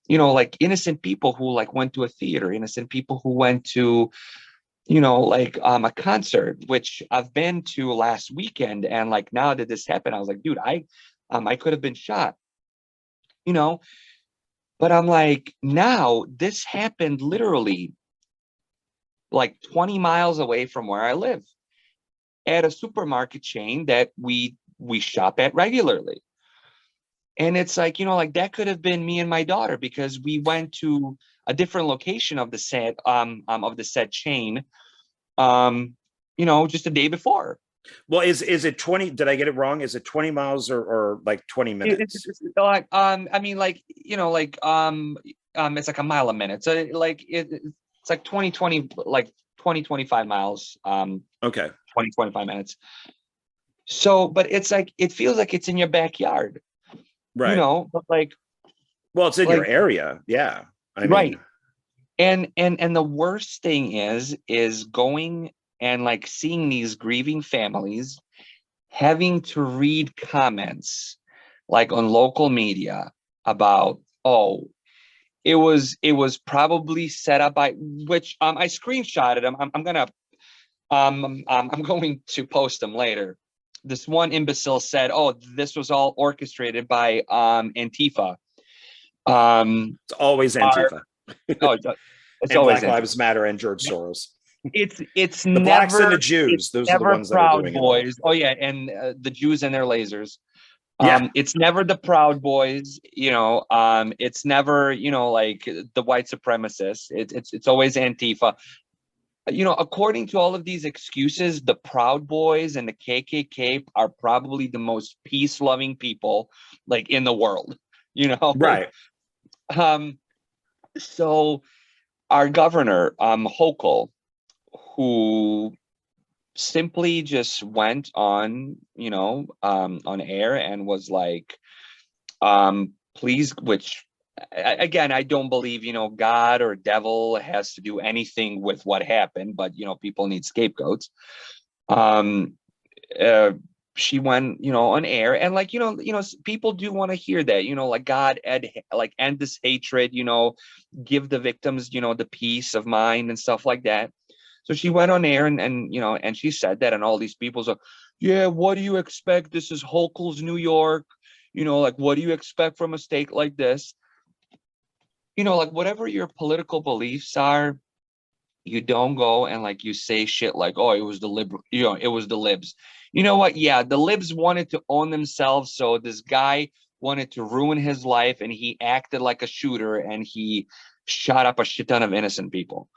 like innocent people who like went to a theater, innocent people who went to, like a concert, which I've been to last weekend. And like now that this happened, I was like, dude, I could have been shot, you know, but I'm like, now this happened literally like 20 miles away from where I live at a supermarket chain that we shop at regularly. And it's like, like that could have been me and my daughter because we went to a different location of the said chain, just the day before. Well, is it 20? Did I get it wrong? Is it 20 miles or like 20 minutes? It's like, I mean, like, it's like a mile a minute. So like it's like 20 like 25 miles, Okay. 25 minutes. So, but it's like, it feels like it's in your backyard, Right. but like, Well, it's in your area. Yeah. I mean, right. And the worst thing is going and like seeing these grieving families having to read comments like on local media about, oh, it was probably set up by, which I screenshotted them. I'm going to post them later. This one imbecile said, oh, this was all orchestrated by Antifa. it's always Antifa. Oh, it's And always Black Lives Matter and George Soros. It's The never blacks and the Jews, those are the never ones that are Proud doing it all. Boys. Oh yeah, and the Jews and their lasers. Yeah. It's never the Proud Boys. It's never like the white supremacists. It's always Antifa. According to all of these excuses, the Proud Boys and the KKK are probably the most peace-loving people like in the world. Right. So our governor, Hochul, who simply just went on, on air and was like, please, which again, I don't believe, God or devil has to do anything with what happened, but, people need scapegoats. She went, on air and like, people do want to hear that, like God, end this hatred, give the victims, the peace of mind and stuff like that. So she went on air and she said that, and all these people said, yeah, what do you expect? This is Hochul's New York. Like, what do you expect from a state like this? Like whatever your political beliefs are, you don't go and like you say shit like, oh, it was the liberal, it was the libs. You know what? Yeah, the libs wanted to own themselves. So this guy wanted to ruin his life and he acted like a shooter and he shot up a shit ton of innocent people.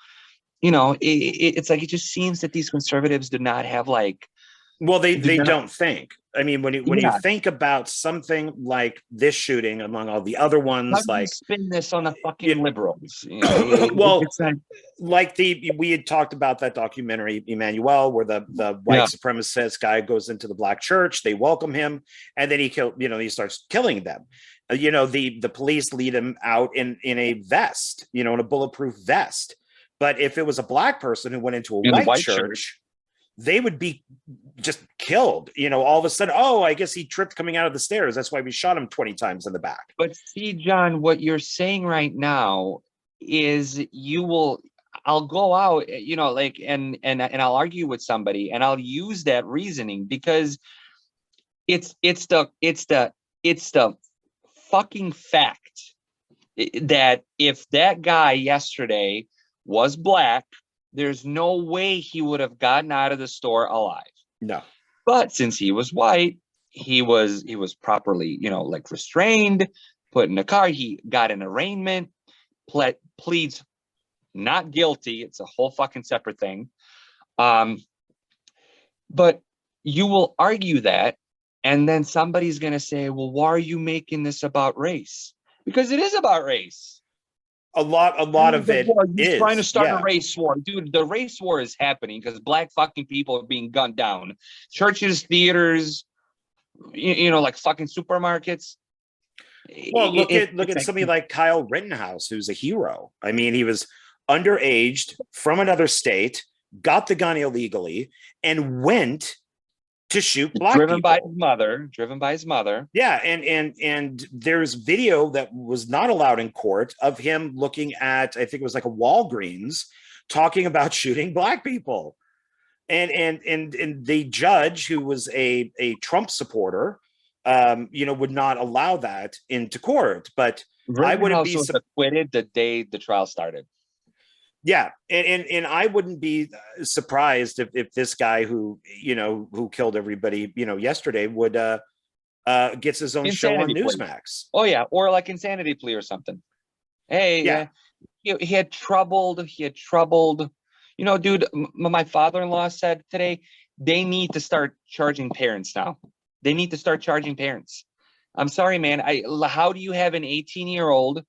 It's like, it just seems that these conservatives do not have like, Well, they don't think. I mean, when you yeah. think about something like this shooting among all the other How ones, do you like spin this on the fucking liberals? well, It's like we had talked about that documentary, Emmanuel, where the white supremacist guy goes into the black church, they welcome him, and then he starts killing them. The police lead him out in a vest, in a bulletproof vest. But if it was a black person who went into a white church, they would be just killed. All of a sudden, oh, I guess he tripped coming out of the stairs. That's why we shot him 20 times in the back. But see, John, what you're saying right now is I'll go out, like, and I'll argue with somebody and I'll use that reasoning because it's the fucking fact that if that guy yesterday was black, there's no way he would have gotten out of the store alive. No. But since he was white, he was properly, like restrained, put in a car. He got an arraignment, pleads not guilty. It's a whole fucking separate thing. But you will argue that, and then somebody's going to say, well, why are you making this about race? Because it is about race. A lot of it is trying to start a race war. Dude, the race war is happening because black fucking people are being gunned down. Churches, theaters, like fucking supermarkets. Well, look at somebody like Kyle Rittenhouse, who's a hero. I mean, he was underaged from another state, got the gun illegally, and went to shoot black driven by people. his mother, driven by his mother. Yeah, and there's video that was not allowed in court of him looking at, I think it was like a Walgreens, talking about shooting black people. And the judge, who was a Trump supporter, would not allow that into court. But I wouldn't Rittenhouse be was acquitted the day the trial started. yeah, and I wouldn't be surprised if this guy who killed everybody yesterday would gets his own show on Insanity plea. Newsmax. Oh yeah, or like insanity plea or something. Hey, Yeah. he had troubled. Dude, my father-in-law said today they need to start charging parents now. They need to start charging parents. I'm sorry, man. How do you have an 18-year-old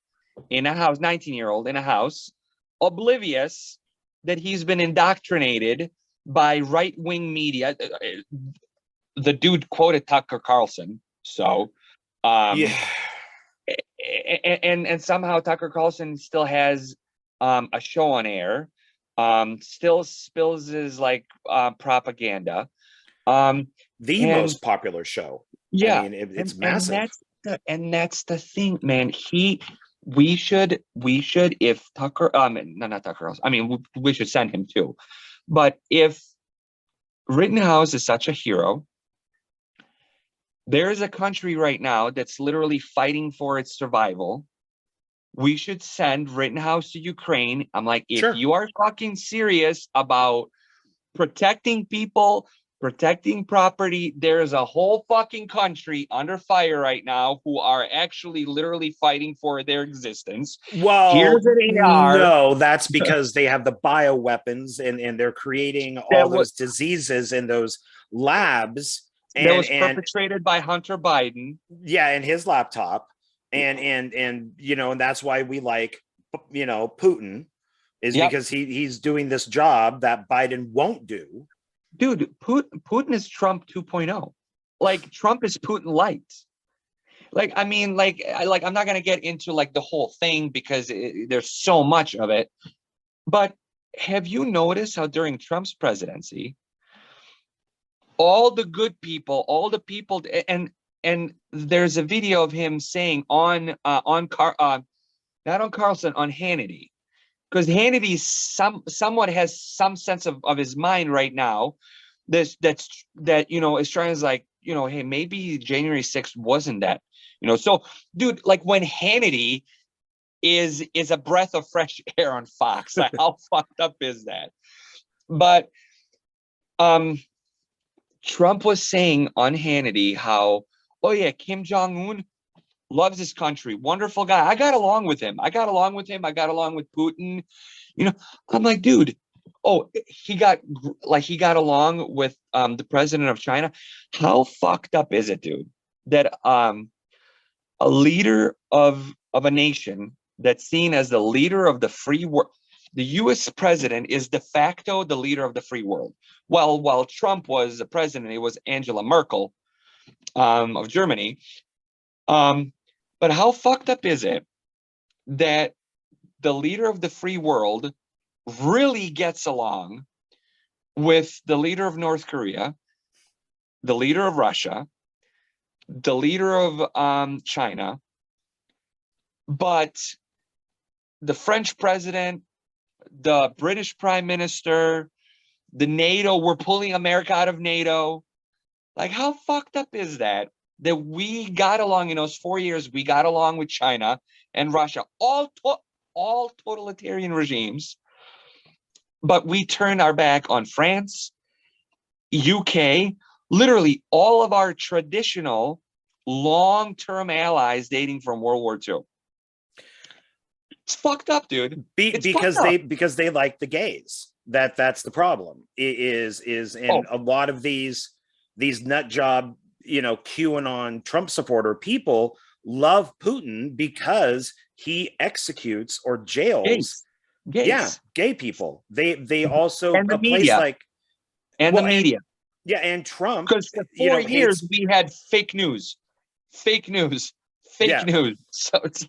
in a house, 19-year-old in a house, oblivious that he's been indoctrinated by right-wing media? The dude quoted Tucker Carlson. So, Yeah. and somehow Tucker Carlson still has a show on air, still spills his propaganda. The most popular show. Yeah, I mean, it's massive. And that's the thing, man. We should if Tucker, no, not Tucker Carlson. I mean, we should send him too. But if Rittenhouse is such a hero, there is a country right now that's literally fighting for its survival. We should send Rittenhouse to Ukraine. I'm like, if you are fucking serious about protecting people, protecting property, there's a whole fucking country under fire right now who are actually literally fighting for their existence. Well, here's an AR. No, that's because they have the bioweapons and they're creating all those diseases in those labs. That was perpetrated by Hunter Biden. Yeah, in his laptop. And that's why we like, Putin, is because he's doing this job that Biden won't do. Dude, Putin is Trump 2.0. Like, Trump is Putin light. Like, I mean, I'm not gonna get into the whole thing because there's so much of it. But have you noticed how during Trump's presidency, all the good people, all the people, and there's a video of him saying not on Carlson, on Hannity, because Hannity somewhat has some sense of his mind right now. That is trying to hey, maybe January 6th wasn't that, So, dude, when Hannity is a breath of fresh air on Fox, how fucked up is that? But Trump was saying on Hannity how, oh yeah, Kim Jong-un loves his country, wonderful guy. I got along with him. I got along with Putin. I'm like, dude, he got along with the president of China. How fucked up is it, dude, that a leader of a nation that's seen as the leader of the free world, the U.S. president is de facto the leader of the free world. While Trump was the president, it was Angela Merkel of Germany. But how fucked up is it that the leader of the free world really gets along with the leader of North Korea, the leader of Russia, the leader of China, but the French president, the British prime minister, the NATO, we're pulling America out of NATO. How fucked up is that we got along in those 4 years? We got along with China and Russia, all totalitarian regimes, but we turned our back on France, UK, literally all of our traditional long-term allies dating from World War II. It's fucked up, dude. Because they like the gays. That's the problem. A lot of these nut job, QAnon Trump supporter people love Putin because he executes or jails gays. Yeah, gay people. They also and the media. The media. And Trump, because for 4 years we had fake news. So it's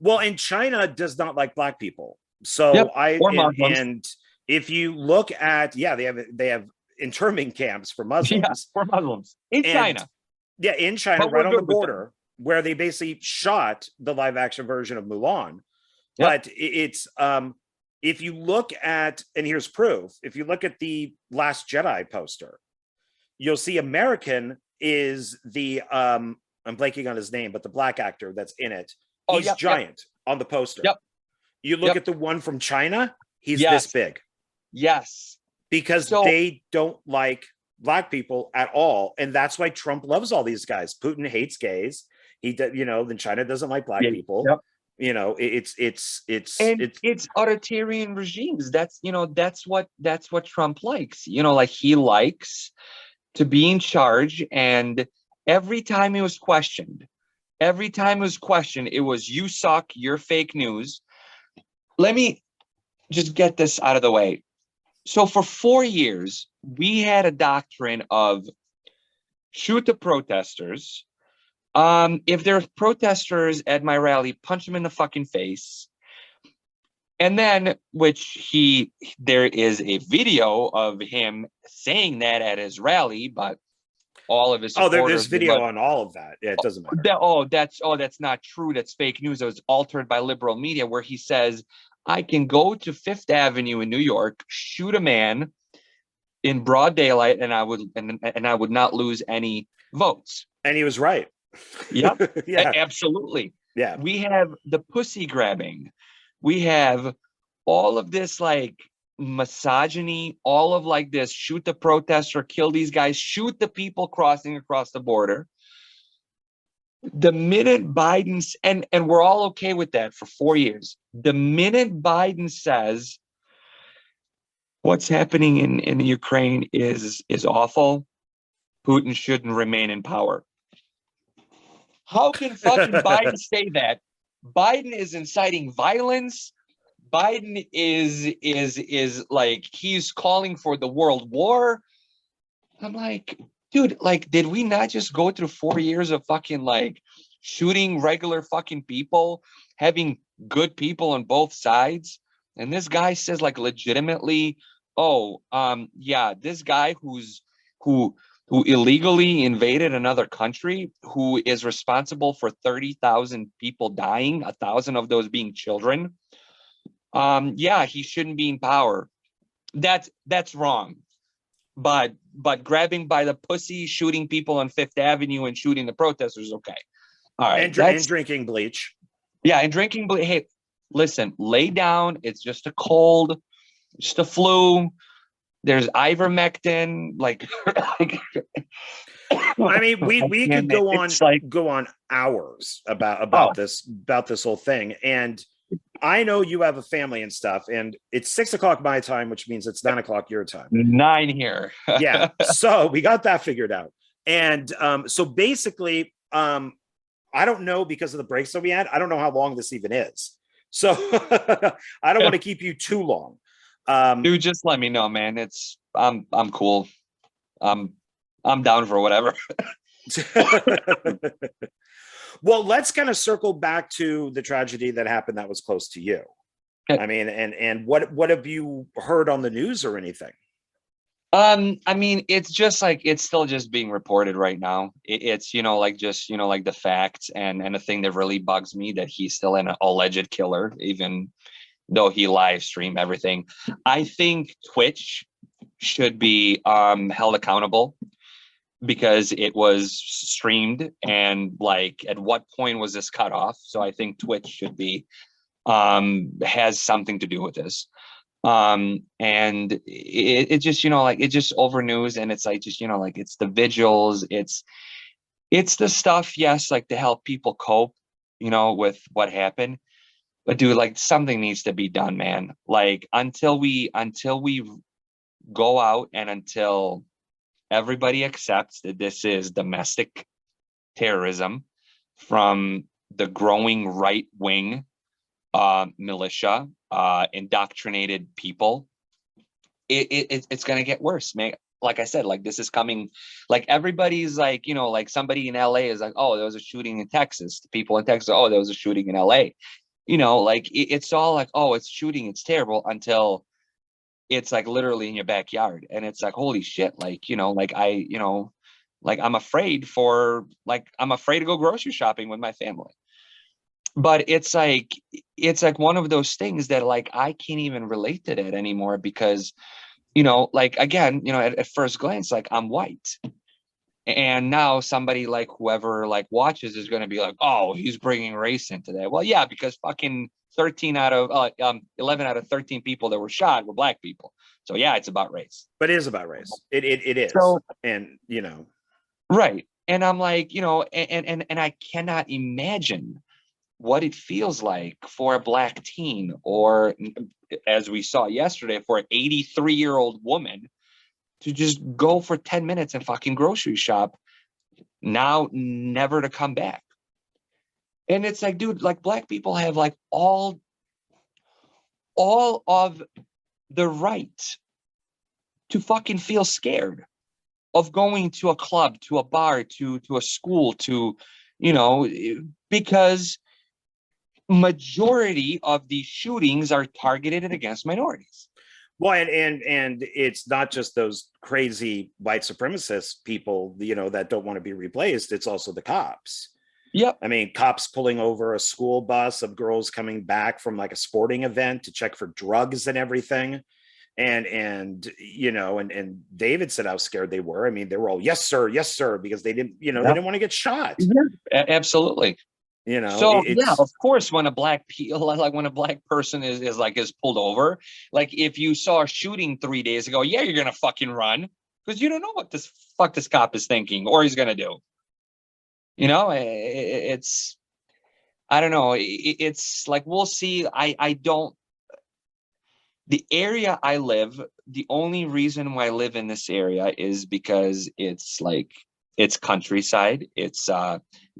and China does not like black people. So or Muslims. and if you look at they have internment camps for Yeah, Muslims. for Muslims in China. Yeah, in China, But we're right on the good with them. border, where they basically shot the live action version of Mulan. Yep. But it's if you look at, and here's proof, if you look at the Last Jedi poster, you'll see American is the I'm blanking on his name, but the black actor that's in it, Oh, he's yep, giant on the poster. Yep. You look Yep. at the one from China, he's Yes. this big. Yes. Because So- they don't like black people at all, and that's why Trump loves all these guys. Putin hates gays. He, then China doesn't like black people. Yep. It's authoritarian regimes. That's what Trump likes. Like he likes to be in charge, and every time it was questioned, it was you suck, you're fake news. Let me just get this out of the way. So for 4 years, we had a doctrine of shoot the protesters. If there's protesters at my rally, punch them in the fucking face. And then, there is a video of him saying that at his rally, but all of his supporters. There's video on all of that. Yeah, it doesn't matter. That's not true. That's fake news. It was altered by liberal media, where he says, I can go to Fifth Avenue in New York, shoot a man in broad daylight, and I would not lose any votes. And he was right. Yep. Yeah, Absolutely. yeah. We have the pussy grabbing. We have all of this like misogyny, all of like this shoot the protester, kill these guys, shoot the people crossing across the border. The minute Biden's, and we're all okay with that for 4 years. The minute Biden says what's happening in Ukraine is awful, Putin shouldn't remain in power. How can fucking Biden say that? Biden is inciting violence. Biden is like, he's calling for the world war. I'm like, dude, like, did we not just go through 4 years of fucking like shooting regular fucking people, having good people on both sides? And this guy says like legitimately, this guy who illegally invaded another country, who is responsible for 30,000 people dying, 1,000 of those being children. He shouldn't be in power. That's wrong. But grabbing by the pussy, shooting people on Fifth Avenue and shooting the protesters, okay. All right. And drinking bleach. Yeah, and drinking bleach. Hey, listen, lay down. It's just a cold, just a flu. There's ivermectin. Like, I mean, we could go on hours about this whole thing. And I know you have a family and stuff, and it's 6 o'clock my time, which means it's 9 o'clock your time. 9 here. Yeah. So we got that figured out. And so basically, I don't know, because of the breaks that we had, I don't know how long this even is. So I don't want to keep you too long. Dude, just let me know, man. I'm cool. I'm down for whatever. Well, let's kind of circle back to the tragedy that happened that was close to you. Okay. I mean, and what have you heard on the news or anything? I mean, it's just like, it's still just being reported right now. It's, like the facts, and the thing that really bugs me, that he's still an alleged killer, even though he live streamed everything. I think Twitch should be held accountable, because it was streamed, and like, at what point was this cut off? So I think Twitch should be has something to do with this. And it just, it just over news, and it's like, just, like, it's the vigils, it's the stuff, yes, like to help people cope, with what happened. But dude, like, something needs to be done, man. Like, until we go out, and until everybody accepts that this is domestic terrorism from the growing right wing militia, indoctrinated people, it's going to get worse, man. Like I said, like, this is coming, like, everybody's like, like, somebody in LA is like, oh, there was a shooting in Texas. The people in Texas, oh, there was a shooting in LA. Like, it's all like, oh, it's shooting, it's terrible, until it's like literally in your backyard. And it's like, holy shit, like, like like I'm afraid to go grocery shopping with my family. But it's like one of those things that like I can't even relate to that anymore because, like again, at first glance, like I'm white. And now somebody like whoever like watches is going to be like, oh, he's bringing race into that. Well, yeah, because fucking 11 out of 13 people that were shot were black people. So yeah, it's about race. But it is about race. It is. So, and right. And I'm like, and I cannot imagine what it feels like for a black teen, or as we saw yesterday, for an 83-year-old woman to just go for 10 minutes and fucking grocery shop, now never to come back. And it's like, dude, like black people have like all of the right to fucking feel scared of going to a club, to a bar, to a school, to, because majority of these shootings are targeted against minorities. Well, and it's not just those crazy white supremacist people, that don't want to be replaced. It's also the cops. Yep. I mean, cops pulling over a school bus of girls coming back from like a sporting event to check for drugs and everything. And David said how scared they were. I mean, they were all, yes, sir, because they didn't, they didn't want to get shot. Yeah, absolutely. So yeah, of course, when a black person is pulled over, like if you saw a shooting 3 days ago, yeah, you're gonna fucking run because you don't know what this cop is thinking or he's gonna do. It's, I don't know. It's like, we'll see. The area I live, the only reason why I live in this area is because it's countryside. It's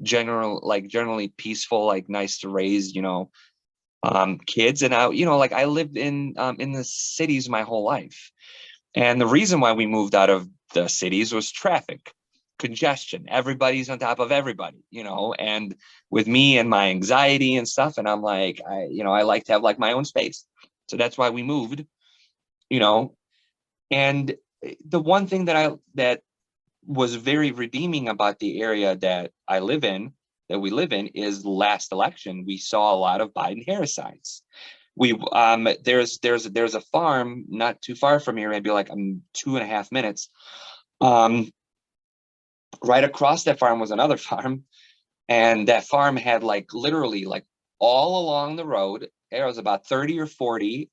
generally peaceful, like nice to raise, kids. And I lived in the cities my whole life. And the reason why we moved out of the cities was traffic, congestion. Everybody's on top of everybody, and with me and my anxiety and stuff. And I'm like, I like to have like my own space. So that's why we moved, and the one thing that was very redeeming about the area that we live in is last election, we saw a lot of Biden-Harris signs. There's a farm not too far from here, maybe like 2.5 minutes. Right across that farm was another farm, and that farm had like literally like all along the road, there was about 30 or 40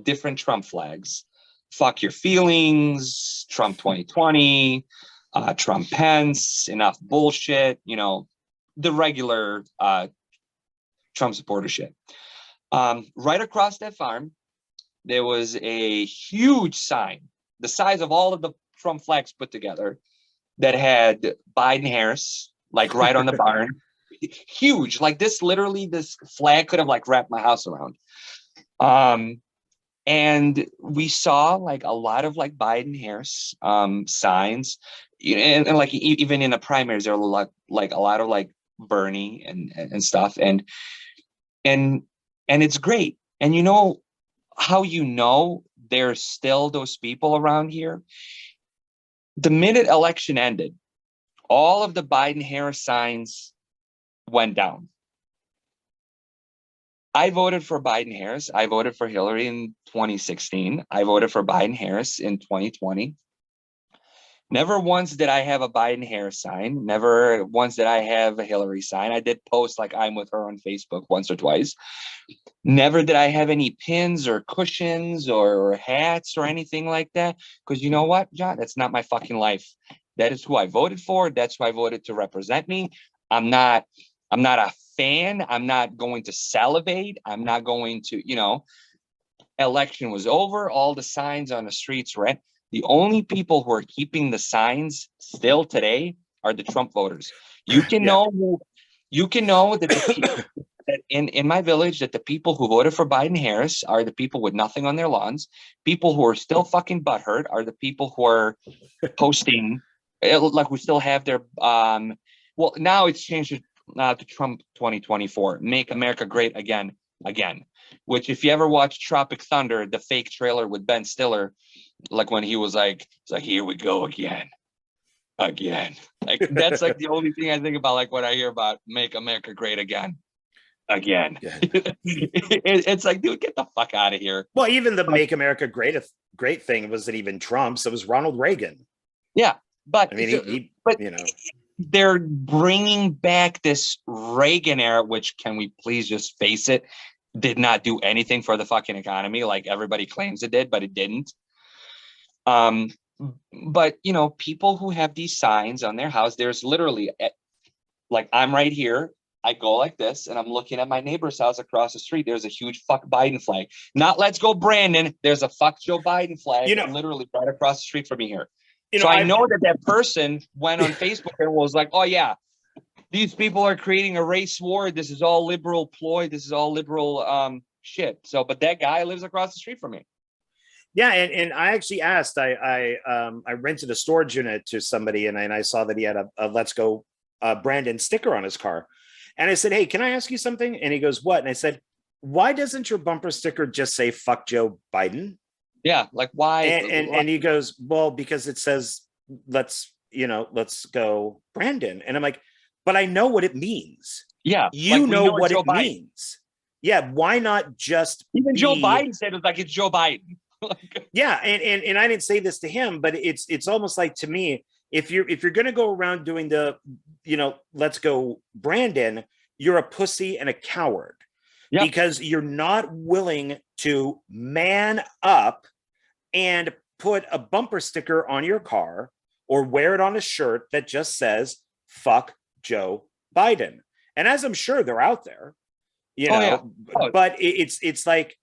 different Trump flags. Fuck your feelings, Trump 2020, Trump Pence, enough bullshit, the regular Trump supporter shit. Right across that farm, there was a huge sign, the size of all of the Trump flags put together, that had Biden-Harris, like right on the barn. Huge, like this flag could have like wrapped my house around. And we saw like a lot of like Biden-Harris signs, and like even in the primaries, there were a lot of like Bernie and stuff, and it's great. And how there's still those people around here. The minute election ended, all of the Biden-Harris signs went down. I voted for Biden-Harris. I voted for Hillary in 2016. I voted for Biden-Harris in 2020. Never once did I have a Biden-Harris sign. Never once did I have a Hillary sign. I did post like I'm with her on Facebook once or twice. Never did I have any pins or cushions or hats or anything like that. Because you know what, John? That's not my fucking life. That is who I voted for. That's who I voted to represent me. I'm not a fan. I'm not going to salivate. I'm not going to, election was over. All the signs on the streets were. The only people who are keeping the signs still today are the Trump voters. You can know that that in my village, that the people who voted for Biden-Harris are the people with nothing on their lawns. People who are still fucking butthurt are the people who are posting, like we still have their, well, now it's changed to Trump 2024, Make America Great Again. again. Which, if you ever watch Tropic Thunder, the fake trailer with Ben Stiller, like when he was like, it's like, here we go again. Like that's like the only thing I think about, like when I hear about Make America Great Again. Yeah. It's like, dude, get the fuck out of here. Well, even the Make America Great thing wasn't even Trump's. It was Ronald Reagan. Yeah, but I mean, but you know, they're bringing back this Reagan era, which, can we please just face it, did not do anything for the fucking economy like everybody claims it did, but it didn't. But you know, people who have these signs on their house, there's literally, like, I'm right here. I go like this, and I'm looking at my neighbor's house across the street. There's a huge fuck Biden flag. Not let's go Brandon. There's a fuck Joe Biden flag, literally right across the street from me here. So I know that person went on Facebook and was like, oh yeah, these people are creating a race war. This is all liberal ploy. This is all liberal shit. So, but that guy lives across the street from me. Yeah, and I actually asked. I rented a storage unit to somebody, and I saw that he had a Let's Go Brandon sticker on his car. And I said, hey, can I ask you something? And he goes, what? And I said, why doesn't your bumper sticker just say fuck Joe Biden? Yeah, like why? And he goes, well, because it says let's go Brandon. And I'm like, but I know what it means. Yeah, you like, know what it means. Yeah, why not just even Joe Biden said it, like, it's Joe Biden. Yeah, and I didn't say this to him, but it's almost like, to me, if you're going to go around doing the let's go Brandon, you're a pussy and a coward. Yep. Because you're not willing to man up and put a bumper sticker on your car or wear it on a shirt that just says fuck Joe Biden. And as I'm sure they're out there, but it's like,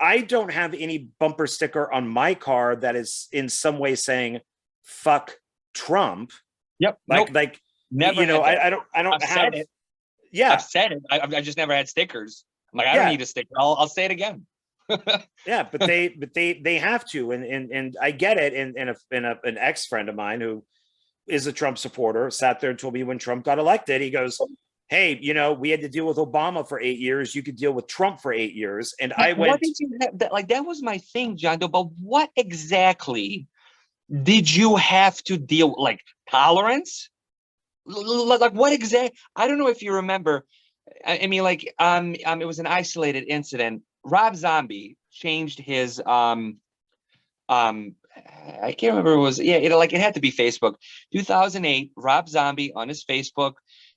I don't have any bumper sticker on my car that is in some way saying fuck Trump. Yep. Like never. I don't I've have said it. Yeah, I've said it. I just never had stickers. I'm like, I don't need a sticker. I'll say it again. Yeah, but they have to, and I get it. And an ex friend of mine who is a Trump supporter sat there and told me when Trump got elected, he goes, hey, we had to deal with Obama for 8 years. You could deal with Trump for 8 years. And I went, what did you have, that was my thing, John Doe, but what exactly did you have to deal with? Like, tolerance? Like, what exactly? I don't know if you remember. I mean, like, it was an isolated incident. Rob Zombie changed his I can't remember. It was, it had to be Facebook. 2008, Rob Zombie on his Facebook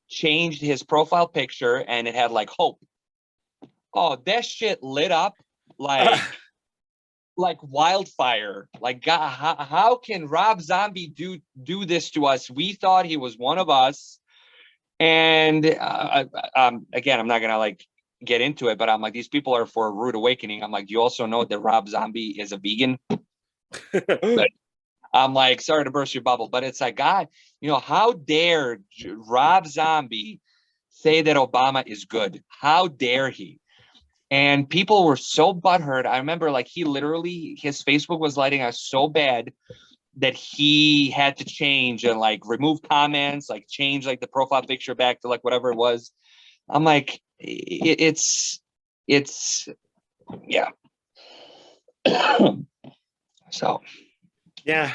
changed his profile picture, and it had like hope. Oh, that shit lit up like wildfire. Like, God, how can Rob Zombie do this to us? We thought he was one of us. And again, I'm not gonna like get into it, but I'm like, these people are for a rude awakening. I'm like, do you also know that Rob Zombie is a vegan? But I'm like, sorry to burst your bubble, but it's like, God, how dare Rob Zombie say that Obama is good? How dare he? And people were so butthurt. I remember, like, his Facebook was lighting us so bad that he had to change and like remove comments, like change like the profile picture back to like whatever it was. I'm like, it's yeah. So yeah.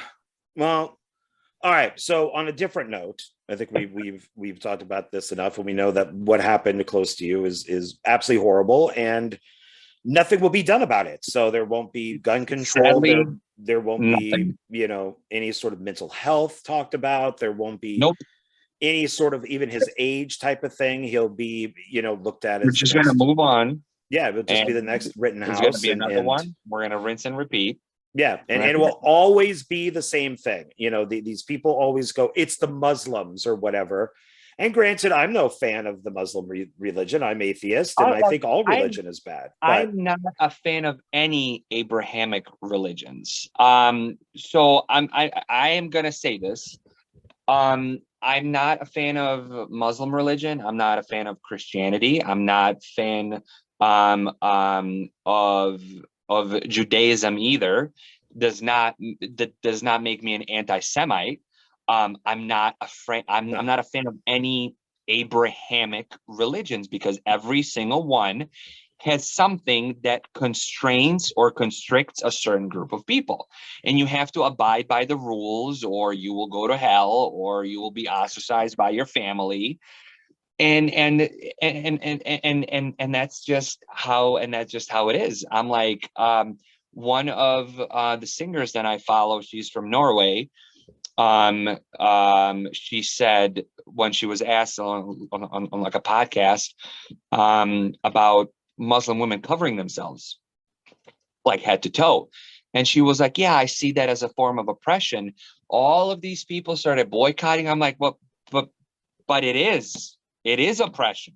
Well, all right. So on a different note, I think we've talked about this enough, and we know that what happened close to you is absolutely horrible, and nothing will be done about it. So there won't be gun control. Sadly, there won't nothing. be, any sort of mental health talked about. There won't be any sort of even his age type of thing. He'll be, looked at as, we're just going to move on. Yeah, it'll just be the next Rittenhouse. There's going to be another one. We're going to rinse and repeat. Yeah, and it will always be the same thing. These people always go, it's the Muslims or whatever. And granted, I'm no fan of the Muslim religion. I'm atheist, and I think all religion is bad. But I'm not a fan of any Abrahamic religions. So I am going to say this. I'm not a fan of Muslim religion. I'm not a fan of Christianity. I'm not a fan of Judaism either. Does not make me an anti-Semite. I'm not a fan of any Abrahamic religions, because every single one has something that constrains or constricts a certain group of people, and you have to abide by the rules, or you will go to hell, or you will be ostracized by your family. And that's just how it is. I'm like, one of the singers that I follow, she's from Norway. She said, when she was asked on like a podcast about Muslim women covering themselves like head to toe, and she was like, yeah, I see that as a form of oppression. All of these people started boycotting. I'm like, well, but it is oppression.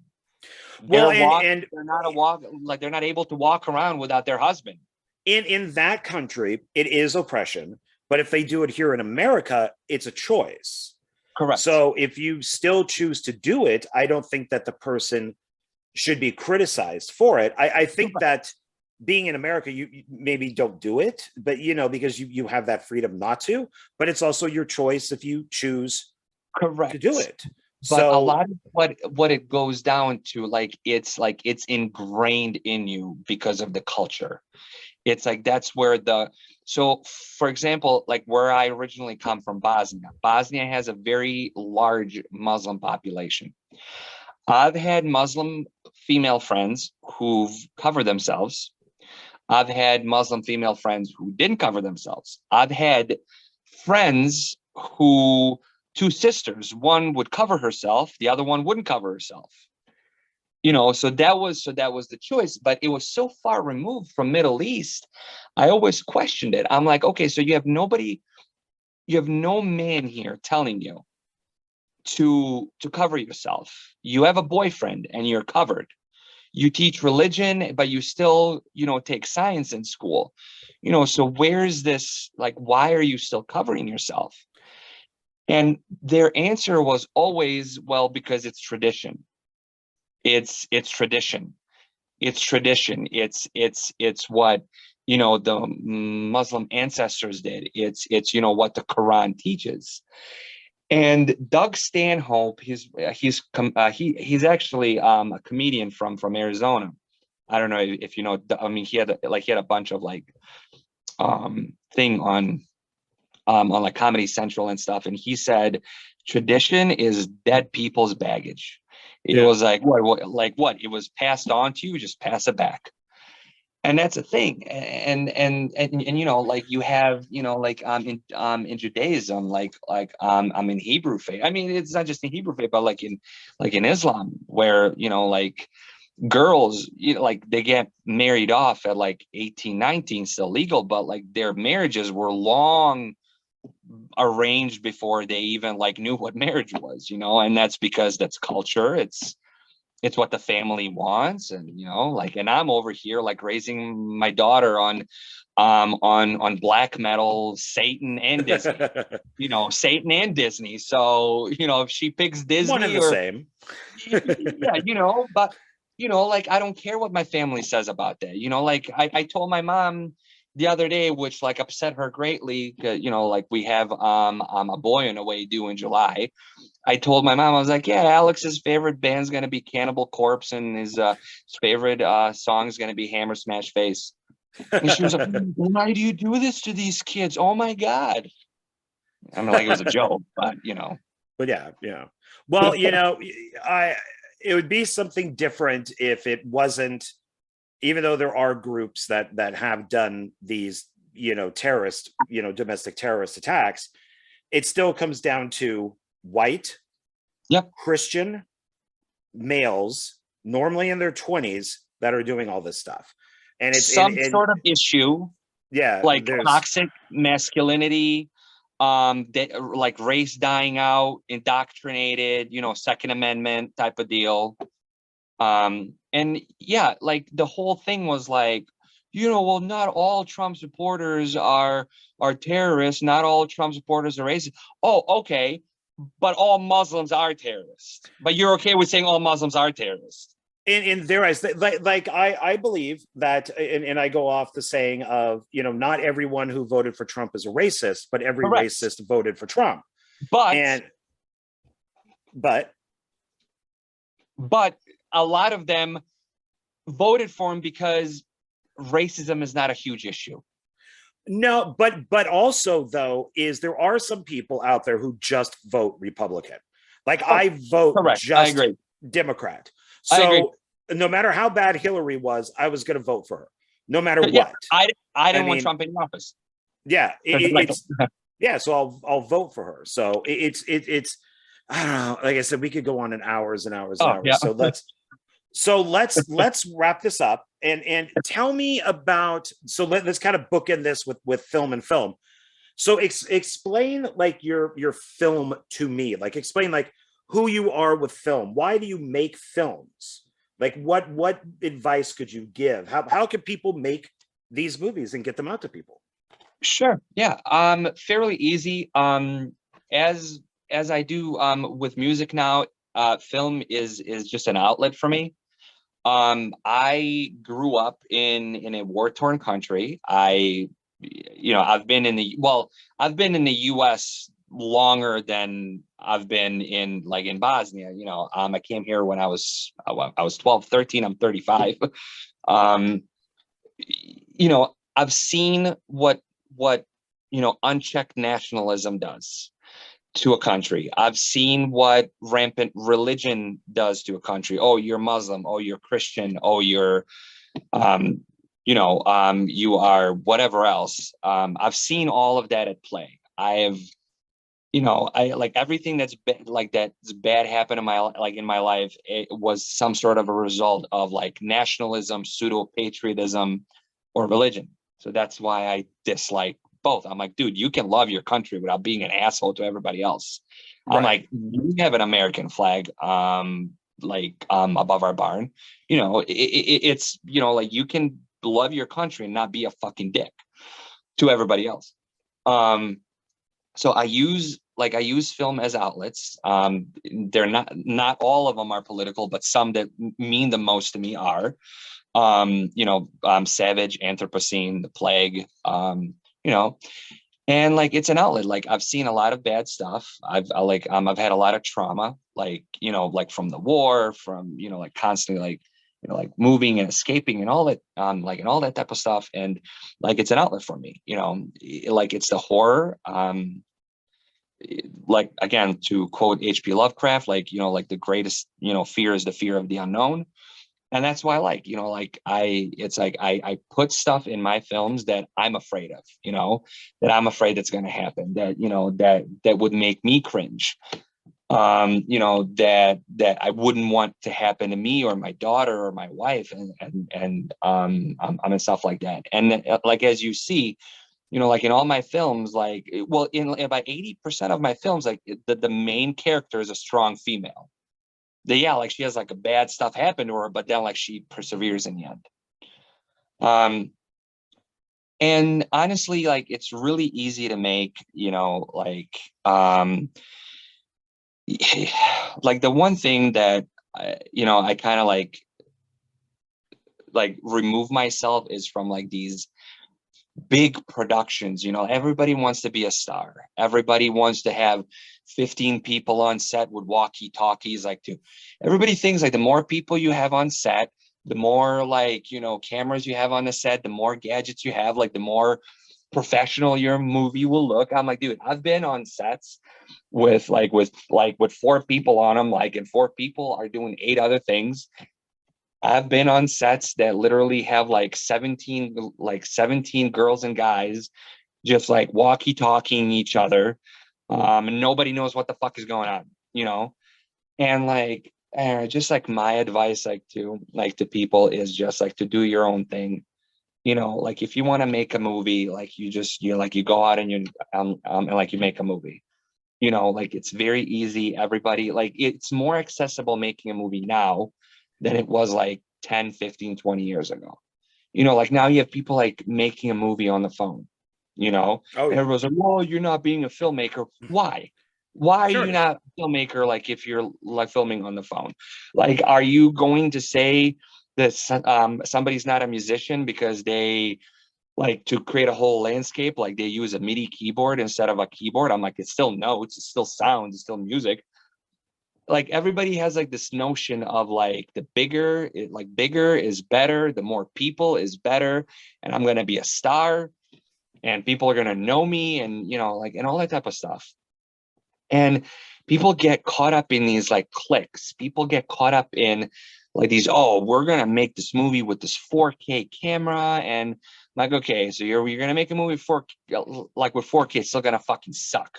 Well, They're not able to walk around without their husband. In that country, it is oppression. But if they do it here in America, it's a choice. Correct. So if you still choose to do it, I don't think that the person should be criticized for it. I think that being in America, you maybe don't do it, but because you have that freedom not to. But it's also your choice if you choose Correct to do it. But so a lot of what it goes down to, it's ingrained in you because of the culture. It's like, that's where so for example, like where I originally come from, Bosnia has a very large Muslim population. I've had Muslim female friends who've covered themselves. I've had Muslim female friends who didn't cover themselves. I've had friends who, two sisters, one would cover herself, the other one wouldn't cover herself. So that was the choice, but it was so far removed from Middle East. I always questioned it. I'm like, okay, so you have no man here telling you to cover yourself. You have a boyfriend and you're covered. You teach religion, but you still, take science in school. So where's this, like, why are you still covering yourself? And their answer was always, well, because it's tradition. It's tradition. It's tradition. It's what, the Muslim ancestors did. It's what the Quran teaches. And Doug Stanhope, he's actually a comedian from Arizona. I don't know if you know. I mean, he had a bunch of thing on like Comedy Central and stuff, and he said tradition is dead people's baggage. It was like what? It was passed on to you, just pass it back. And that's a thing. And you have, in Judaism, I'm in Hebrew faith. I mean, it's not just in Hebrew faith, but in Islam, where, girls, they get married off at 18, 19, still legal, but their marriages were long arranged before they even knew what marriage was, and that's because that's culture. It's what the family wants. And, and I'm over here, raising my daughter on black metal, Satan and Disney, Satan and Disney. So, if she picks Disney, one and the same. Yeah, but, I don't care what my family says about that. I told my mom the other day, which upset her greatly, we have a boy on the way due in July. I told my mom, I was like, yeah, Alex's favorite band's going to be Cannibal Corpse, and his favorite song is going to be Hammer Smash Face. And she was like, why do you do this to these kids? Oh my God. I mean, it was a joke, but But yeah. Well, it would be something different if it wasn't, even though there are groups that have done these, terrorist, domestic terrorist attacks, it still comes down to white, Christian males, normally in their 20s, that are doing all this stuff. And it's some sort of issue. Yeah. Toxic masculinity, that race dying out, indoctrinated, Second Amendment type of deal. And yeah, the whole thing was well, not all Trump supporters are terrorists. Not all Trump supporters are racist. Oh, okay. But all Muslims are terrorists. But you're okay with saying all Muslims are terrorists? In their eyes, I believe that, and I go off the saying of, not everyone who voted for Trump is a racist, but every Correct. racist voted for Trump. But but a lot of them voted for him because racism is not a huge issue. No, but also though is there are some people out there who just vote Republican. Like I vote Correct. I just agree. Democrat. I agree. So no matter how bad Hillary was, I was going to vote for her, no matter Yeah, what. I didn't want Trump in office. Yeah, Like, it's yeah. So I'll vote for her. So it's I don't know. Like I said, we could go on in hours and hours and oh hours. yeah. So let's wrap this up and tell me about. So let's kind of bookend this with film and film. So explain like your film to me. Like explain like who you are with film. Why do you make films? Like what advice could you give? How can people make these movies and get them out to people? Sure. Yeah. Fairly easy. As I do with music now, film is just an outlet for me. I grew up in a war-torn country. I've been in the US longer than I've been in Bosnia. I came here when I was 12, 13. I'm 35. I've seen what unchecked nationalism does to a country. I've seen what rampant religion does to a country. Oh, you're Muslim. Oh, you're Christian. Oh, you're you are whatever else. I've seen all of that at play. I like everything that's bad happened in my life. It was some sort of a result of like nationalism, pseudo patriotism, or religion. So that's why I dislike both. I'm like, dude, you can love your country without being an asshole to everybody else. I'm like, you have an American flag, above our barn. It's like you can love your country and not be a fucking dick to everybody else. So I use film as outlets. They're not all of them are political, but some that mean the most to me are. Savage, Anthropocene, The Plague, and like it's an outlet. Like I've seen a lot of bad stuff. I've had a lot of trauma, like from the war, from like constantly like moving and escaping and all that, and all that type of stuff. And like it's an outlet for me, like it's the horror. Like again, to quote H.P. Lovecraft, like the greatest fear is the fear of the unknown. And that's why I put stuff in my films that I'm afraid of, that I'm afraid that's going to happen, that would make me cringe, that I wouldn't want to happen to me or my daughter or my wife and stuff like that. And like, as you see, like in all my films, in about 80% of my films, like the main character is a strong female. Like she has like a bad stuff happen to her, but then like she perseveres in the end. And honestly, like it's really easy to make, like the one thing that I kind of like remove myself is from like these big productions. Everybody wants to be a star. Everybody wants to have 15 people on set with walkie talkies. Everybody thinks like the more people you have on set, the more cameras you have on the set, the more gadgets you have, like the more professional your movie will look. I'm like, dude, I've been on sets with 4 people on them, and 4 people are doing 8 other things. I've been on sets that literally have 17 girls and guys just like walkie talking each other. And nobody knows what the fuck is going on, and just like my advice, to people is just like to do your own thing. Like if you want to make a movie, you go out and you make a movie, it's very easy. Everybody, it's more accessible making a movie now than it was 10, 15, 20 years ago. Now you have people making a movie on the phone, and everyone's like, well, you're not being a filmmaker. Why are you not a filmmaker? If you're filming on the phone, are you going to say that somebody's not a musician because they to create a whole landscape, they use a MIDI keyboard instead of a keyboard? I'm like, it's still notes, it's still sounds, it's still music. like everybody has like this notion of like the bigger, like bigger is better, the more people is better, and I'm gonna be a star, and people are gonna know me, and you know, like, and all that type of stuff. And people get caught up in these like clicks. People get caught up in like these, oh, we're gonna make this movie with this 4K camera, and like, okay, so you're gonna make a movie for like with 4K, it's still gonna fucking suck,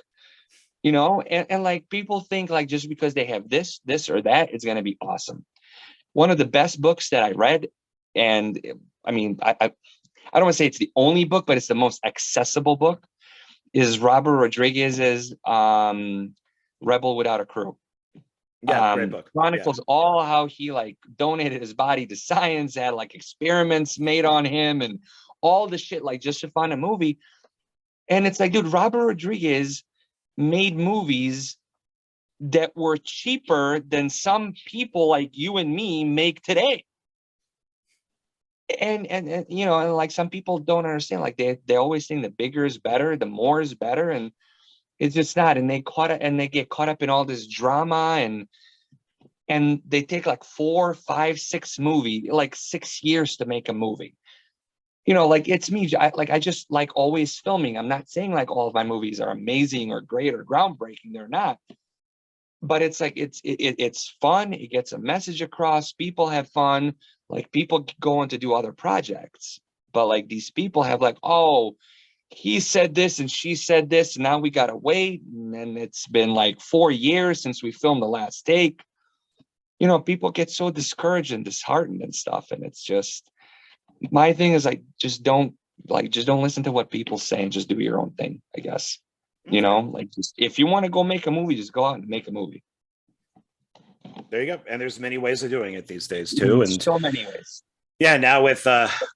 you know? And like people think like just because they have this or that, it's gonna be awesome. One of the best books that I read, and I mean, I don't want to say it's the only book, but it's the most accessible book, is Robert Rodriguez's Rebel Without a Crew. Yeah, great book. Chronicles all how he like donated his body to science, had like experiments made on him, and all the shit, like just to find a movie. And it's like, dude, Robert Rodriguez made movies that were cheaper than some people like you and me make today. And you know, and like some people don't understand, like they always think the bigger is better, the more is better, and it's just not. And they get caught up in all this drama, and they take like 4, 5, 6 movie, like 6 years to make a movie. You know, like it's me. I just like always filming. I'm not saying like all of my movies are amazing or great or groundbreaking. They're not. But it's like it's fun. It gets a message across. People have fun. Like people go on to do other projects. But like these people have like, oh, he said this and she said this, and now we gotta wait. And it's been like 4 years since we filmed the last take. You know, people get so discouraged and disheartened and stuff. And it's just, my thing is like, just don't listen to what people say and just do your own thing, I guess. You know, like just if you want to go make a movie, just go out and make a movie. There you go. And there's many ways of doing it these days too. And so many ways. Yeah, now with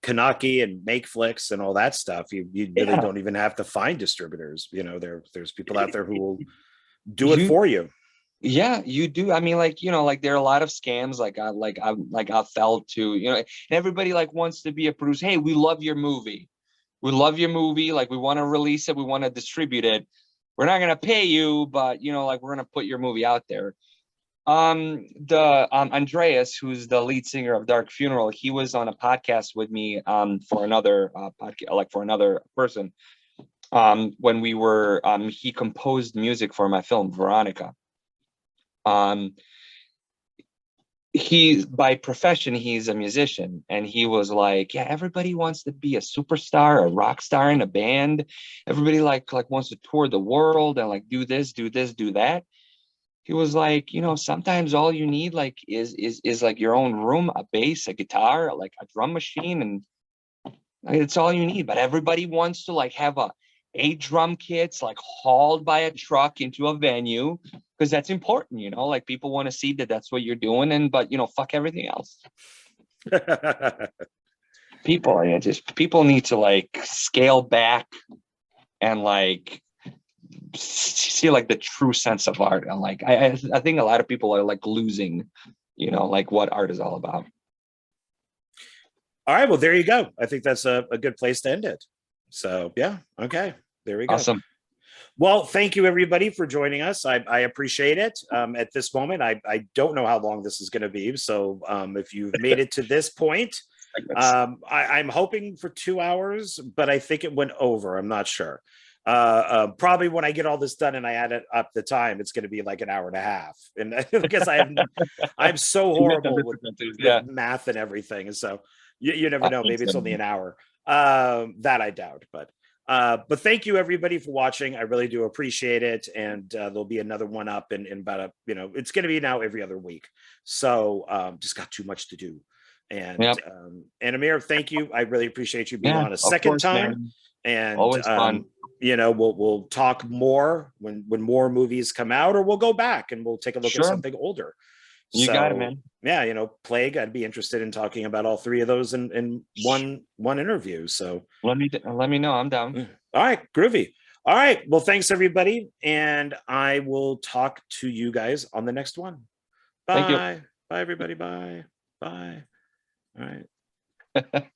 Kanaki and Makeflix and all that stuff, you really don't even have to find distributors. You know, there's people out there who will do it for you. Yeah, you do. I mean, like, you know, like there are a lot of scams. I fell to, you know, and everybody like wants to be a producer. Hey, we love your movie. We love your movie. Like we want to release it. We want to distribute it. We're not gonna pay you, but you know, like we're gonna put your movie out there. Andreas, who's the lead singer of Dark Funeral, he was on a podcast with me for another podcast, like for another person. When we were he composed music for my film Veronica. He by profession, he's a musician, and he was like, yeah, everybody wants to be a superstar, a rock star in a band. Everybody like wants to tour the world and like do this, do that. He was like, you know, sometimes all you need like is like your own room, a bass, a guitar, like a drum machine, and like, it's all you need. But everybody wants to like have 8 drum kits like hauled by a truck into a venue, because that's important, you know, like people want to see that that's what you're doing, and but you know, fuck everything else. People need to like scale back and like see like the true sense of art. And like I think a lot of people are like losing, you know, like what art is all about. All right, well, there you go. I think that's a good place to end it. So yeah, okay, there we go. Awesome. Well, thank you everybody for joining us. I appreciate it. At this moment, I don't know how long this is going to be. So if you've made it to this point, I'm hoping for 2 hours, but I think it went over. I'm not sure. Probably when I get all this done and I add it up the time, it's going to be like an hour and a half. And because I'm so horrible with math and everything. And so you never know. Maybe it's only an hour. That I doubt, but thank you everybody for watching. I really do appreciate it. And there'll be another one up in about it's going to be now every other week. So just got too much to do. And and Emir, thank you. I really appreciate you being on a second time. Man. And always fun. You know, we'll talk more when more movies come out, or we'll go back and we'll take a look at something older. You got it, man. Yeah, you know, Plague, I'd be interested in talking about all 3 of those in one interview. So let me know. I'm down. All right, groovy. All right. Well, thanks everybody. And I will talk to you guys on the next one. Bye. Thank you. Bye, everybody. Bye. Bye. All right.